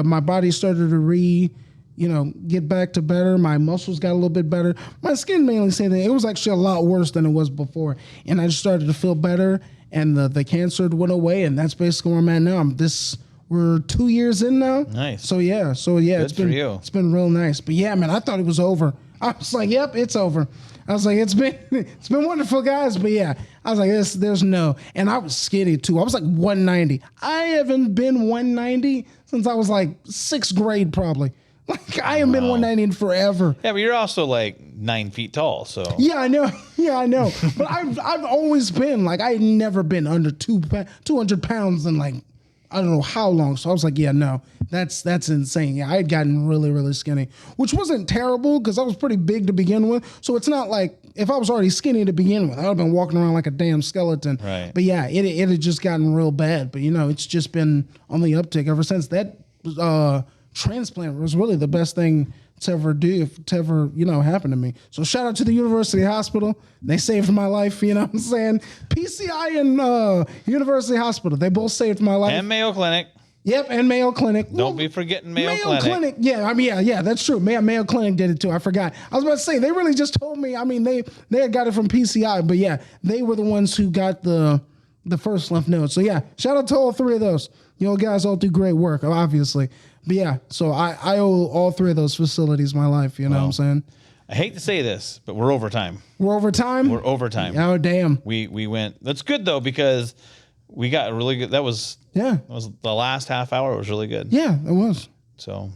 my body started to get back to better. My muscles got a little bit better. My skin mainly said that it was actually a lot worse than it was before. And I just started to feel better, and the cancer went away, and that's basically where I'm at now. We're 2 years in now. Nice. So yeah, Good for you. it's been real nice. But yeah, man, I thought it was over. I was like, yep, it's over. I was like, it's been wonderful, guys. But yeah, I was like, there's no. And I was skinny too. I was like 190. I haven't been 190 since I was like 6th grade, probably. Like I haven't been 190 in forever. yeah, but you're also like 9 feet tall, so Yeah, I know. Yeah, I know. But I've always been like, I had never been under 200 pounds in like, I don't know how long. So I was like, yeah, no, that's insane. Yeah, I had gotten really, really skinny, which wasn't terrible because I was pretty big to begin with. So it's not like if I was already skinny to begin with, I would have been walking around like a damn skeleton. Right. But yeah, it had just gotten real bad. But it's just been on the uptick ever since. That transplant was really the best thing to ever happen to me. So shout out to the University Hospital. They saved my life, you know what I'm saying? PCI and University Hospital, they both saved my life. and Mayo Clinic. Yep, and Mayo Clinic. Don't be forgetting Mayo Clinic. Yeah, I mean, yeah, that's true. Mayo Clinic did it too. I forgot. I was about to say they really just told me. I mean, they had got it from PCI, but yeah, they were the ones who got the first lymph node. So yeah, shout out to all 3 of those. You guys all do great work, obviously. But yeah, so I owe all 3 of those facilities my life. You know what I'm saying? I hate to say this, but we're overtime. We're over time. We're overtime. Oh damn. We went. That's good though because we got really good. That was the last half hour was really good. Yeah, it was. So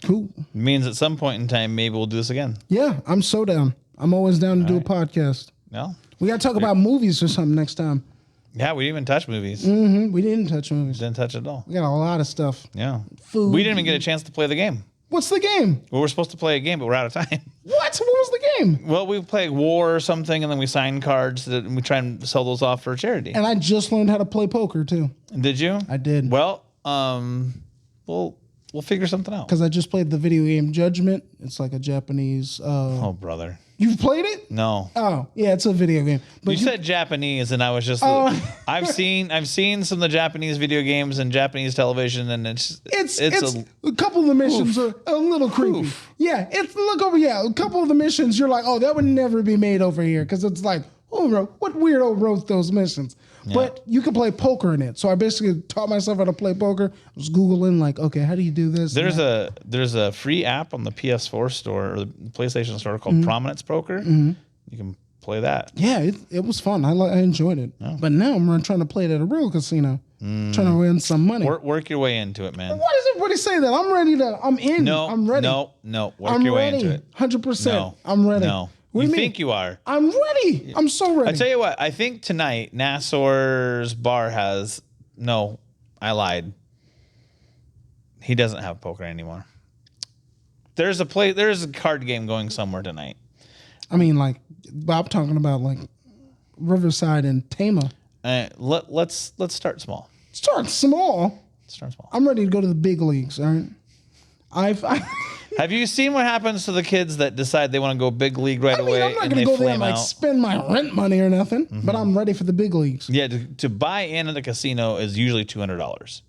Cool. it means at some point in time, maybe we'll do this again. Yeah, I'm so down. I'm always down to do a podcast. No? We got to talk about movies or something next time. Yeah, we didn't even touch movies. We didn't touch movies. Didn't touch it at all. We got a lot of stuff. Yeah. Food. We didn't even get a chance to play the game. What's the game? We were supposed to play a game, but we're out of time. What? What was the game? Well, we play war or something, and then we sign cards that and we try and sell those off for charity. And I just learned how to play poker too. Did you? I did. Well, we'll figure something out. Because I just played the video game Judgment. It's like a Japanese. Oh, brother. You've played it? No. Oh, yeah, it's a video game. But You said Japanese, and I was just. I've seen some of the Japanese video games and Japanese television, and it's a couple of the missions are a little creepy. Oof. Yeah, a couple of the missions you're like, oh, that would never be made over here because it's like, what weirdo wrote those missions? Yeah. But you can play poker in it. So I basically taught myself how to play poker. I was Googling like, okay, how do you do this? There's a free app on the PS4 store or the PlayStation store called Prominence Poker. You can play that. Yeah, it was fun. I enjoyed it. Oh. But now I'm trying to play it at a real casino, trying to win some money. Work your way into it, man. Why does everybody say that? I'm in. No, I'm ready. No. Work your way into it. 100%. No, I'm ready. No. What do you think you are. I'm ready. I'm so ready. I tell you what, I think tonight Nassor's bar has I lied. He doesn't have poker anymore. There's a card game going somewhere tonight. I mean, like Bob talking about like Riverside and Tama. Let's start small. Start small. Start small. I'm ready to go to the big leagues, all right? Have you seen what happens to the kids that decide they want to go big league right away? I'm not going to go there and like spend my rent money or nothing, but I'm ready for the big leagues. Yeah, to buy in at the casino is usually $200.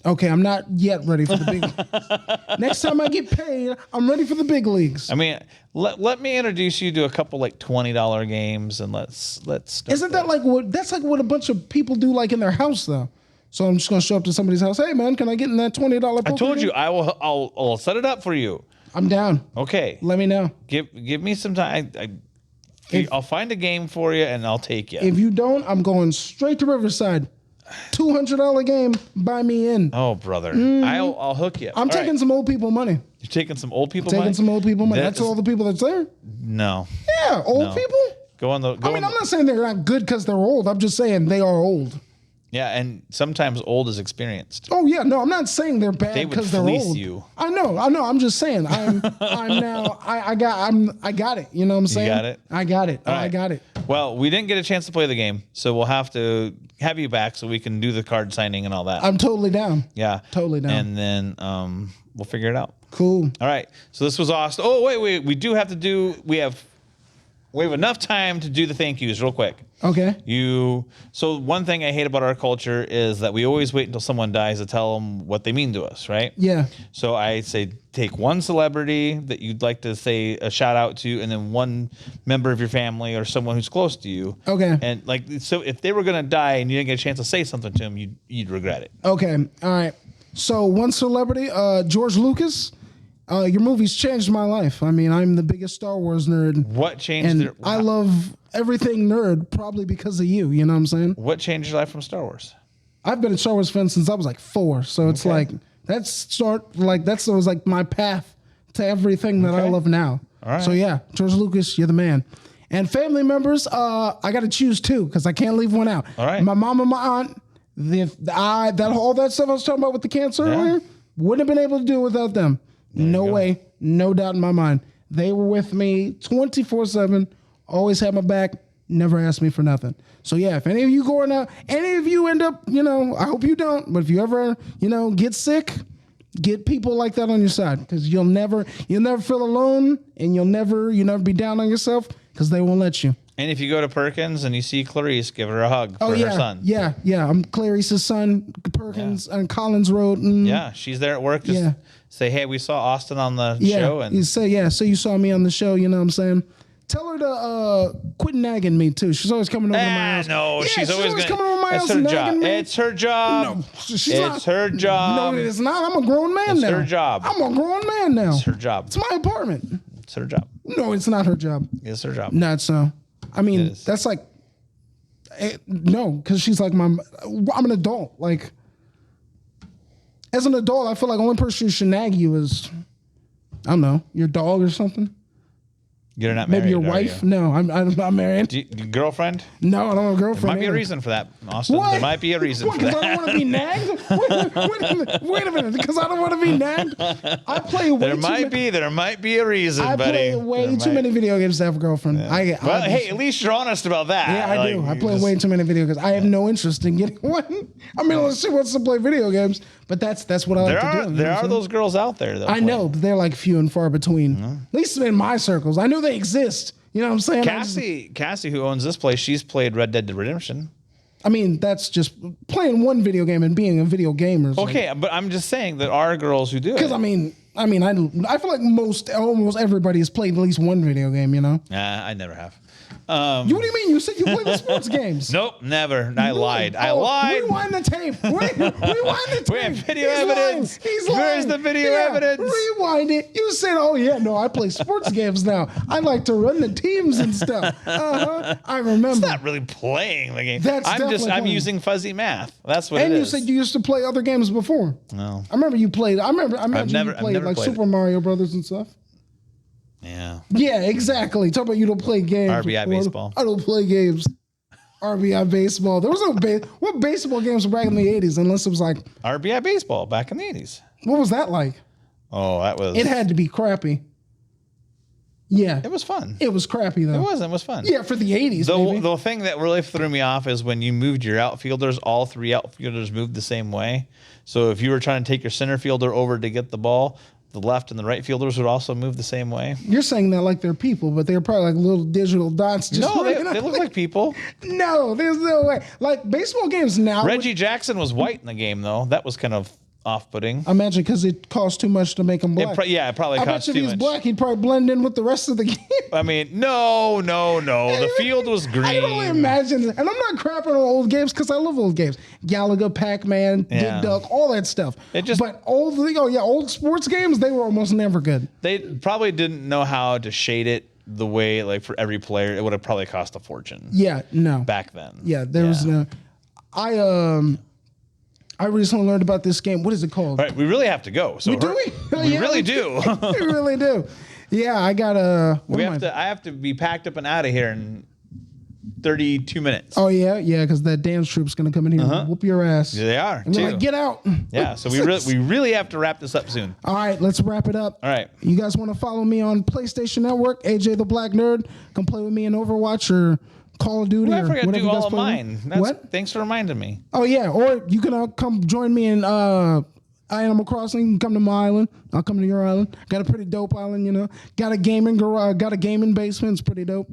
Okay, I'm not yet ready for the big leagues. Next time I get paid, I'm ready for the big leagues. I mean, let me introduce you to a couple like $20 games and let's start. Isn't that like that's like what a bunch of people do like in their house though? So I'm just gonna show up to somebody's house. Hey man, can I get in that $20 poker I told game? you I'll set it up for you. I'm down. Okay. Let me know. Give me some time. I'll find a game for you and I'll take you. If you don't, I'm going straight to Riverside. $200 game, buy me in. Oh brother, I'll hook you. I'm taking some old people money. You're taking some old people money? Taking some old people money. That's all the people that's there. No. Yeah, old people. I'm not saying they're not good because they're old. I'm just saying they are old. Yeah, and sometimes old is experienced. Oh yeah, no, I'm not saying they're bad because they're old. You. I know. I'm just saying I got it. You know what I'm saying? You got it? I got it. Right. I got it. Well, we didn't get a chance to play the game, so we'll have to have you back so we can do the card signing and all that. I'm totally down. Yeah. Totally down. And then we'll figure it out. Cool. All right. So this was awesome. Oh, wait. We have enough time to do the thank yous real quick. Okay. So one thing I hate about our culture is that we always wait until someone dies to tell them what they mean to us, right? Yeah. So I say take one celebrity that you'd like to say a shout out to, and then one member of your family or someone who's close to you. Okay. And so if they were gonna die and you didn't get a chance to say something to them, you'd regret it. Okay. All right. So one celebrity, George Lucas. Your movies changed my life. I mean, I'm the biggest Star Wars nerd. What changed? And I love everything nerd, probably because of you. You know what I'm saying? What changed your life from Star Wars? I've been a Star Wars fan since I was like 4. So it's like that was like my path to everything that I love now. All right. So yeah, George Lucas, you're the man. And family members, I got to choose 2 because I can't leave one out. All right. My mom and my aunt, all that stuff I was talking about with the cancer earlier, wouldn't have been able to do it without them. No way, no doubt in my mind. They were with me 24/7, always had my back, never asked me for nothing. So yeah, if any of you going out, any of you end up, I hope you don't, but if you ever, get sick, get people like that on your side because you'll never feel alone and you'll never be down on yourself because they won't let you. And if you go to Perkins and you see Clarice, give her a hug for her son. Yeah. I'm Clarice's son, Perkins on Collins Road. Yeah, she's there at work. Just say, hey, we saw Austin on the show. And you say, so you saw me on the show, you know what I'm saying? Tell her to quit nagging me too. She's always coming over to my house. No, she's always coming over to my house her and job. nagging me. It's her job. No, it's her job. No, it's not. I'm a grown man now. It's her job. I'm a grown man now. It's her job. It's my apartment. It's her job. No, it's not her job. It's her job. Not so. I mean, that's like No, because she's like I'm an adult. Like, as an adult, I feel like the only person who should nag you is, I don't know, your dog or something. You're not married. Maybe your are wife. you? No, I'm not married. Your girlfriend? No, I don't have a girlfriend. Might be a either. reason for that, Austin. What? There might be a reason What, for because I that. don't want to be nagged? Wait a minute. Because I don't want to be nagged? I play way There too might be a reason, I buddy. play way There too might- many video games to have a girlfriend. Well, hey, at least you're honest about that. Yeah, I do. Like, I play just- way too many video games. I have no interest in getting one. I mean, unless she wants to play video games, but that's what I like There to do. are you know there what I'm are saying? those girls out there though. I know, but they're like few and far between. At least in my circles. I know they exist. You know what I'm saying? Cassie, who owns this place, she's played Red Dead Redemption. I mean, that's just playing one video game and being a video gamer. Okay, but I'm just saying that are girls who do it. Because I feel like almost everybody has played at least one video game. You know? I never have. What do you mean? You said you play the sports games. Nope, never. I lied. I lied. Rewind the tape. Rewind the tape. We have video He's evidence. lying. He's Where's lying. the video Yeah, evidence? Rewind it. You said, "Oh yeah, no, I play sports games now. I like to run the teams and stuff." I remember. It's not really playing the game. That's I'm definitely I'm playing. using fuzzy math. That's what And it you is. said you used to play other games before. No. I remember you played. I imagine never- you I've played never like played Super it. Mario Brothers and stuff. Yeah. Yeah, exactly. Talk about you don't play games. RBI baseball. I don't play games. RBI baseball. There was no what baseball games were back in the 80s, unless it was like, RBI baseball back in the 80s. what was that like? Oh, that was. It had to be crappy. Yeah. It was fun. It was crappy though. It was. It was fun. Yeah, for the 80s. maybe. The thing that really threw me off is when you moved your outfielders, all three outfielders moved the same way. So if you were trying to take your center fielder over to get the ball, the left and the right fielders would also move the same way. You're saying that like they're people, but they're probably like little digital dots. Just No, running they up. look like people. No, there's no way. Like baseball games now. Reggie Jackson was white in the game, though. That was kind of off-putting. Imagine because it costs too much to make him black. It probably I bet cost you if too he's much. black, he'd probably blend in with the rest of the game. I mean, no. The field was green. I can only imagine, and I'm not crapping on old games because I love old games. Galaga, Pac-Man, Yeah. Dig Duck, all that stuff. But old sports games, they were almost never good. They probably didn't know how to shade it the way, like, for every player. It would have probably cost a fortune Yeah, no. back then. Yeah, there was no. I recently learned about this game. What is it called? All right, we really have to go. So Do we? We Yeah, really do. we really do. Yeah, I got a. I have to be packed up and out of here in 32 minutes. Oh yeah, because that dance troop's gonna come in here and whoop your ass. Yeah, they are. And we're too. like, get out. Yeah, so we really have to wrap this up soon. All right, let's wrap it up. All right. You guys want to follow me on PlayStation Network, AJ the Black Nerd? Come play with me in Overwatch or Call of Duty I or forgot to whatever do you guys all of play with. mine. What? Thanks for reminding me. Oh yeah, or you can come join me in Animal Crossing. Come to my island. I'll come to your island. Got a pretty dope island, you know. Got a gaming garage. Got a gaming basement. It's pretty dope.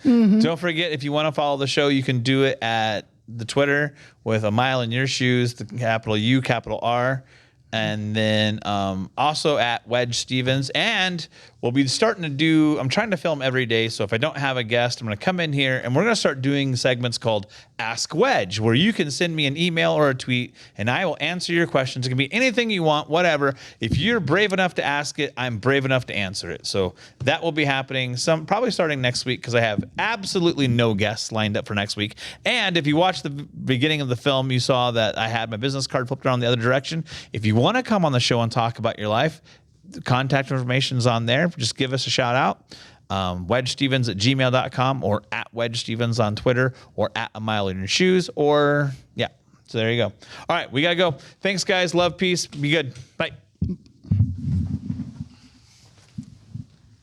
Don't forget, if you want to follow the show, you can do it at the Twitter with a mile in your shoes, the capital U, capital R. And then also at Wedge Stevens. And we'll be starting to do, I'm trying to film every day. So if I don't have a guest, I'm going to come in here and we're going to start doing segments called Ask Wedge, where you can send me an email or a tweet and I will answer your questions. It can be anything you want, whatever. If you're brave enough to ask it, I'm brave enough to answer it. So that will be happening probably starting next week because I have absolutely no guests lined up for next week. And if you watched the beginning of the film, you saw that I had my business card flipped around the other direction. If you want to come on the show and talk about your life, the contact information is on there. Just give us a shout out. WedgeStevens@gmail.com or at Wedge Stevens on Twitter or at A Mile in Your Shoes or yeah. So there you go. All right, we got to go. Thanks, guys. Love, peace. Be good. Bye.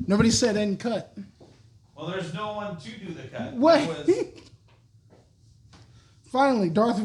Nobody said end cut. Well, there's no one to do the cut. What? Finally, Darth Vader.